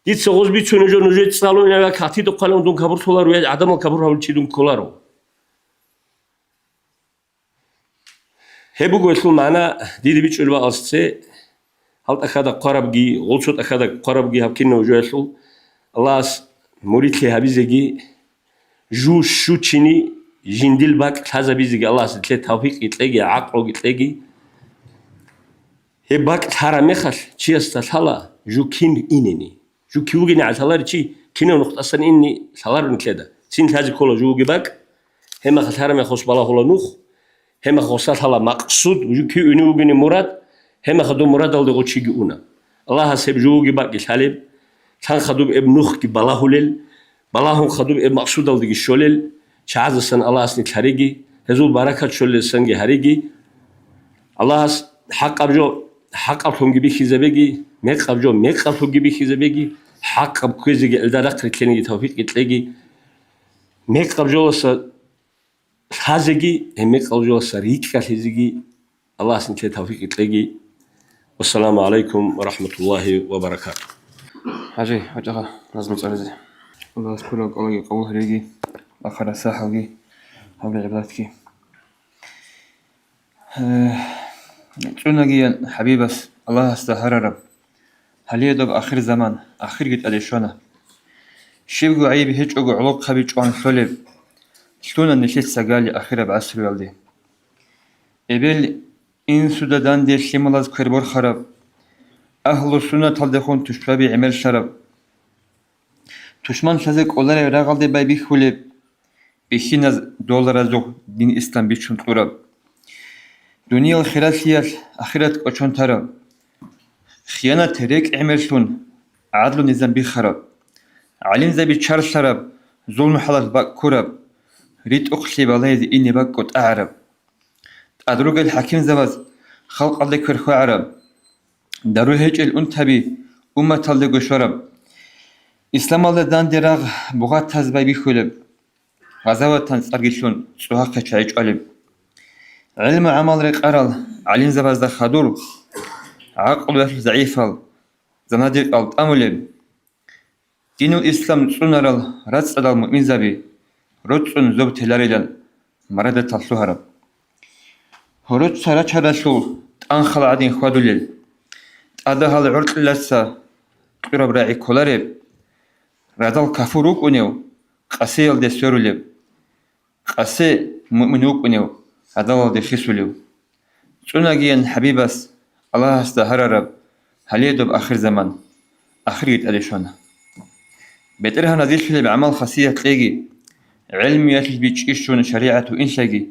ديت سغوز بيت سنوجت نوجت صالوا إلى كاتي دقالهم دون كبر سولار ويا عدم الكبر هول تشيدون كولارو هبو قلتلو معنا ديدي بيتش الوا أصتي هل أخذ قربجي غلطت أخذ قربجي هبكين وجوهلو الله مريت لي هبيزجي جو شو تشيني جنديل باك هذا بيزجي الله ستلي توفيق يتلاقي عقل يتلاقي هباك ترى مخل شيء استثلا جو كين إنني جو كيوجني على ثلار شيء كينو نقطة أصلا إني ثلار نكذا سين هذا كله جو جباك هم خسارة مخص بالله ولا نوخ هم خسارة هلا مقصود جو كي ينوجني مراد هم خدوا مراد الله قد شيء جونا الله سب جو جباك يسالب كان خدوا ابن نوخ كي بالله هلل بالله خدوا ابن مقصود الله يشولل شعز السن الله أصلا خارجي هذول بركة شولل السن خارجي الله حق أبجو حق أبهم جبي خزبيجي ميك أبجو ميك أبهم جبي خزبيجي حق أبكوزي الدرق كلني توفيق يتلاقي ميك أبجو س هذجي ميك أبجو سريك كهذجي الله سنك توفيق يتلاقي والسلام عليكم ورحمة الله وبركاته. حاجة حاجة لازم تعرضي الله يذكرك الله يقوه ريجي آخر ساحة وجي حول عبادتك شوناجي حبيبس الله استهرب هل يدب آخر زمان آخر جت أديشونا شيبجو عيب هيج أجو علق خبيج عن ثلب شلون نشيت سجالي آخر بعصر والدي إبل إن سودان دي شمالاز كربور خراب أهل السنة تلدخون تشبابي عمل شرب تشمان شزك أولار رغال دي باي بيخولب بيشيناز دولار زوج دين إسلام بيشون تقرب دنيا الخيرات آخرت أشون ترى خيانة تريك عملشون عدل نظام بخرب علم زبي شر شرب ظلم حلال باك كرب ريت أخشي بالله إني باك قد أعرب أدرج الحكيم زواز خلق الله كرخو عرب دارو هيج الأنتبي أمة تلقو شرب إسلام الله دان دراغ بغات تزبي بخلب غزوة تنسرقشون سوها كشايج علب علم عمل رق أرل علم زباز خدور عقل وحش ضعيفال زنادق ألت أمولب دين الإسلام سنرل رأس على المؤمن زبي رتسون زب تلاردن مرد تصهرب هرت سرا شرشو تأنخل عدين خدولل تأده العرق لسا ترب راعي كولارب رادل كفروك ونيو قسيل دستورلب قسي مؤمنوك ونيو هذا دخيسولو سناجين حبيبس الله استهرب هل يدب آخر زمان آخريت أديشونا بترها نزيل في بعمل خاصية تلاقي علم يتلج بيتشيشون شريعة إنشاقي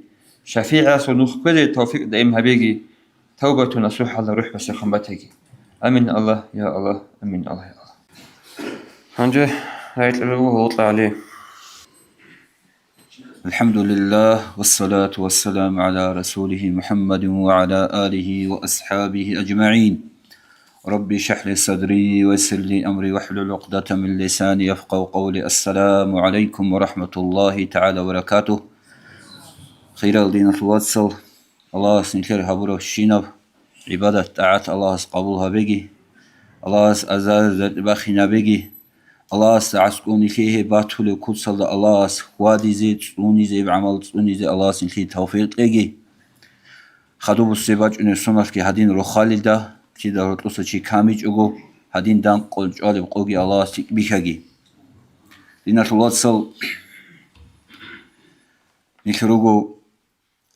شفيعة صنوخ كل التوفيق دائم هبيجي توبة نصوح على روح وسخنبتك أمين الله يا الله أمين الله يا الله هنجي رايت الأول وطلع عليه الحمد لله والصلاة والسلام على رسوله محمد وعلى آله وأصحابه أجمعين ربي اشرح لي صدري ويسر لي أمري واحلل عقدة من لساني يفقهوا قولي السلام عليكم ورحمة الله تعالى وبركاته خير الدين الوصل الله سنكر هبره الشينب عبادة طاعة الله قبولها بيجي الله أزاز باخنا بيجي الله سعسكوني فيه باتول كل صلى الله وادي زيد سوني زي بعمل سوني زي الله سنكي توفيق لجي خدوب السباج إن السنة كي هدين رخالي ده كده رتوسة شيء كامج أجو هدين دام قل جالب قوجي الله سك بيخجي دين الوصل نكروجو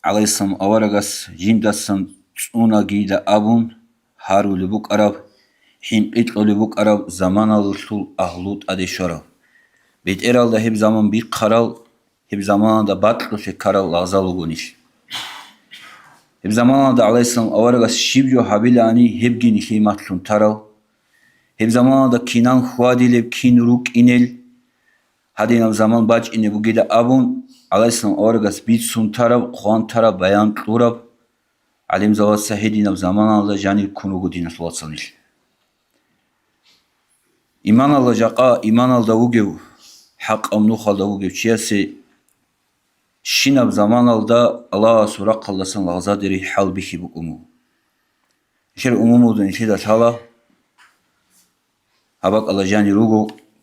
عليه السلام أورجس جندسن سونا جيدا أبون هارو لبوك عرب حين قتلوا لبوك عرب زمان الرسول أهلوت أدي شرا بيت إرال ده هب زمان بيك خرال هب زمان ده بطل في خرال لازالو غنيش هب زمان ده عليه السلام أورجس شيبجو حبيلاني هب جيني خيماتلون ترال هب زمان ده كينان خوادي لب كين روك إنل هدين زمان باج إني بوجيدا أبون عليه السلام أورجس بيت سون تراب خوان تراب بيان توراب علم زوات سهيدين زمان الله جاني كونو دين الوصلنيش إيمان الله جاقا إيمان الله دوغيو حق أم نوخ الله دوغيو چياسي شنب زمان الله سراق الله سن لغزادري حال بيخي بقومو شر أمومو دون إشيدا شالا هباك الله جاني روغو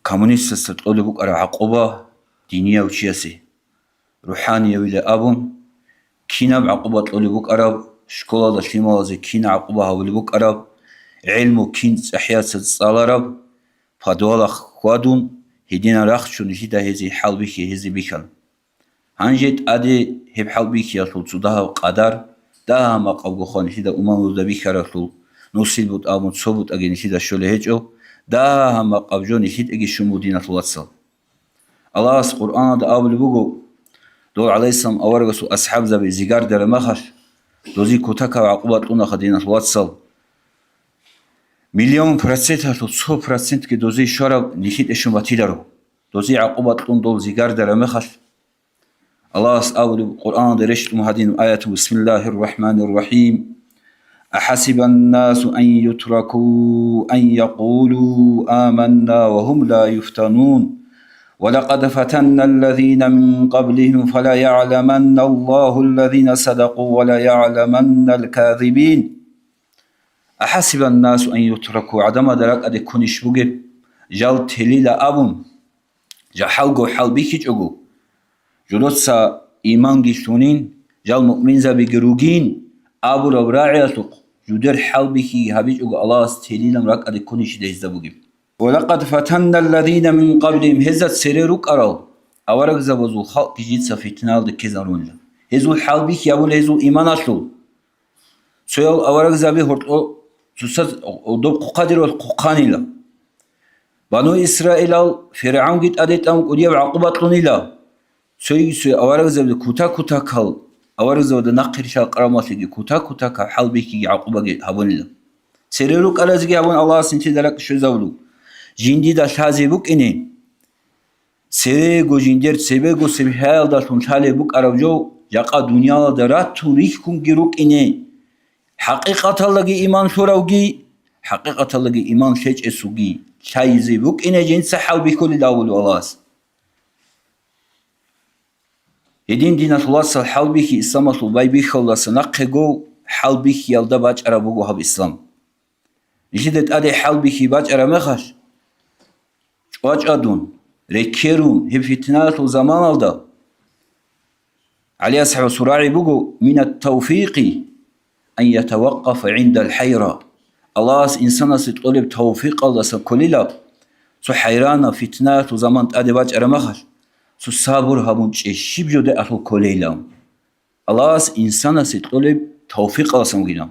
كومونيست ستقول بك أرى عقوبة دينية وچياسي روحانية ولا أبون كينا بعقوبة تقول بك أرى شكولا دا شليما زي كينا عقوبة هولي بك أرى علمو كين سحيات ستصالرب فدوالا خوادون هدينا رخشون هيدا هزي حال بيخي هزي بيخن هنجت أدي هب حال بيخي رسول صداها وقدر داها ما قبو خان هيدا أمامو دا بيخي رسول نوصيل بود آمون صوبت أجي نشيدا شوله هجو داها ما قبجو نشيد أجي شمو دينة الواتسال الله اس قرآن دا أول بوغو دور عليه السلام أورغسو أصحاب زبي زيغار در مخش دوزي كوتاكا وعقوبات لنا خدينة الواتسال مليون процент هاتو 100% كي دوزي شرب نشيد اشو باتيدارو دوزي عقوبات لن دول زيغار در مخش الله اس أول قرآن درشت مهدين آية بسم الله الرحمن الرحيم أحسب الناس أن يتركوا أن يقولوا آمنا وهم لا يفتنون ولقد فتنا الذين من قبلهم فلا يعلمن الله الذين صدقوا ولا يعلمن الكاذبين أحسب الناس أن يتركوا عدم درك أدي كونش بوغي جال تليلا أبون جا حلقو حل بيكي جوغو جلوتسا إيمان جيشتونين جال مؤمن زبي جروجين أبو ربراعي أسوق جدر حل بيكي هبيج أغو الله استهليلا مرك أدي كونش ديزدا بوغي ولقد فتنا الذين من قبلهم هزت سريروك أرال أورق زبزو خلق جيد سفتنال دي كزارون لا هزو الحال بيك يابون هزو إيمان أشلو سويل أورق زبي هرطو سوسات ودوب قادر والقوقاني لا بانو إسرائيل فرعون جيد أديت أمك وديب عقوبات لوني لا سوي أورق زبي كوتا كوتا كال أورق زبي نقر شال قرامات لدي كوتا كوتا كال حال بيك عقوبة جيد هبون لا سريروك أرازي يابون الله سنتي دلك شو زولو جندي دا شازي بوك إني سيريغو جندير سيبيغو سبحال دا شنشالي بوك أرابجو جاقا دنيا دا راتو ريككم جيروك إني حقيقة لغي إيمان شوراوغي حقيقة لغي إيمان شيج إسوغي شايزي بوك إني جنس حال بكل داولو الله يدين دينة الله سال حال بكي إسلام أصل باي بيخ الله سنقغو حال بكي يالدا باج أرابوغو هاب إسلام نشيدت أدي حال بكي باج أرامخش واجادون ركيرون هي فتنات وزمان الدا علي أصحاب سراعي بقو من التوفيق أن يتوقف عند الحيرة الله إنسان ستطلب توفيق الله سكوليلا سو حيرانا فتنات وزمان تأدي باج أرمخش سو صابر همون شيب جودة أخو كوليلا الله إنسان ستطلب توفيق الله سمجينا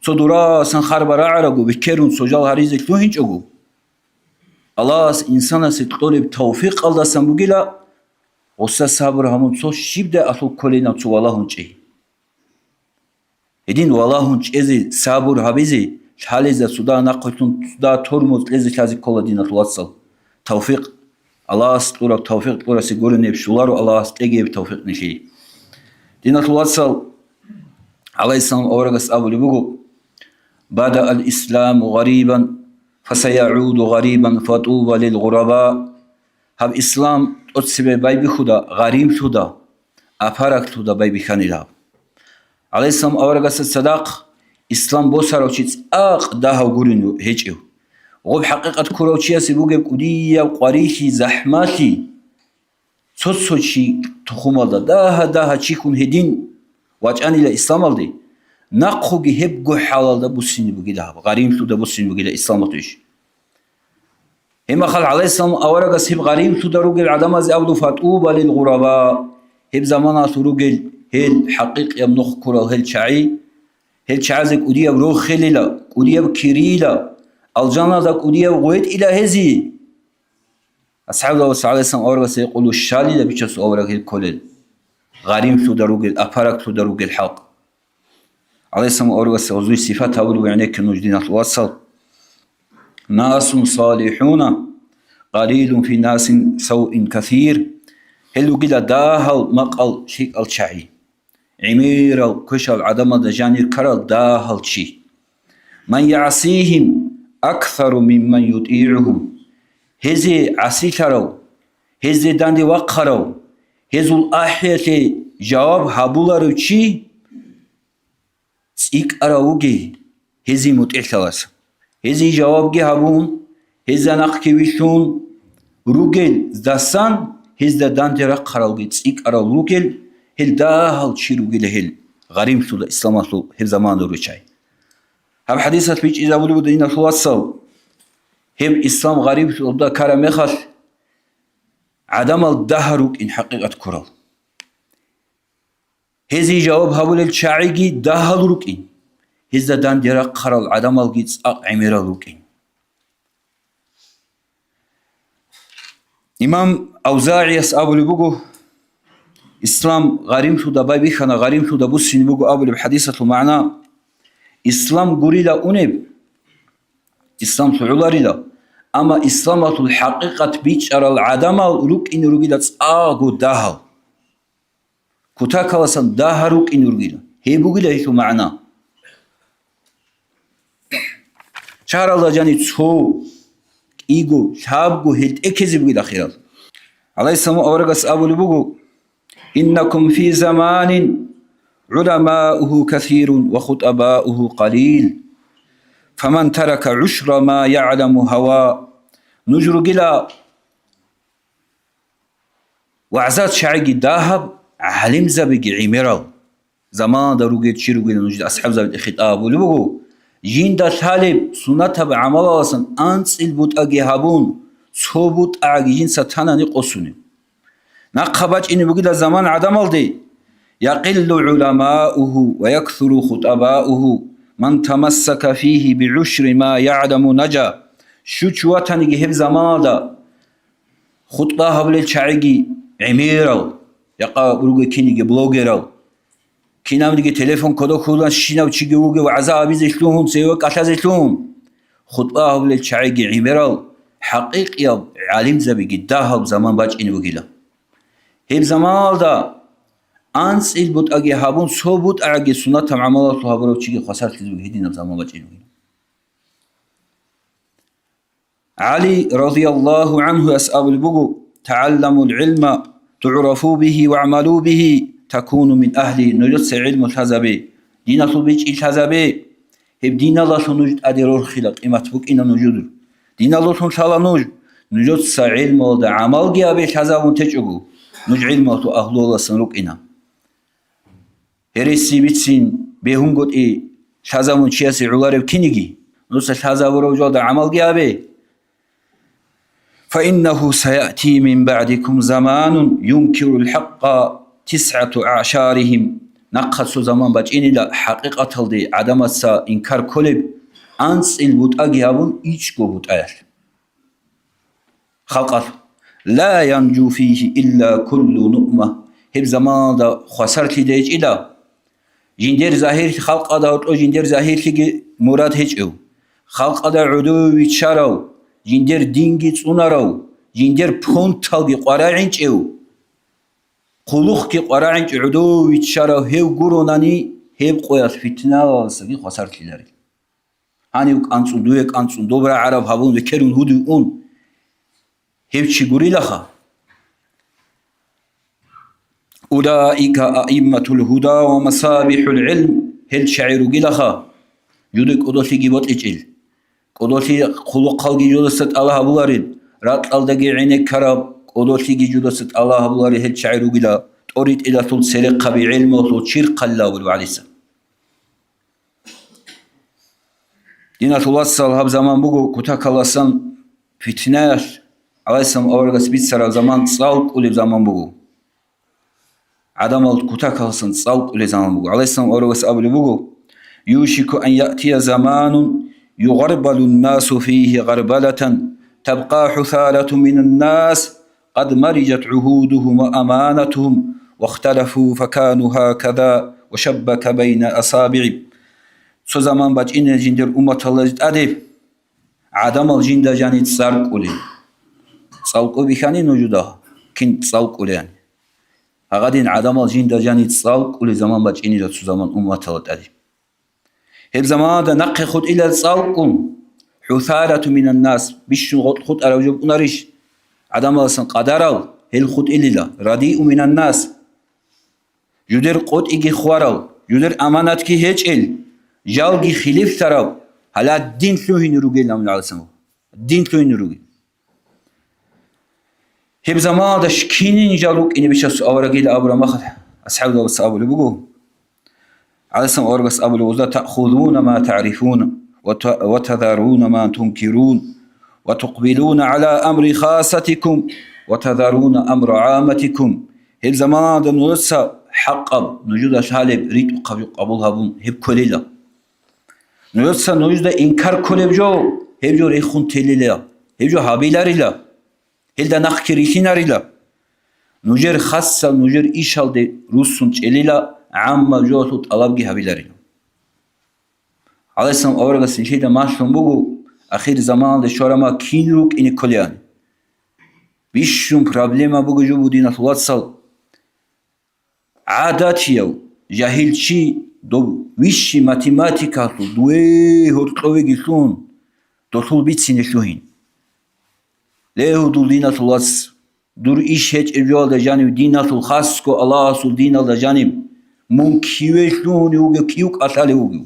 سو دورا سنخار براعرقو بكيرون سجال هريزك تو هنج أقو الله إنسان ستطلب توفيق الله سمجيلا وسا صابر همون سو شيب ده أخو كولينا سو والله هنجي هدين والله هنجي صابر هبيزي حاليزة سودا نقلتون سودا ترمز لزي كازي كولا دينة الوصل توفيق الله ستطلب توفيق تقول سيقول نبشولار الله ستلقي بتوفيق نشي دينة الوصل عليه السلام أورغس أبو لبقو بدأ الإسلام غريبا فسيعود غريبا فطوبى للغرباء هب إسلام تسبب باي بخدا غريم شدا أفرق شدا باي بخانيلا عليه السلام أورغس الصداق إسلام بوسر وشيت ده وقولينو هيجيو وغب حقيقة كروتشيا سيبوغب قدية وقريشي زحماتي صوتشي تخوم الله ده تشيكون هدين واجاني لإسلام الله نقوغي هبغو حلال ده بوسيني بوغيلا غريم شدا بوسيني بوغيلا إسلام توش هما خل عليه السلام أورغس هب غريم شدا روغل عدم زي أبدو فاتوبة للغرباء هب زمانا روغل هل حقيق يمنخ كرال هل شعي هل شعازك قدية بروخ خليلا قدية بكريلا الجنة ذاك قدية بغويت إلى هزي أصحاب الله صلى الله عليه وسلم أورغس يقولوا الشالي ده بيشس أورغ الكلل غريم شدا روغل أفرق شدا روغل حق عليه السلام أورغس وزوي صفات أولو يعني كنوج دينة الوصل ناس صالحون قليل في ناس سوء كثير هلو قيل داهل مقل شيء الشعي عمير الكشل عدم دجانير كرل داهل شيء من يعصيهم أكثر ممن يطيعهم هزي عسيترو هزي داندي وقرو هزول أحياتي جواب هابولارو چي سيك أراوغي هزي متعتلاس هزي جوابگي هابون هزا نقكي ويشون روغل داسان هزدا داندي رقراوغي سيك أراو روغل هل داهل چي روغل هل غريم سولا إسلاماتو هل زمان روچاي هم حديثات بيج إذا بولو دينا فواصل هم إسلام غريب سولا كارمخل عدم الدهروك إن حقيقة كرال هزي جواب هابول الشاعيجي دهل روكين هزا دان ديرا قرال عدم الجيتس عميرا روكين إمام أوزاعي يسأبولي بوغو إسلام غريم سودا بايبي خانا غريم سودا بوسين بوغو أبولي بحديثة معنا إسلام قريلا أنب إسلام سعولاريلا أما إسلامة الحقيقة بيشار العدم روك إن روكيلا تساقو داهل كتاكا وسن داها روك إن روكيلا هي بوغيلا هيتو معنا شهر الله جاني تسو إيغو شابغو هيت إكيزي بوغيلا خيرال عليه السلام أورغس أبو لبوغو إنكم في زمان علماؤه كثير وخطباؤه قليل فمن ترك عشر ما يعلم هوا نجر قلا وعزات شعيق داهب علم زبق عميرال زمان دروقيت شيروقيت نجد أصحاب زبق خطاب ولبقو جين دا طالب سنة بعمل وصن أنس البوت أجي هابون صوبوت أجي جين ستانا نقصوني نقباج إني بقيت زمان عدم الدي يقل علماؤه ويكثر خطباؤه من تمسك فيه بعشر ما يعلم نجا شو چواتاني هب زمان دا خطبه هبل چاعيگي عميرال يقا بروغي كينيگي بلوگرال كينام ديگي تليفون كودو كولان شيناو چيگي وگي وعذابي زيشلون سيو قتا زيشلون خطبه هبل چاعيگي عميرال حقيقي عالم زبيگي داهب زمان باج إني وگيلا هب زمان دا أنس البوت أجي هابون صوبوت أجي سنة عملات هابرو تشيجي خسارة كذب هدينا بزمان بجينه علي رضي الله عنه أسأل البقو تعلموا العلم تعرفوا به واعملوا به تكونوا من أهل نجد علم الحزبي دين طبيج الحزبي هب دين الله نجد أديرور خلق إما تبوك إنا نجد دين الله شاء نجد علم ودا عمل جابي الحزب تجعو نجد علم تو أهل الله سنروك إنا هرسي بيتسين بيهم قد إيه شازمون شياسي عوارب كينيجي نص شازمون رجال عمل جابه فإنه سيأتي من بعدكم زمان ينكر الحق 9 أعشارهم نقص زمان بجين لا حقيقة الدي عدم السا إنكار كلب أنس البوت أجيابون إيش قبوت آيات خلقات لا ينجو فيه إلا كل نؤمة هب زمان دا خسرت ديج إلا جندير ظاهر خلق أدا أو جندير ظاهر كي مراد هيجو خلق أدا عدو يتشارو جندير دينجي تونارو جندير بونتال بي قراعنج أو قلوخ كي قراعنج عدو يتشارو هيو قروناني هيب قويات فتنة وصغي خسرت لاري هاني وك أنصون دويك أنصون دوبرا عرب هابون وكرون هدو أون هيب چي قري لخا أولئك أئمة الهدى ومصابيح العلم هل شعير قلخا يدك قدوتي جيبوت إجل قدوتي خلق قلقي جلست الله بلارين رات الدقي عينك كرب قدوتي جلست الله بلارين هل شعير قلا تريد إلى طول سرقة بعلم وتشير قلا والوعليسة دينا توصل هب زمان بقو كتاك الله سن فتناش على اسم أورغس بيت سر زمان صالق ولي زمان بقو عدم الكتاك هسن صوت لزمان بقول عليه السلام أورغس أبو بقول يوشك أن يأتي زمان يغربل الناس فيه غربلة تبقى حثالة من الناس قد مرجت عهودهم وأمانتهم واختلفوا فكانوا هكذا وشبك بين أصابع سو زمان باج إن جندر أمة الله أدب عدم الجند جاني تصارق ولي تصالق بخاني نوجودها كنت تصالق ولي يعني هغادين عدم الجند جاني تصالق ولي زمان باج إني سو زمان أمة الله أدب هب زمان دا نقي خد إلى تصالق حثالة من الناس بيشون خط أروجب نريش عدم أصلا قدرال هل خط إللا رديء من الناس يدر قط إجي خوارال يدر أمانات كي هيج إل جالجي خليف تراو هلا الدين ثلوهين روجي نعمل على سمو الدين ثلوهين روجي هب زمان داش كينين جالوك إني بيشوف أورجي لأبرا مخد أصحاب الله بس أبو لبقو على سم أورجس أبو لوزا تأخذون ما تعرفون وتذرون ما تنكرون وتقبلون على أمر خاصتكم وتذرون أمر عامتكم هب زمان دا نوسا حق نجود شالب ريت قبولها بون هب كليلا نوسا نجود إنكار كلب جو هب جو ريخون تليلا هب جو هابيلاريلا هل دا نخكريشيناريلا نجر خاصة نجر إيشال دي روسون تليلا عامة جوتو طلبجي هابيلاريلا على اسم أورغس الشيء ده ماشون بقو أخير زمان ده شورما كينروك إني كليان بيشون بروبليما بقو جو بدينا توصل عاداتيو جاهل شي دو ويشي ماتيماتيكاتو دوي هرطوي جيسون دوتول بيتسين شوهين ليه دول دينا توصل دور إيش هيج إرجال ده جانب دينا تلخاصكو الله سول دينا ده جانب ممكيوشلون يوجو كيوك أثالي يوجو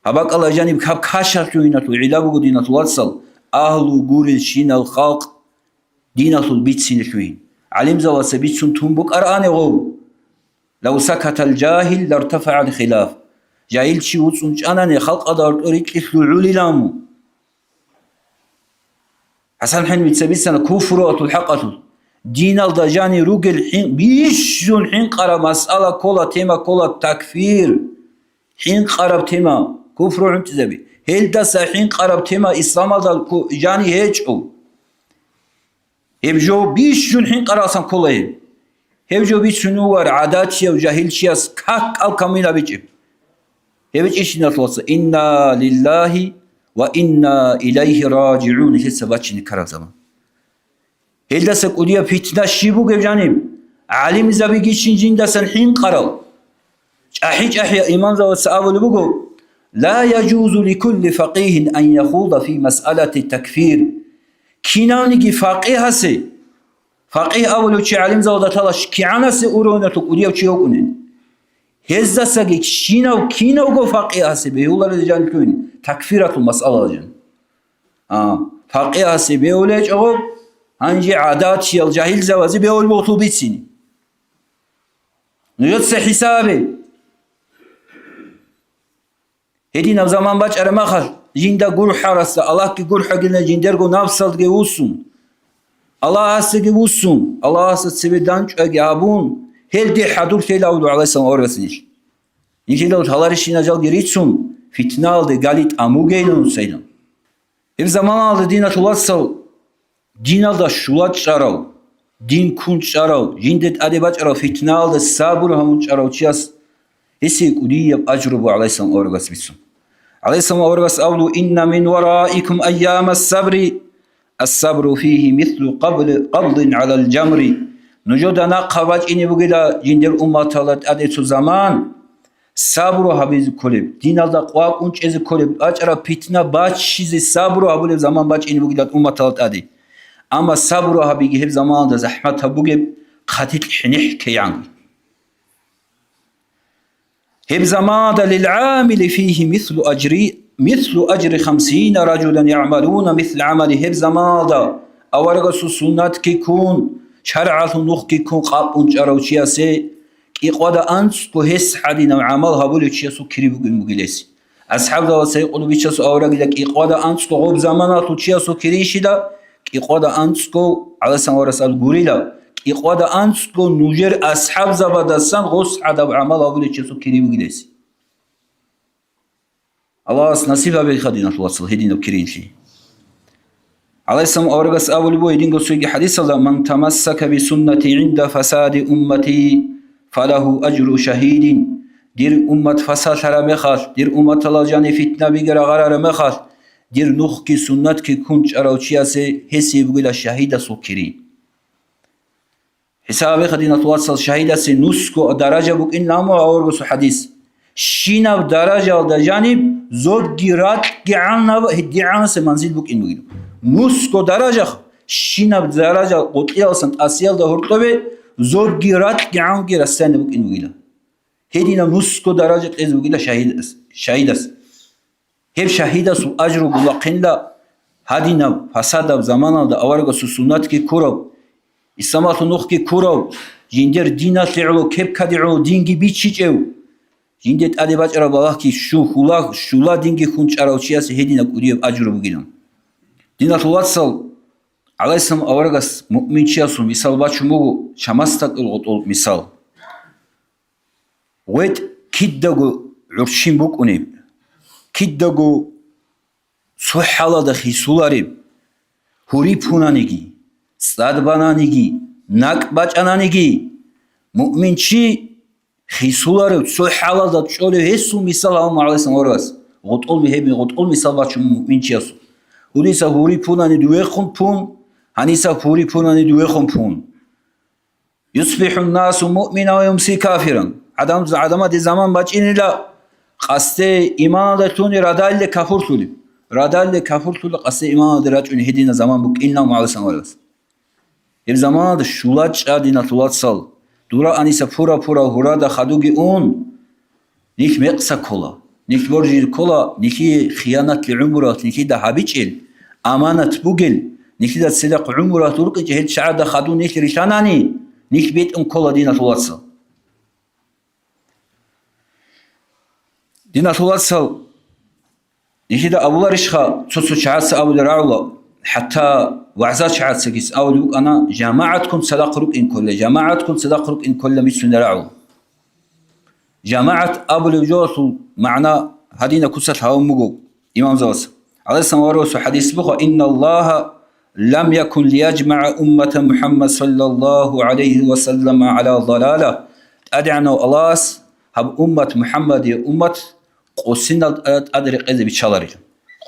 هباك الله جانب كاب كاشر لويناتو علاقو ديناتو وصل أهلو قول شين الخلق ديناتو البيت سين شوين علم زواسا بيت سن تنبك أرآني غو لو سكت الجاهل لارتفع الخلاف جاهل شي وصنج أناني خلق أدار أريد لحلولي لامو حسن حين بيتسابيت سنة كفرات الحقة دينال دا جاني روغل حين بيشون حين قرأ مسألة كولا تيما كولا تكفير حين قرب تيما كفر عمت زبي هل دا حين قرب تيما إسلام دا جاني هيجو هبجو بيشون حين قرأ أصلا كله هبجو بيشون وار عاداتي وجاهلتي كاك الكامينا بيجي هبج إيش نتوصل إنا لله وإنا إليه راجعون هسه باتشين كرا زمان هل دا سكوليا فتنة شيبو جانب عالم زبي جيشين جين دا حين قرأ أحيا إيمان ذا والسآب لبقو لا يجوز لكل فقيه أن يخوض في مسألة التكفير كينانيكي فقيه هسي فقيه أولو چي علم ذا ودتلاش كيانا سي أورونة تقوليا وچي يوكونين هزا ساقي كينا وكينا وقو فقيه هسي بيهولا رجال كوين تكفيرة المسألة رجال فقيه هسي بيهولا يجعو هنجي عادات الجاهل زوازي بيهول بوطو بيتسيني نجد حسابي هدينا زمان باش أرمخل جندا جرح رست الله كي جرح قلنا جندرجو نفسل جوسون الله هسه جوسون الله هسه سبيدانش أجابون هل دي حضور تلا أولو عليه السلام أورسنيش نيجي لو تهلارش نجال جريتسون فتنة ده قالت أموجيلون سيلون إذا زمان على دينا توصل دينا ده شلات شراو دين كون شراو جندت أدبات شراو فتنة ده صبر همون شراو تياس هسيك ودي أجرب عليه السلام أورغس بيسون عليه السلام أورغس أولو إن من ورائكم أيام الصبر فيه مثل قبض على الجمر نجودنا قواج إني بقيلا جندر أمة تلت أديتو زمان صبر هبيز كلب دين الله قواك أنش إز كلب أجرب فتنة باش شيز صبر هبول زمان باش إني بقيلا أمة تلت أدي أما صبر هبيجي هب زمان ده زحمة هبوجب خاتك حنيح كيان هب زمان للعامل فيه مثل أجر 50 رجلا يعملون مثل عمل هب زمان أورغس سنات كيكون شرعة النخ كيكون قابون جارو شياسي إقواد أنس كهس حدينا وعملها بولو شياسو كريبو المجلسي أصحاب ذا وسيقولوا بيشاسو أورغ لك إقواد أنس كغوب زمانات وشياسو كريشدا إقواد أنس كو على سنورس الغوريلا إقواد أنسكو نوجر أصحاب زبادسان غص عدب عمل أبولي چسو كريم جلسي الله نصيب أبي خدينا توصل هدينا بكرين شيء عليه السلام أورغس أول بو يدين قصوي حديث الله من تمسك بسنتي عند فساد أمتي فله أجر شهيد دير أمة فساد رمخال دير أمة الله جاني فتنة بيقر غرار مخال دير نخكي سنتك كنت أروتشياسي هسي بقول الشهيد سكري حسابي خدينا توصل شهيدة نسكو درجة بك إن لامو أورغس حديث شیناب درجه دا جانب زود گیرات گیعان هدیعان سه منزل بک این بگیرم موسکو درجه شیناب درجه قطعی آسان اسیال دا هرطوبه زود گیرات گیعان گیرستان بک این بگیرم هدینا موسکو درجه از بگیرم شهید است هب شهید است و اجر و بلاقین دا هدینا فساد زمان دا آورگا سنت کی کورو اسلامات نوخ کی کورو جندر دینات لعلو کب کدعو دینگی بیچیچو جندت ادبات ارا بالله کی شولا دینگی خونچ ارا چیاس هدینا کودیو اجر بگیرم دینات واتسال علیسم آورگاس مؤمن چیاسو مثال بچمو چماستاک الغطول مثال وید کیدگو عرشین بک اونیم کیدگو سوحالا دخی سولاریم هوری پونانگی صدبانانگی نک بچانانگی مؤمن چی خیسولاریم سوحالا دا چوله هستو مثال هم علیسم آورگاس غطول میهبی غطول مثال بچمو مؤمن چیاسو هوریسا هوری پونانی دوی خون پون هنیسا هوری پونانی دوی خون پون يصبح الناس مؤمنا ويمسي كافرا عدم دي زمان بچين لا قصد ایمان دتون رادال کافر تولی رادال کافر تولی قصد ایمان درات اون هدینا زمان بک اینا معلسن ولس اب زمان د شولات ادینا طولات سال دورا انیسا پورا هورا دا خدوگی اون نیک مقصا کولا نیک برجی کولا نیکی خیانت لعمرات نیکی دا هابیچل امانت بوگل نیکی دا صدق عمرات ورق جهد شعر دا خدو نیک رشانانی نیک بیت اون کولا دینا طولات سال دينا توصل يجي أبو رشخا تصو شعاس أبو الرعوة حتى وعزات شعاس سكيس أول أنا جماعتكم صدق إن كل جماعتكم صدق إن كل مثل الرعوة جماعة أبو الجوث معنا هدينا كسر هاو مجو إمام زوس عليه السلام ورسول حديث بخا إن الله لم يكن ليجمع أمة محمد صلى الله عليه وسلم على ضلالة أدعنا الله هب أمة محمد أمة قوسين أدرك إذا بتشالري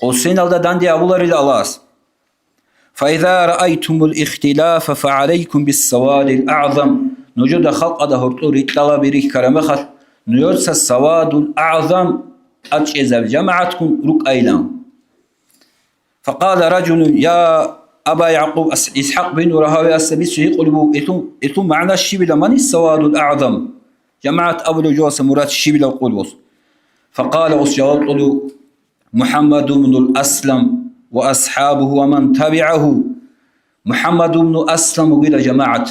قوسين الدا داندي أبولاري الله فإذا رأيتم الاختلاف فعليكم بالسواد الأعظم نوجد خلق هذا هرطوري طلب ريك كرمخت نيرس السواد الأعظم أجهزة جماعتكم رك أيلام فقال رجل يا أبا يعقوب إسحاق بن رهوي السبيس يقولوا إتم معنا الشبل من السواد الأعظم جماعة أبو الجوس مرات الشبل وقلوس فقال أسجواب محمد بن الأسلم وأصحابه ومن تبعه محمد بن أسلم وقيل جماعة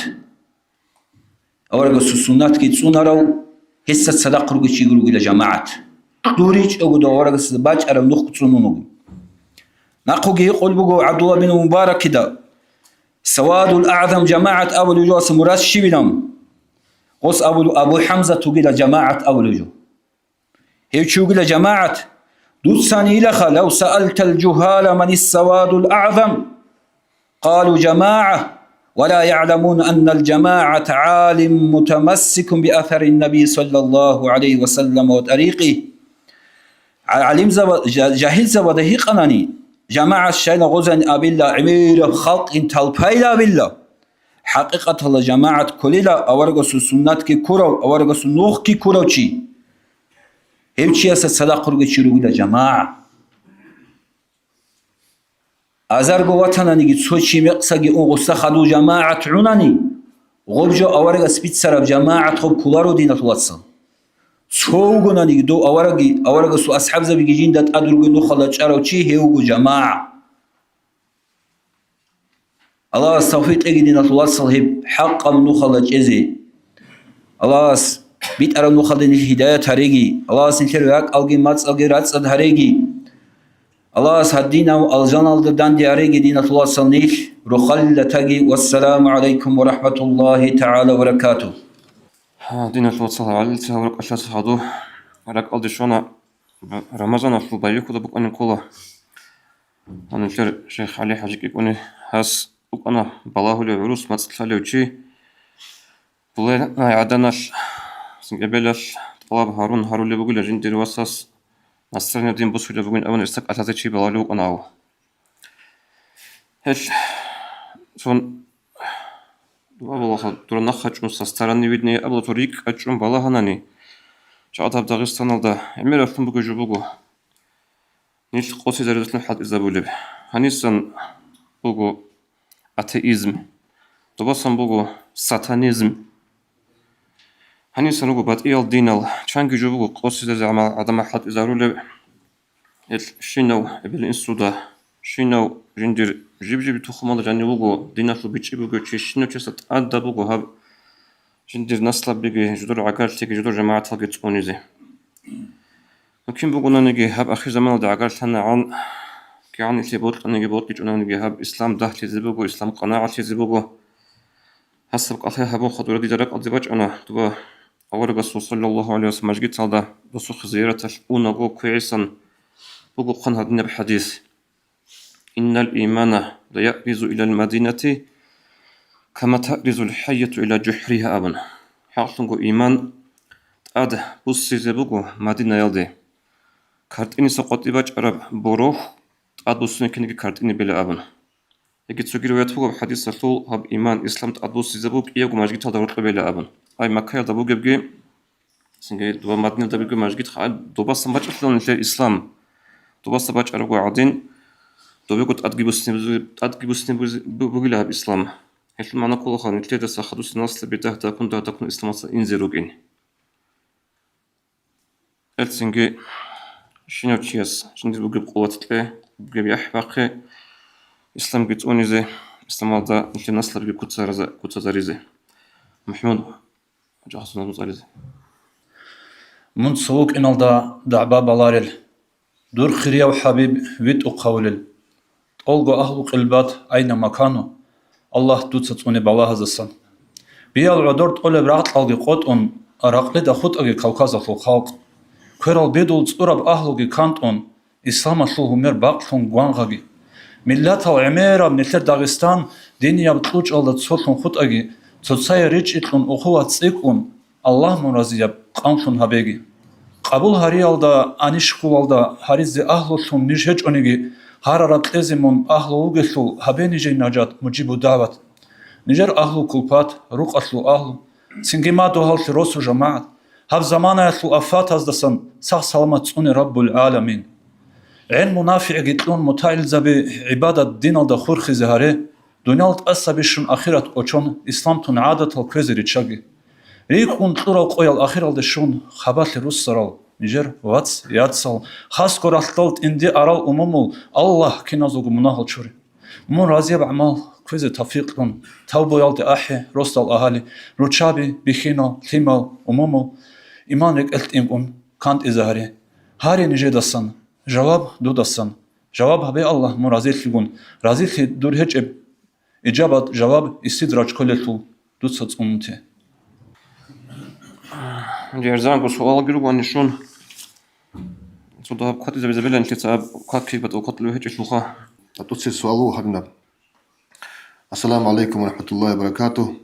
أورغ السنات كي تسونرو هسه صدق رغ شيغرو قيل جماعة دوريج أقول أورغ السباج أرم نخ تسونونو نقوغي يقول بقو عبد الله بن مبارك كده سواد الأعظم جماعة أبو الجوس مرات شبلهم قص أبو حمزة تقيل جماعة أبو الجو هيك شو قيل جماعة دوساني لخ لو سألت الجهال من السواد الأعظم قالوا جماعة ولا يعلمون أن الجماعة عالم متمسك بأثر النبي صلى الله عليه وسلم وطريقه علم جاهل زبده قناني جماعة الشيء غزن أبلا عمير خلق تلبيلا بالله حقيقة الله جماعة كلها أورغس السنات كي كورو أورغس النوخ كي كورو شي هم شيء صدق رجع شروع إلى جماعة أزرق وطننا نيجي تسوي مقصد أو غصة خدو جماعة عناني غبجو أورغس بيت سرب جماعة خب كلارو دينة توصل سوغنا نيجي دو أورغس أصحاب زبي جين دات أدرج نخلص شرو شيء هو جماعة الله استوفيت أجدنا توصل هب حق من نخلص إزي الله بيت أرى نخلص الهداية هريجي الله سنتريك ألقي ماتس ألقي راتس هريجي الله هدينا والجنة الدان دي هريجي دينا توصل نيش رخل تجي والسلام عليكم ورحمة الله تعالى وبركاته دينا توصل على ورق أشخاص هادو رك ألدي شونا رمضان أصل بايكو ده بقى نقوله أنا شيخ علي حاجك يكوني هاس أنا بالله العروس ما تصلي وشي بلا عدناش سنقبلش طلاب هارون اللي بقول جين دير وصص نصرنا دين بص اللي بقول أول استك أتاتي شيء بالله لو أنا هش شون والله دور نخش مستسترني ودني أبغى طريق أجرم بالله هناني Чаатаб Дагыстаналда эмер артын бугу жубугу. Нил qosi зарядын хат изабулеб. Ханисан бугу атеизм. Добасан бугу сатанизм. Ханисан бугу батиял динал. Чанги жубугу qosi зарядын адама хат изарулеб. Эл шинау эбел инсуда. Шинау жиндир жиб тухмал жани бугу динатлу бичи бугу чешино чесат адда бугу хаб жиндир наслаб биги жудур агартиги жудур жамааталги цонизи. Ким бугунаниги хаб ахир заманалда агартана ан كان اللي بوت أنا جبوت ليش أنا نجيب إسلام ده تزبوجو إسلام قناعة تزبوجو حسب قطعها هبون خطورة دي درك أدبج أنا تبا أول رسول صلى الله عليه وسلم مجد صلى بسوخ زيارة ونجو كويسا بوجو قن هذا بحديث إن الإيمان لا يأرز إلى المدينة كما تأرز الحية إلى جحرها أبن حاصلو إيمان أد بوسي زبوجو مدينة يلدي كارتيني سقط إبج عرب بروح أدوسني كنيجي كارتيني بلا أبن يجي تسوقي روايات فوق بحديث رسول هب إيمان إسلام تأدوس زبوك إيجو ماجي تدارك بلا أبن أي مكة دبوك بيجي سنجي دوبا مدينة دبوك ماجي تخال دوبا سمباج أصلاً الإسلام دوبا سمباج أرجو عادين دوبا كنت أدقي بسني بقولها بإسلام هل معنى كل خان التلاتة سخدوس الناس لبيته تكون إسلام إنزيروجين السنجي شنو تشيس شنو بقول قوة له بقول يحبقي إسلام قلت أونيزي إسلام هذا مثل الناس اللي كنت زاريزي محمود جاهزنا نزاريزي من سوق إن الله دعبا بلارل دور خريا وحبيب ويت أقولل ألقى أهل قلبات أينما كانوا الله دوتسوني بلا هذا بيال عدورت أول برعت ألقى قطن أراقل دخوت أجي كوكاز الخلق كرال بيدول تقرب أهل كانتون إسلام الله مر باقلون قوانغاجي ملت العميرة من داغستان دنيا بتلوج الله تصلون خد أجي تصير ريج إتلون أخوة تسيكون الله مرازية قانتون هبيجي قبول هاري الله أنيشكو الله هاريز أهلهم نجهج أنيجي هارات لازمون أهل وجسل هبيني جي نجات مجيب دعوت نجر أهل كلبات روق أهل أهل سنجما دوهال تروسو جماعة هب زمانة أهل أفات هزدسن صح سلامة أني رب العالمين عين منافع جتلون متعل زبي عبادة دين الدخور خزهاره دنيالت أسبيشون أخيرة أوشون إسلام تون عادة الكوزري تشاقي ريكون طرق قوي الأخير الدشون خبات الروس سرال نجر واتس ياتسال خاص كورالتالت إندي أرال أمومول الله كنازوغ مناهل شوري من رازيب عمال كوزي تفيقلون توبو يالد أحي روست الأهالي روشابي بخينو ثيمال أمومول إيمان رك ألت إمكون كانت إزهاري هاري نجي دستان جواب دو دستان جواب هبي الله مرازيت لغون رازيت دور هج إجابة جواب استدراج كلتو دوتسات أمتي جيرزانكو سؤال جروب عن شون صدق قد إذا بزبلة أنت تعب قد كيف بتوقت له هيك شلوخة أتوصي سؤاله هرنا السلام عليكم ورحمة الله وبركاته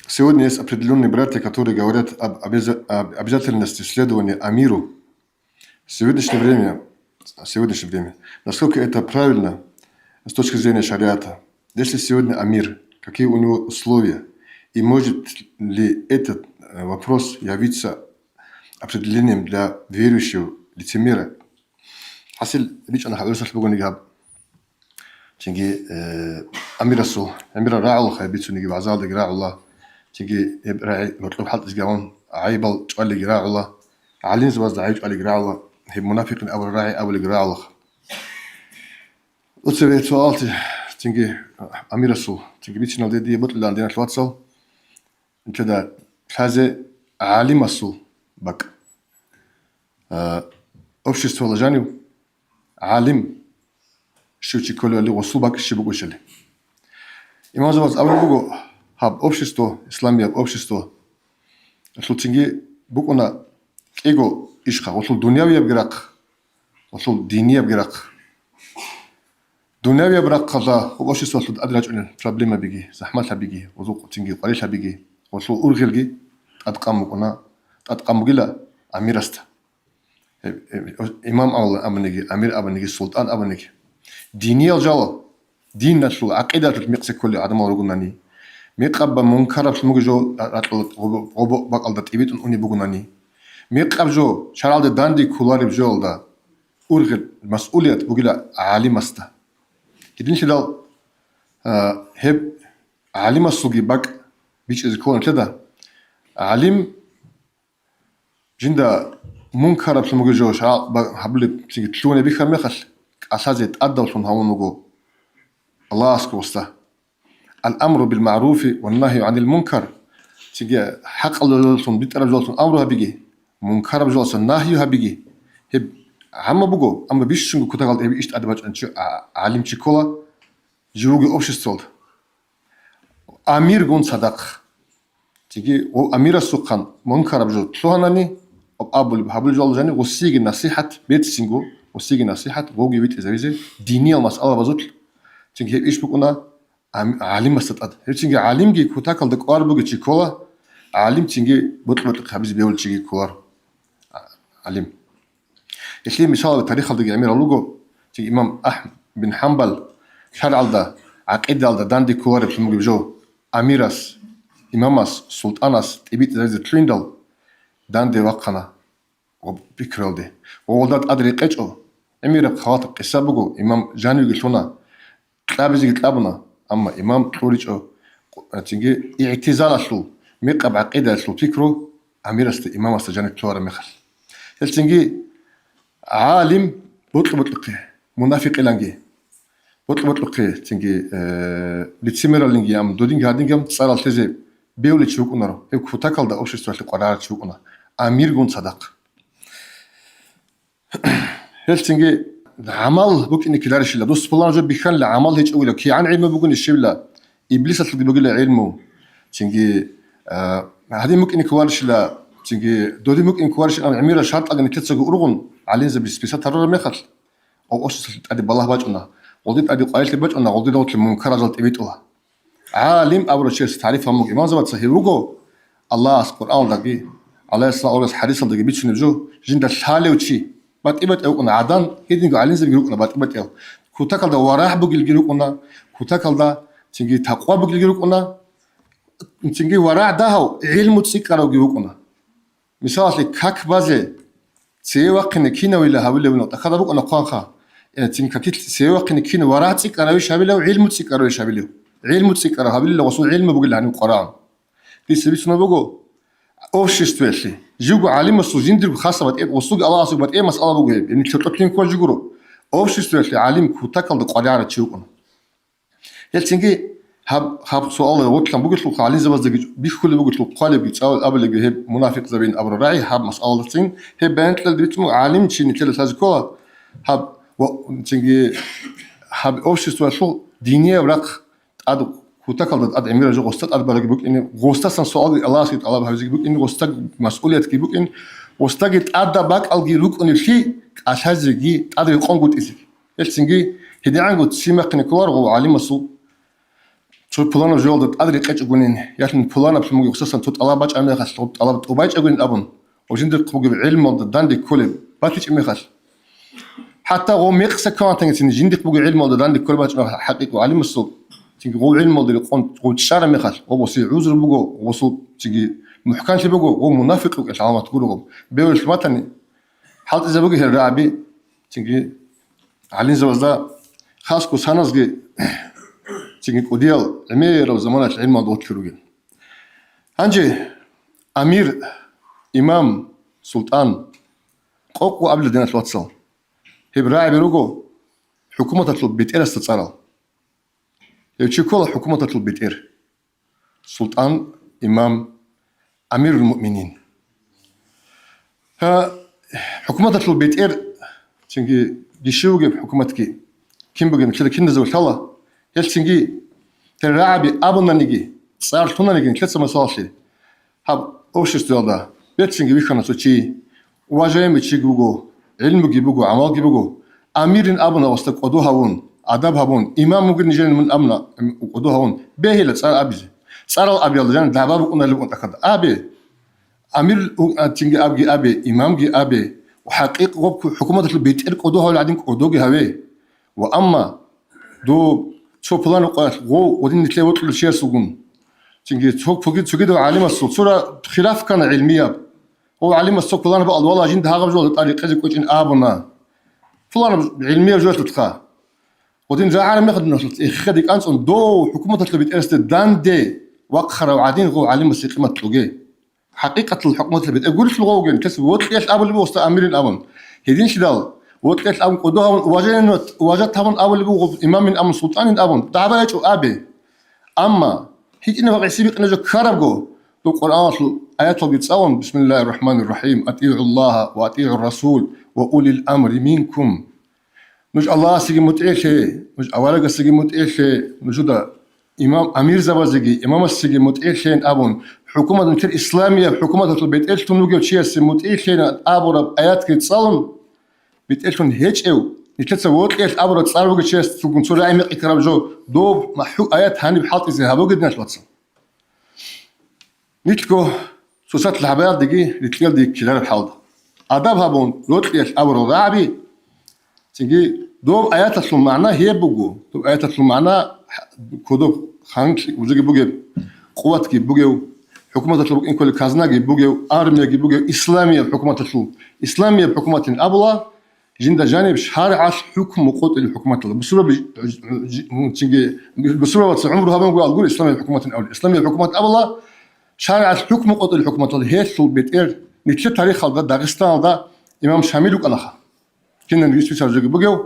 Сегодня есть определенные братья, которые говорят об обязательности следования амиру. В сегодняшнее время, насколько это правильно с точки зрения шариата, если сегодня амир, какие у него условия, и может ли этот вопрос явиться определением для верующего лицемера. حصل بيج أنا حقول سلبي قولي جاب تيجي أمير السو أمير الراعي الله خيبيت سنيجي بعزال جراع الله تيجي راعي مطلوب حد إسجاون عيبل تقول جراع الله علين زواج عيب تقول جراع الله هي منافق أول راعي أول جراع الله وتسوي سؤال تيجي أمير السو تيجي بيتنا ودي بطل عندنا الواتساب أنت ده هذا عالم السو بق общество лажанию عالم شو تقول اللي وصوبك شو بقول شلي إمام زواج أول بقول هاب общество إسلامي هاب общество أصل تيجي بقولنا إيجو إشخا أصل دنيوية بجراق أصل دينية بجراق دنيوية بجراق هذا هو общество أصل أدرج إن problem بيجي زحمة بيجي وذوق تيجي قليل بيجي أصل أورغلجي أتقام بقولنا أتقام بقولا أميرست إمام أبنجي أمير أبنجي سلطان أبنجي دينية الجوال دين نشلو عقيدة المقصد كل عدم ورقناني ميقب منكر بسمجو غبو بقال دا تبيت أني بقولني ميقب جو شرال داندي كولار بجول دا أرغب مسؤولية بقولا عالم استا كدين شدال هب عالم السوقي باك بيش إذكرون كده عالم جندا منكر بسمجو جو شرال حبل تلوني بيخا مخش أساسي تأدل شون هونوغو الله سكوستا الأمر بالمعروف والنهي عن المنكر تيجي حق الجلسون بيتر الجلسون أمرها بيجي منكر الجلسون نهيها بيجي هب عم بقول أما بيشون كتاقل هب إيش أدبج أنشو عالم شكولا جروجي أوبشستول أمير جون صدق تيجي وأمير السكان منكر الجلسون تلوهناني أبو بحبل الجلسون وسيجي نصيحة بيت سينجو وسيجي نصيحة وجي بيت إزاي دينية المسألة بزوج تيجي هب إيش بقولنا عالم استطاد هرتشينجي عالم جي كوتاكل دك أربعة تشيكولا عالم تشينجي بطل خبز بيول تشيكي كولار عالم إيش لي مثال التاريخ هذا جميل لوجو تيجي إمام أحمد بن حنبل شرع ده عقيدة ده داندي كولار بسموه بجو أميراس إماماس سلطاناس تبيت زي تريندل داندي وقنا وبيكرل ده وولدات أدري قيتشو أمير خواطر قصة بجو إمام جانيو قلتونا كلابزي قلتلابنا أما إمام توريجو تيجي اعتزال شلو ميقب عقيدة شلو فكرو أمير است إمام استجانب تورا مخل تيجي عالم بطلقه منافق لانجي بطلقه تيجي لتسمر لانجي أم دودين هادين جم صار التزي بيولي تشوك أنارو هيك فتاكل دا أوش استوى القرار تشوك أنا أمير جون صدق تيجي عمل بوك إنك لا رشيلا دوس بلان جو بيخان لعمل هيك أولا كي عن علم بقول الشبلا إبليس اللي بيقول علمه تيجي هذه ممكن إنك وارشلا تيجي دودي ممكن إنك وارش أنا عميرة شرط أجن تتسق أرغن عليه زي بسبيسات ترى ما يخل أو أسس أدي بالله باجنا ولدت أدي قايل باجنا ولدت دوت المنكر زلت إبيتها عالم أول شيء تعريفها ممكن ما زبط صحيح وجو الله القرآن دقي عليه الصلاة والسلام حديث دقي بيتشن بجو جند الحالة وشي بات إبت أو كنا عدن هيدين قاعدين زي بيجروكنا بات إبت أو كوتاكل دا وراح بقول جروكنا كوتاكل دا تيجي تقوى بقول جروكنا تيجي وراء ده هو علم تسكر جروكنا مثال كاك بازه سيوق نكينا ولا هبله ولا تأخذ بقول قانخا يعني تيجي كاكيت سيوق نكينا وراء تسكر ويش هبله وعلم تسكر ويش هبله علم تسكر هبله وصول علم بقول عنه القرآن في سبيل شنو بقول أوش استوى جوجو عالم السوزين دي خاصة بتأ وصول الله سبحانه وتعالى مسألة بقول يعني تطلعين كل جورو أوش استوى عالم كوتاكل دقارة تشوفنا يلتنجي هب سؤال وقت لما بقول لك عليه زبز بيخلي بقول لك قالب يتساوي قبل اللي هب منافق زبين أبو راعي هب مسألة تين هب بنت اللي بيتمو عالم شيء نتكلم هذا كله هب تنجي هب أوش استوى شو دينية ورق أدو كوتاكل أد أمير جو غستات أد بلغ بوك إن غستات سن سؤال الله سيد الله بهذا بوك إن غستات مسؤولية كيبوك إن غستات أد باك ألقي لوك إن شيء أشهد جي أد يقوم قد إزاي يلتنجي هدي عنده تسمع كنكوار هو عالم مسؤول شو بلانو جولد أدري قيش أقولين يالن بلانو بسموه خصوصا توت الله باج أمي خاص توت الله وباج أقولين أبون وجند قبوق العلم ودان دي كله باتيش أمي خاص حتى هو ميقس كانت تين جند قبوق العلم ودان دي كله باج حقيقي وعلم الصوت تيجي هو علم ودي يقون وتشار أمي خاص هو وصي عذر بقو وصل تيجي محكانش بقو هو منافق إيش علامة تقوله بيقول شو مثلا حالت إذا بقي الرعبي تيجي علين زوجة خاص كوسانس جي تيجي قديال أمير وزمانة العلم ما دوت كروجين هنجي أمير إمام سلطان قوق قبل دينة الواتسال هبراعي بيروجو حكومة تطلب بيتير استتصال يتشكل حكومة تطلب بيتير سلطان إمام أمير المؤمنين حكومة تطلب بيتير تيجي بيشوجي بحكومتك كم بقى كده كنا زوج الله يلتنجي ترعبي أبونا نيجي صار تونا نيجي كذا مسافة هب أوش استوى يلتنجي بيخنا سوتشي واجهين بتشي جوجو علم جيبوجو عمل جيبوجو أميرين أبونا وستك قدوه هون أدب هون إمام ممكن نجين من أمنا قدوه هون بهيل صار أبي صار الأبي الله جان دعوة بقولنا اللي قلت أخذ أبي أمير تنجي أبي إمام جي أبي وحقيقة حكومة البيت قدوه هون عادين قدوه هوي وأما دو شو بلانو قال غو ودين نتلاقي وطل الشيء سجون تنجي تفوق فوق تسجد عالم الصوت صورة خلاف كان علمية هو عالم الصوت فلان بقى والله جند هاغب جول طريق كذا كوجين ابونا فلان علمية جول تتخا ودين جا عالم ياخذ نص يخدك انس دو حكومة تطلب ارست دان دي وقخر وعادين غو عالم السقيمة تلقي حقيقة الحكومة اللي بتقول لغوجن كسب وطلعت ابو اللي وسط امير الامن هيدين شدال وطلعت ابو قدوها واجتها من اول اللي امام من امن سلطان الامن دعبايت ابي اما هيك انه بقى سيبق نجو كربو تو القران ايات بيتصاوم بسم الله الرحمن الرحيم اطيعوا الله واطيعوا الرسول واولي الامر منكم مش الله سيجي متعيشه مش اولا سيجي متعيشه نجودا امام امير زبازجي امام سيجي متعيشين ابون حكومه مثل اسلاميه حكومه البيت ايش تنوجو شيء متعيشين ابو ايات كيتصاوم بيت ايش هيك او نتسوت ايش ابو تصارو شيء تكون سوري اي مقرب جو دو محو ايات هاني بحاط زي هابو قد نشوتس نيتكو سوسات العباد دقي لتلقى دي كلام الحوض اداب هابون لوت ايش ابو رابي تيجي دو ايات السلم معنا هي بوجو دو ايات السلم معنا كودو خانك وزي بوجو قوتك بوجو حكومة تطلب إن كل كازناجي بوجو أرميا بوجو إسلامية حكومة تطلب إسلامية حكومة أبلا جند جانب شارع حكم وقوت الحكومة بصورة بصورة عمره هذا نقول إسلامية حكومة أول إسلامية حكومة أبلا شارع حكم وقوت الحكومة هي بيت إير نتشت تاريخ هذا داغستان هذا إمام شامل وكناخا كنا نجلس في سرجة بوجو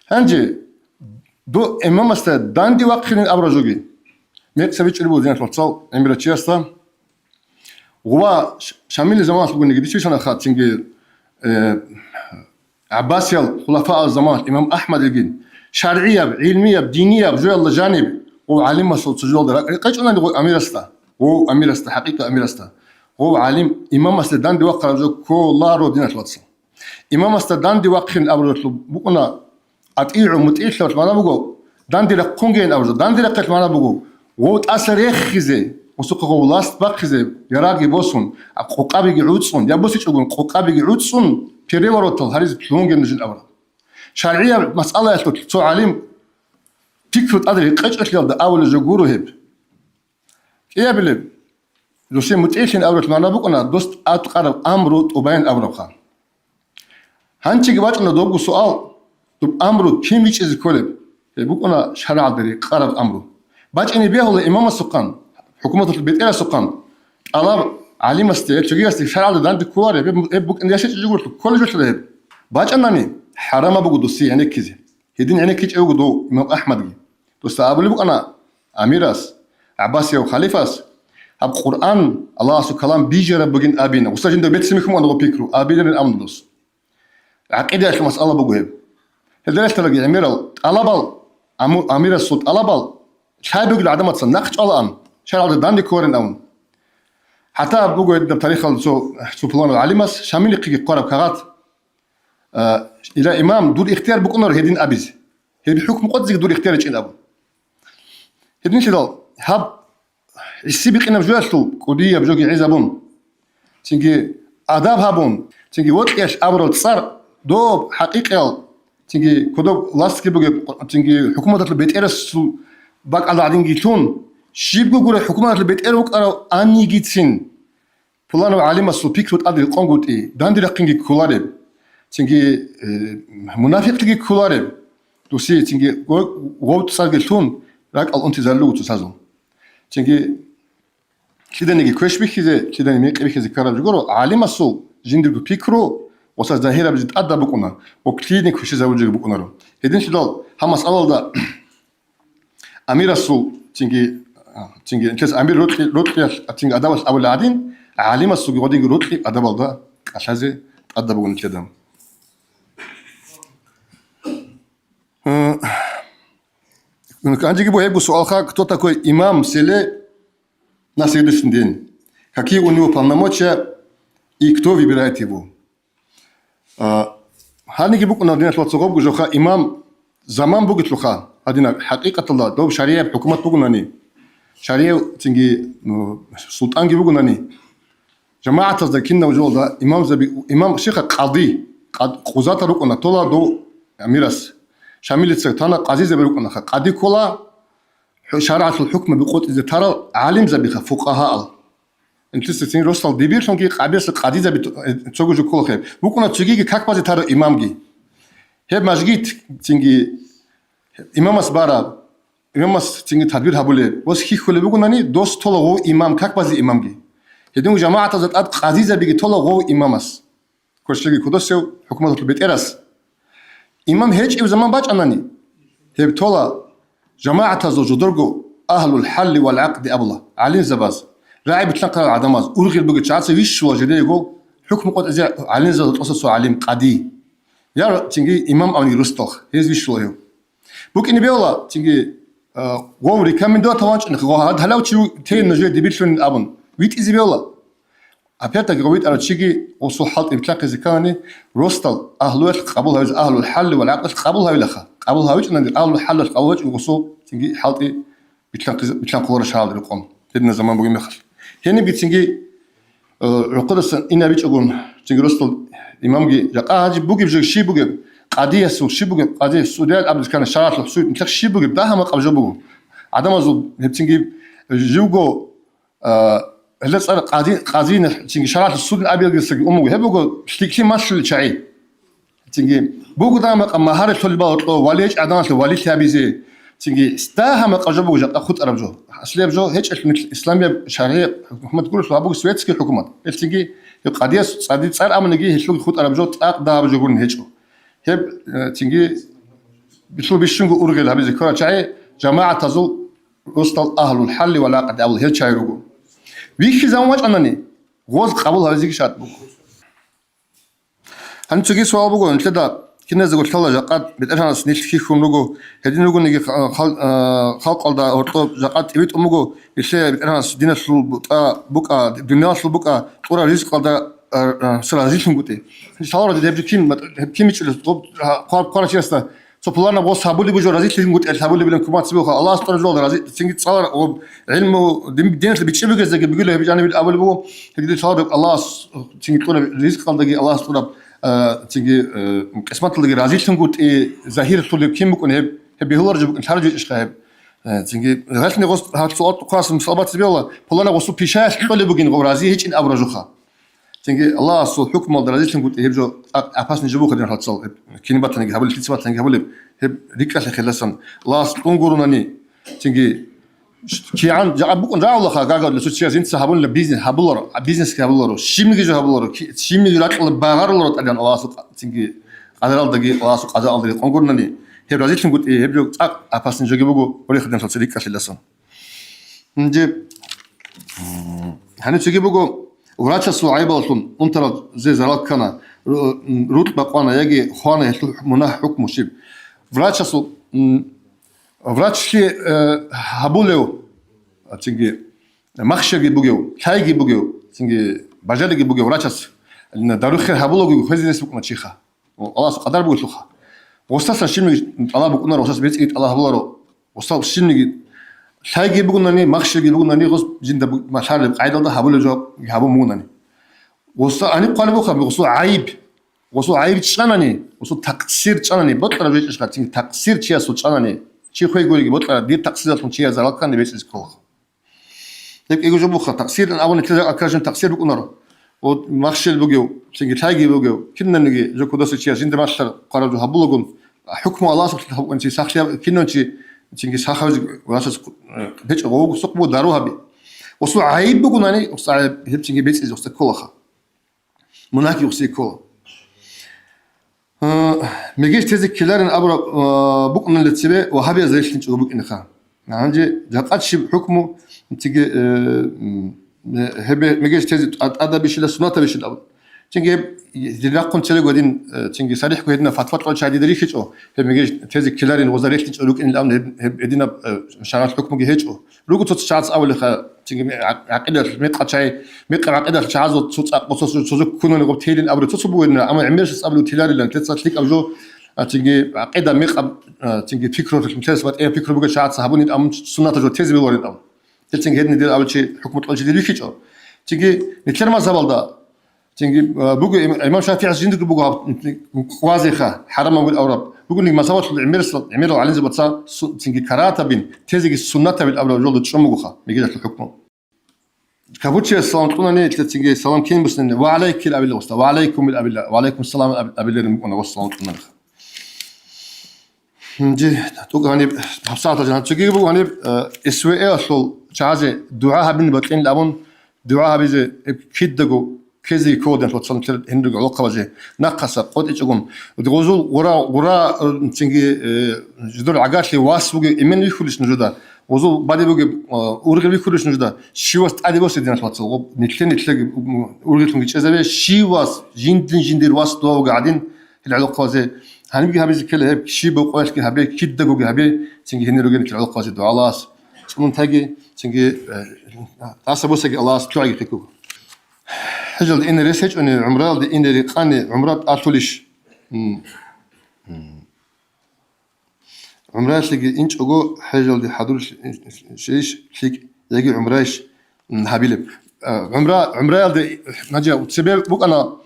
هنجي دو إمام استاد داندي وقخين أبرزوجي ميت سبيتش اللي بودينا توصل عمرة تشيستا هو شامل زمان تقول نجدي شو سنة خات تنجي عباسية خلفاء الزمان الإمام أحمد الجن شرعية علمية دينية بجوي الله جانب هو عالم مسؤول سجود درا قيش أنا نقول أمير استا هو أمير استا حقيقة أمير استا هو عالم إمام استدان دي وقر جو كل رودينا توصل إمام استدان دي وقخين أبرز بقولنا أطيع متإيش لو ما نبغو دان دي رقونجين أبرز دان دي رقت ما نبغو ووت أثر يخزي وسوق هو لاست بخزي يراقي بوسون قوقابي يعودسون يا بوسيش يقول قوقابي يعودسون بيري وروتل هاريز بلونجن نجن أبرز شرعية مسألة تو عالم تكفت أدري قش أشياء ده أول جوجورو هيب إيه بلي لو شيء متإيشين أبرز ما نبغونا دوست أتقرب أمرو وبين أبرز خان هنشي جوات إنه دوغو سؤال طب أمره كم يجي كولب يبقونا شرع دري قرب أمره باج إني بيهول إمام السكان حكومة البيت إلى السكان الله عليم استيل شجيع استيل شرع دان دكواري يبقى إني أشيء يقول كل جوش له باج أنني حرام أبغى دوسي يعني كذا هدين يعني كيج أبغى دو إمام أحمد تستقبل يبقى أنا أميراس عباسية وخليفاس أب قرآن الله سو كلام بيجرب بجن أبينا وسجن ده بيت سميكم أنا بيكرو أبينا الأمن دوس عقيدة المسألة بقول هذا تلاقي أمير الصوت ألابل شاي بيقول عدم تصنعش الآن شاي عدد داندي كورن أون حتى بقول بتاريخ سو بلان العلماس شامل قي قرب كغات إلى إمام دور اختيار بكونر هدين أبيز هي بحكم قدسك دور اختيار إيش أبو هدين شدال هب السبق إن بجواسلو قضية بجوجي عزبون تيجي آداب هابون تيجي وقت إيش أبرد صار دوب حقيقة تيجي كده لاست كي تيجي حكومة البيت إيرس باك على عدين جيتون شيب يقول حكومة البيت إيرس وقرأ أني جيتين فلان وعالم السو بيكروت أدري قنقط إيه داندي لقينجي كولارب تيجي منافق تيجي كولارب توسي تيجي وقت صار جيتون راك الانتظار له تسازون تيجي كده نيجي كويش بيكذا كده نيجي بيكذا كارب يقولوا عالم السو جندر بيكرو وصل ظاهرة بجد أدى بكونا وكلينيك في شيء زوجي بكونا رو هيدين شدال هم مسألة ده أمير السو تيجي إنكاس أمير روتلي تيجي أداوس أول عادين عالم السو يقولين روتلي أداول ده عشان أدى بكونا كده كان جيبوا هيبو سؤال خاك توتا كوي إمام سيلي ناس يدشن دين كي ونيو полномочия и кто выбирает его هاني بوك أنا دينا توصل جوخا إمام زمان بوجت لخا هذينا حقيقة الله دوب شريعة بحكومة بوجناني شريعة تنجي سلطان جي بوجناني جماعة تصدقنا وجول ده إمام شيخ قاضي قضاة ركنا طلع دو أميرس شامل السلطنة قاضي زي بركنا قاضي كلا شرعت الحكم بقوت إذا ترى عالم زبيخة فقهاء انت تسين رسل دبير شونكي قابيس قاديزة بتسوق جو كل خير بكون تشجيك كاك بازي ترى إمامجي هي مجيت تيجي إمام أسبارا إمام أس تيجي تدبير هبولي بس هي خلي بكونني دوست طلع هو إمام كاك بازي إمامجي هدوم جماعة تزت أد قاديزة بيجي طلع هو إمام أس كل شيء كدوسه حكومة البيت إرس إمام هيج إو زمان باج أناني هي بطلع جماعة تزوج درجو أهل الحل والعقد أبلا علين زباز راعي بتلقى العدماز أرغي البقى شعات ويش وجدي يقول حكم قد أزع علين زاد تصص عليم قدي يا تيجي إمام أو يرستخ هيز ويش وهيو بوك إني بيولا تيجي ووري كم من دو توانش إنك هاد هلاو تشو تين نجوا دبيتشون أبن ويت إزي بيولا أبيتا قويت على تيجي وصل حالت بتلقى زكاني رستل أهل قبول هاي أهل الحل والعقد قبول هاي لخا قبول هاي إن أهل الحل قبول هاي وصل تيجي حالتي بتلقى ورش هذا القوم تدنا زمان بقول مخل هنا بتيجي رقدس إن بيج أقول تيجي رستل إمامجي جاء هاجي بوجي بجي شيء بوجي قضية سو شيء بوجي قضية السودان قبل كان شرعت الحسود مثل شيء بوجي ده ما قبل جبوه عدم أزود بتيجي جوجو هلا صار قاضين تيجي شرعت السودان أبي يسقي أمه هبوجو شتيكي ماشل شعي تيجي بوجو ده ما مهارة طلبة وليش عدم ولي ثابيزي تيجي استاها ما قجبوا جا أخذ أربجو أصلي أربجو هيك مثل إسلامية شرعية محمد تقول شو أبوك سويتسكي حكومة تيجي القضية صادي صار أمن نجي هيك خذ أربجو تأقدا أربجو يقولن هيك هب تيجي بيشلو بيشنجو أورجل هذا ذكر شيء جماعة تزول وسط أهل الحل ولا قد أول هيك شيء يقول ويش زمان واش أنني غوز قبول هذا ذيك شات بقول أنا تيجي سؤال بقول أنت ده كنا زوج ثلاثة جاقات بتأشان سنيش كيفهم لوجو هدين لوجو نيجي خلق على أرطب جاقات يبيت أموجو يصير بتأشان دينا شلو بقى دنيا شلو بقى تورا رزق على سرازيشن قتي شلون رد هبكين مش الطب قارن شيء است سبحان الله بوس هابولي بجو رزيشن قتي هابولي بلن كمان تسبوها الله سبحانه وتعالى رزيش تيجي تصار علمه دين اللي بتشبه كذا بيقول له بيجاني بالأول بقول تقدر تصار الله تيجي تقول رزق على الله سبحانه تيجي قسمت اللي رازي تنقول ظاهر طول كم بكون هب بيهور جب الحرج إيش خاب تيجي غلطني غصب هاد سؤال قاسم صعبات سبي الله والله غصب بيشاش طول بقين غو رازي هيك إن أبرجوخا تيجي الله سو حكم الله رازي تنقول هب جو أباس نجيبوه خدين هاد صل كيني بطل نجي هبل كيس بطل نجي هبل هب ريكا خلصن الله تنقولونني تيجي كي عن جاب بكون جاء الله خا لسوت شيء زين سحبون لبيزنس هبلورو بيزنس هبلورو شيمي جو هبلورو شيمي جو لاك باغار لورو تدان الله سو تيجي قدر دغي الله سو قدر الله قنقرنني هي رازي تنقول هي جو اباسن جو بوغو وري خدن صديق كاشلسن نجي هاني تيجي بوغو وراچا سو عيبلتون انتر زي زرال كنا روت بقوانا يجي خانه منح حكم شيب وراچا سو врачки хабулеу тинги махшеги бугеу тайги бугеу тинги бажалиги бугеу врачас дарухер хабулогу хезинес букна чиха аллах qaдар бугуха остаса шимми алла букна росас бецит алла хабуларо остал шимми тайги бугнани махшеги бугнани гос жинда машар қайдалда хабуле жо хабу мугнани оста ани қалбу хабу осо айб чанани осо тақсир чанани ботра вечишка тинги тақсир чиасо чанани чихой гуриги ботра дир тақсиратун чия залаккани бечис кол деп эго жобуха тақсирдан авони теза акажин тақсир букунаро о махшел бугеу тинги тайги бугеу киннанги жокудосы чия жинда машар қаражу хабулогун حكم الله سبحانه وتعالى أنت ساخلي كنونتي تيجي ساخوز واسس بيت غوغ سقبو داروها بي وسو عيب بقولاني وصعب هب تيجي بيت إذا استكولها مناكي وسيكول ميجيش تذكرين أبرا بقولنا اللي تبي وهابي زيش تنتجو بق إنخا عندي جاءت شيء حكمه تيجي هب ميجيش تذ أدا بيش لسنة بيش الأول تيجي دلقون تلقى قدين تيجي صريح كهدنا فتفت قل شادي دريخش أو هم يجي تذكرين وزاريش تنتجو لك إن الأمن هدينا شرعت حكمه جهش أو لو كنت تشعر أول خا تيجي عقيدة متقطع شيء متقطع عقيدة شعر صوت قصص صوت كونوا نقول تيلين أبرد تصبوا إن أما عمرش أبرد تيلار اللي تتصل لك أبجو تيجي عقيدة ميق تيجي فكرة المثال بات فكرة بقى شعر صحابون أم سنة جو تيزي بورين أم تيجي هدنا دير أول شيء حكمة قل شيء دريخش أو تيجي نتكلم زبالدا تنجي بقول إمام شافعي عزيزين بقول قوازيخا حرام أقول أورب بقول لك ما سوت عمير على زبط صار تنجي كراتا بين تزيج السنة بالأول جلد تشمجوخا بيجي الحكم كابوتشي السلام تقولنا نية تنجي السلام كين بس وعليك الأبي الله وسط وعليكم الأبي الله وعليكم السلام الأبي الله أنا والسلام تقولنا نجي تقول هني بحصات جنا تجي بقول هني إسوء أصل شازة دعاء بين بطين لابون دعاء بيزي كيدجو كذي كودن توصل مثل هندق علاقة بزي نقص قد إيشكم وتقولوا غرا تنجي جدول عقاش لي واس بقى إمن يخلص نجدا وزو بعدي بقى أورجل يخلص نجدا شيواس عادي بس يدينا توصل نتلقى أورجل تنجي كذا شيواس جندير واس دوا قاعدين العلاقة بزي هنبقى هبي كله هب شي بقولش كه هبي كده بقى هبي تنجي هني رجل العلاقة بزي دعاء الله سمون تاجي تنجي تاسع بس الله سبحانه يكتبه حجل إن ريسج إن عمرال دي إن ريقاني عمرات أطولش عمرات لقي إنش أجو حجل دي حضور شيش شيك يجي عمراش هابيلب عمرال دي نجا وتسبب بوك أنا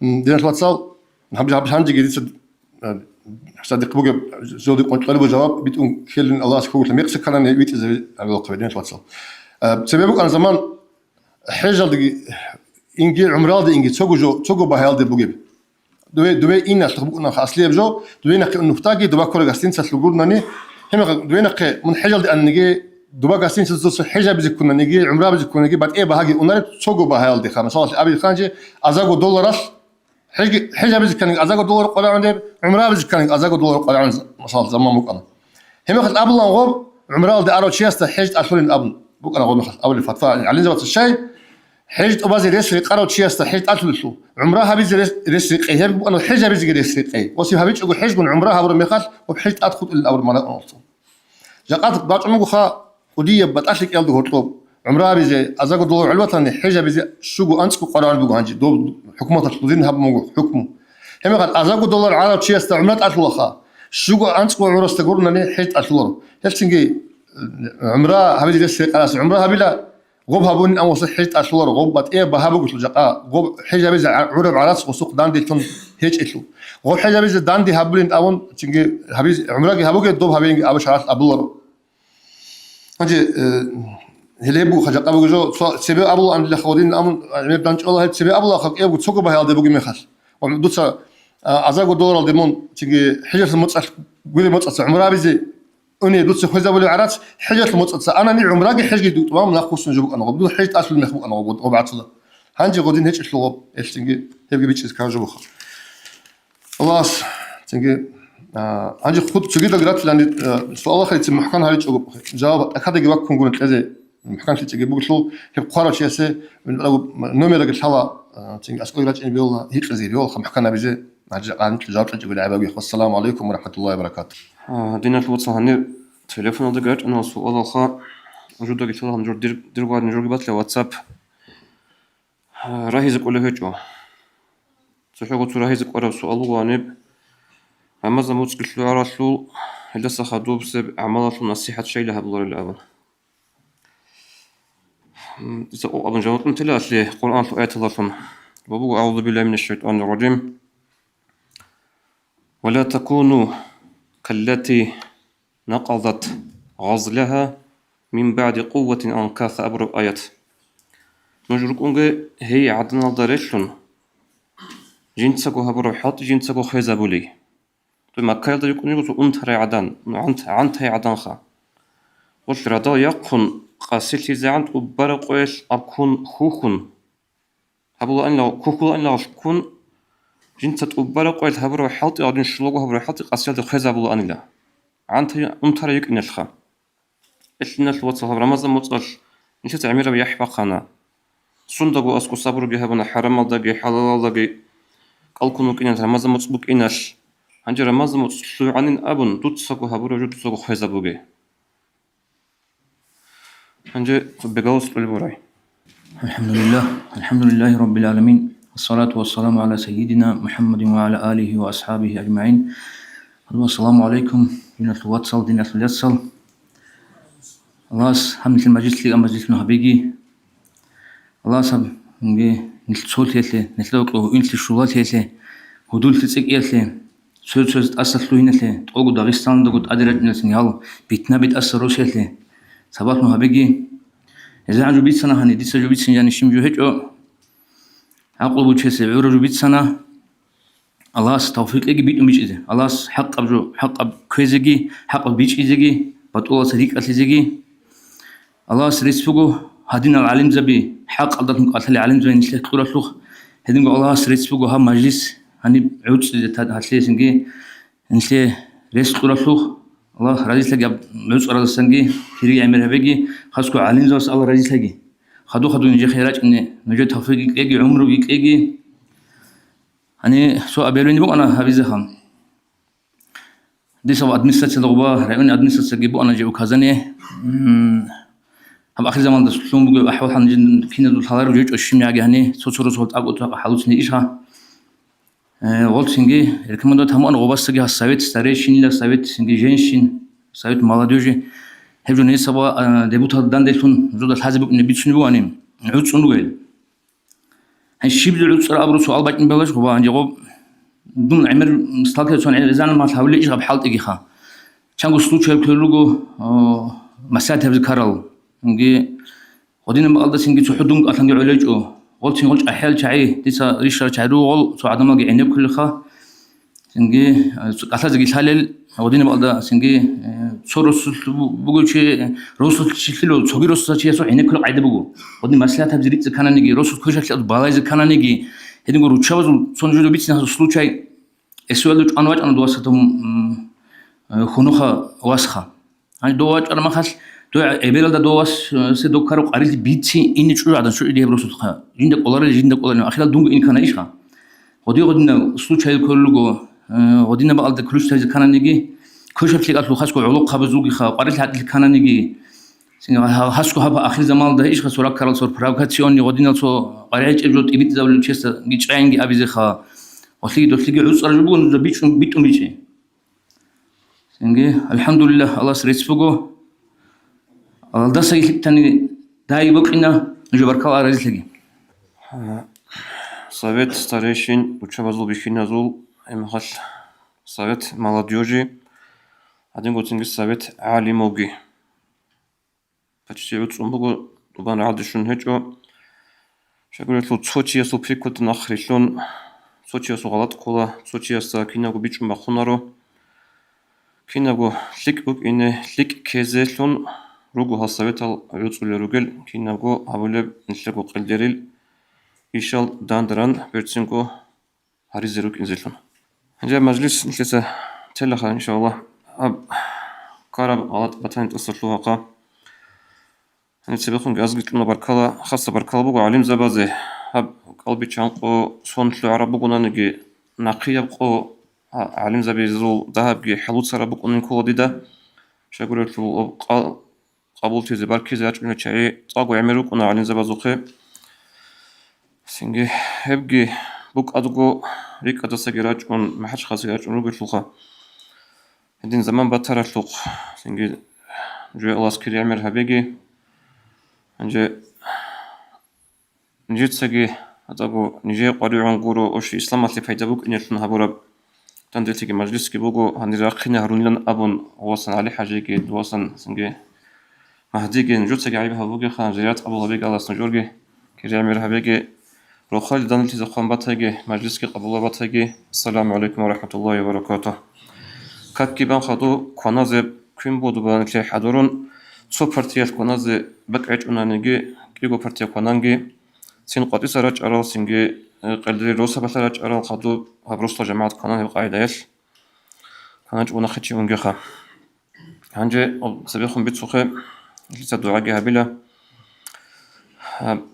دينا توصل نحب هنجي جديد صدق بوك زودي قلت طلبوا جواب بتقول كل الله سكوت لما يقصد كلام يبيت إذا الوقت دينا توصل تسبب بوك أنا زمان حجل دي إنجي عمرال دي إنجي تسوقو بهال دي بوجيب دوي إنا تخبقنا خاصلية بجو دوي نقي إنه فتاقي دوبا كورا قاستين ساتلقورنا ني هم دوي نقي من حجل دي أن نجي دوبا قاستين ساتلقورنا حجة بزيكونا نجي عمرال بزيكونا نجي بعد إيه بهاجي وناري تسوقو بهال دي خامس صلاة أبي خانجي أزاقو دولار حجة بزيكونا أزاقو دولار قلع عندي عمرال بزيكونا أزاقو دولار قلع عند مصالح زمان مقنا هم خد أبلا غوب عمرال دي أرو شياستا حجة أشهر الأبن بقنا غوب مخل أول الفتفاء على زبط الشاي حجة أبازي رسري قرأ شياستا حجة أتلسو عمرها بيزي رسري هي أنا حجة بيزي رسري وصي هبيج أقول حجة من عمرها بر ميخال وبحجة أدخل الأول مرة نص جاءت بعض عمرو خا ودية بتأشك يلدو هطلب عمرها بيزي أزاق دولار علوة حجة بيزي شو أنسكو قرآن بيجو هنجي دول حكومة الحدودين هب موجود حكمه هم قال أزاق دولار على شياستا عمرات أتلو خا شو أنسكو عمرس تقولنا حجة أتلو هالسنجي عمرها هبيزي رسري قلاص عمرها بلا غوب هابون أو صحيت أشلور غوبت إيه بهابو قلت لجقا غوب حاجة بيز عرب عراس وسوق داندي تون هيج إتلو غوب حاجة بيز داندي هابلين أون تيجي هبيز عمرك هابو قد دوب هابين أبو شعرات أبلور هنجي هليبو خجق أبو جو سبب أبلو أم لخودين أم مبدانش الله سبب أبلو خق إيه وتسوق بهال ده بقي مخال ودوسا أزاق دولار ديمون تيجي حاجة المتصل قولي متصل عمرها بيز أني دوتس خوزا ولا عرات حاجة المتصل أنا ني عمراقي حاجة دوت تمام ناقص نجيبك أنا بدون حاجة أصل المخبوق أنا وبعد صدا هنجي غادين هيك إشلوب إيش تنجي هيبقى بيتشز كارجو خلاص تنجي هنجي خد تجيد قرات لأن سؤال آخر يتم محكان هاريج جواب أكاد يجيبك كونغون كذا محكان تيجي بقول هي قارة شيء سه نمرة الحلا تنجي أسأل قرات إن بيولا هيك زي بيولا محكان بيجي نرجع عن الجواب تجيب العباوي والسلام عليكم ورحمة الله وبركاته دينا الواتساب هني تليفون هذا قاعد أنا سؤال آخر وجود قلت له هنجور دير قاعد نجور قبات له واتساب راهي زك ولا هيجوا صحيح قلت راهي زك ولا سؤال وانب أما زمان قلت له عرفوا هل سخدوا بسبب أعمال نصيحة شيء لها بالله الأول إذا أبن جواب أنت لا أصلي قرآن في آية الله وبقول أعوذ بالله من الشيطان الرجيم ولا تكونوا كالتي نقضت غزلها من بعد قوة أنكاث أبرو آيات نجرك أنجي هي عدنا دريشلون جنسكو هبرو حط جنسكو خيزابولي ما كايدا يكون يقول أنت عدن عنت هي عدن خا قلت رضا يقن قاسيتي زعنت وبرق إيش أكون خوخن هبلو أن لو خوخو أن لو شكون جنسة وبرق إيش هبرو حط يعدن شلوغو هبرو حط قاسيتي خيزابولو أن لا عنت أنت يك نشخا إيش الناس واتساب رمضان متصل نشيت عميرة بيحبق أنا صندوق أسكو صبر جهبنا حرام دقي حلال دقي قال كونوا كنا رمضان متصبوك إناش عندي رمضان متصل عن أبن تتصقو هبرو جو تتصقو خيزابوجي عندي بجوز البوراي الحمد لله رب العالمين والصلاة والسلام على سيدنا محمد وعلى آله وأصحابه أجمعين. السلام عليكم دينا الواتساب دينا اليسل الله حمد المجلس لي مجلس نهبيجي الله سب نجي нэлцүүл хэлээ, нэлээд үнэлт шуулал хэлээ, хөдөлт цэг ялээ, сөз асарлуу хинэлээ, тогод Дагестан догод адиратнэсэн ял битна бит асрус хэлээ. Сабат мухабиги эзан жубит сана хани диса жубит синjani шимжу хэжо ақлу бүчэсэ өрө жубит сана Allah's tawfiqi bit umijide. Allah's haqq abju haqq ab kwezegi haqq bich izegi batula sadiq asizegi. Allah's risfugo hadin al alim zabi haqq adatun qatal alim zabi nisle qurasluh hedin go Allah's risfugo ha majlis hani uts tad haslesingi nisle res qurasluh Allah razislagi uts qarasangi hiri amir habegi khasku alim zas Allah razislagi khadu nje khairat ne nje tawfiqi egi umru egi hani so aberweni bu ana havize ham disa administrasyon doğba rayon administrasyon gibi ana jew kazane ham akhir zamanda sulum bu ahval han kina dul halar ucu oshim yagi hani soçuru solt agot halusni isha волтинги рекомендую таман гобастаги совет старейшинила совет синги женщин совет молодежи хевжу не саба депутатдан делтун жуда хазиб не бичнибу ани уцунугел هالشيء بيصير أبرز سؤال بعدين بلاش هو عندي غو دون عمر مستقل سون إذا ما تحاول إيش غب حالت إجيخا كان قصلو شيء كللوجو مسات هذا كارل إنجي ودينا بقالد سينجي تحدون أثناء علاج قلت سينقولش أحيال شعي تيسا ريشار شعرو قل سو عدم أجي عنب كل خا سينجي أثاث جي حلل ودينا بقالد سينجي صورس بقول شيء روسل شيء صغير روسل شيء سو عنب كل عيد بقول ودينا مسات هذا زريت كنا نيجي روسل كل شيء بالايز كنا نيجي هذين قولوا شو صنجوا بيتنا سلوك شيء السؤال أنا واجد أنا دواسة خنوخة واسخة يعني دواج أنا ما خاص دو إبرة دواس سدو كارو قريت بيتي إني شو عادن شو إديه بروسل خا جندك ولا أخيرا دونج إن كان إيش خا ودي قدنا سلوك شيء كله ودينا بقالد كل شيء كنا نيجي كل شيء تلقى خاصكو علوق خبزوقي خا قريت هاد كنا نيجي خاصكو هبا آخر زمان ده إيش خاص ولا كارل صور براغاتيوني ودينا صو قريت إبرة إبيت زاول تشيستا جيتشانجي أبيزي خا وثيقي عصر رجبون بيتهم بيجي سنجي الحمد لله الله سريسفوجو الله ده سيء تاني داي بقينا نجبر كلا رزلقي совет старейшин учебазул бихиназул эмхал совет молодежи один год совет алимоги почти уцумбуго тубан адишун хечо шагуретлу цочиесу прикот нахрилун Сочиасу галат кола, Сочиаса кинагу бичу махунаро, кинагу лик ук ине лик кезелун ругу хасаветал юцулеругел, кинагу авулеб нилегу қилдерил, ишал дандран бертсинго харизерук инзелун. Анжа мажлис нилеса телаха иншаллах, караб алат батанит асарлуақа, анитсебехун газгитлуна баркала, хаса баркала бугу алим забазе, قلبي شانقو صنت العرب بقولنا نقيب قو علم زبيزو ذهب جي حلوت سر بقولن كودي ده شغلت قبول تيزي بركز أجمع شيء طاقو يعملوا كنا علم زبازوخه سنجي هبجي بق أدقو ريك أدسجراج كون ما حدش خاسجراج كون روبي فلقة هدين زمان بطر فلق سنجي جو الله سكر يعمل هبيجي أنجي نجيت سجي هذاكو نجي قارئون قرو أوش إسلام اللي فايدبوك إن يلتون هبورب تندلتي مجلس كي بوجو هنراقينا هرونيلان أبون وصل عليه حاجة كي وصل سنجي مهدي كي نجوت سجي عيبها بوجي خان زيارات أبو لبيك على سنجورجي كي جامير هبيجي روخال دانلتي زخم باتاجي مجلس كي قبول باتاجي السلام عليكم ورحمة الله وبركاته كاتكي بان خدو كونازب كم بودو بان كي حضورون سو بارتيات كونازب بقعت أنانيجي كيجو بارتيا كونانجي سين قطيس راج أرال سينجي قلدري روسا بث راج أرال خدو هبروسلا جماعة كانان القاعدة يل كانج ونخشي ونجخا هنجي سبيخهم بيتسوخي لسه دعاء جهبيلا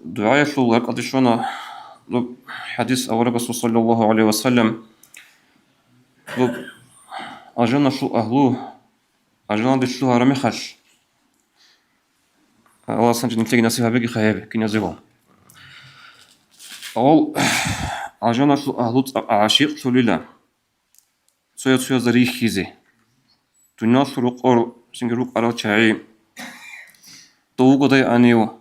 دعاء يشلو لك قديشونا لو حديث أول رسول صلى الله عليه وسلم لو أجانا شو أهلو أجانا دشلو هرمي خش الله سنجد نتلاقي نصيحة بيجي خيابي كنا زيهم أول أجانا شو أهلوت عاشق سوليلا سويا زريخ كيزي دنيا سروق أور سنجروق أرال شاي توقو داي أنيو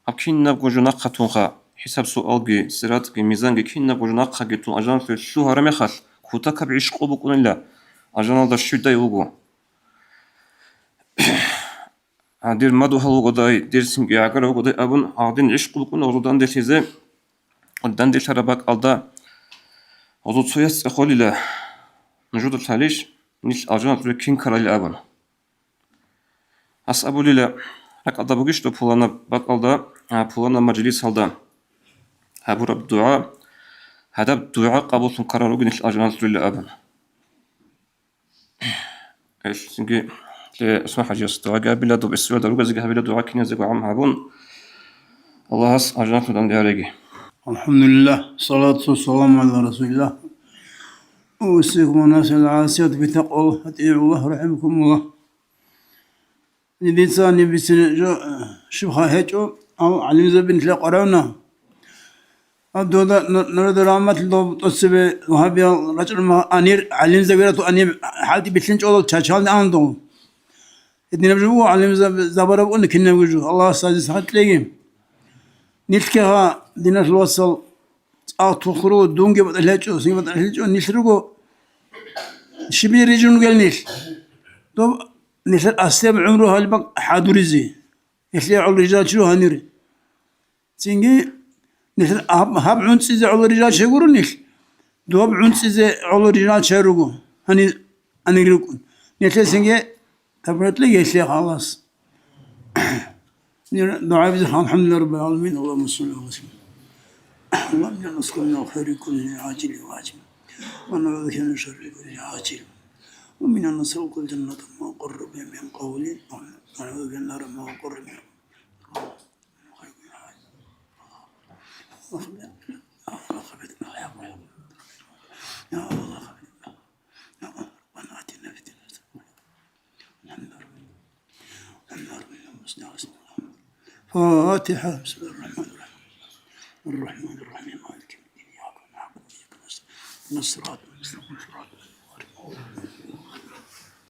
أبكين نبغو جنا خطونخا حساب سؤالجي سراتجي ميزانجي كنا قجنا قاجتون أجان في شو هرمي خال كوتا كبعيش قبوكون إلا أجان هذا شو دا يوجو عدير مدو هلو قداي دير سنجي عقر قداي أبون عادين عيش قبوكون أردان دي سيزي قدان دي شرباك ألدا أزود سويس أخولي لا نجود الحاليش نيش أجان تري كين كرالي أبون أس أبولي لا لك أدبوغيش دو بولانا باك ألدا بولانا مجلس هلدا هابو رب دعاء هذا الدعاء قبول قرارو نيش أجان تري أبون إيش سنجي اسمع حاجة استوى قابلة دو بالسؤال دروجة زي قابلة دعاء كنيا زي عم هابون الله هس أجان تدان ديارجي الحمد لله صلاة والسلام على رسول الله أوصيكم الناس العاسية بتقوى الله أطيعوا الله رحمكم الله الإنسان بسنة شبه هجو أو علم زبن تلقرنا أدودا نرد رحمة الله تصبح وهابي رجل ما أنير علم زبيرة أنير حالتي بتلنج أول تشال عندهم إدنا بجوا علم زبارة وإن كنا وجوه الله ساجد حتى تلاقيهم نلكها دينا الوصل أتوخرو دونجي بدلهجو سين بدلهجو نشرقو شبيه رجون قال نيل تو نشر أسيب عمره هالبق حادوريزي يخلي على الرجال شو هنيري سينجي نشر هاب عنس إذا على الرجال شيقولوا نيل دوب عنس إذا على الرجال شيرقو هني أنا يقولون نشر سينجي تبرت لي يخلي خلاص دعاء الحمد لله رب العالمين اللهم صل وسلم اللهم اجعلنا نسألك من خير كل عاجل واجل ونعوذ بك من شر كل عاجل ومن أن نسألك الجنة ما قرب من قول ونعوذ بك من النار ما قرب من يا الله ربنا آتنا في الدنيا فاتحة بسم الله الرحمن الرحيم الرحمن الرحيم مالك يوم الدين إياك نعبد وإياك نستعين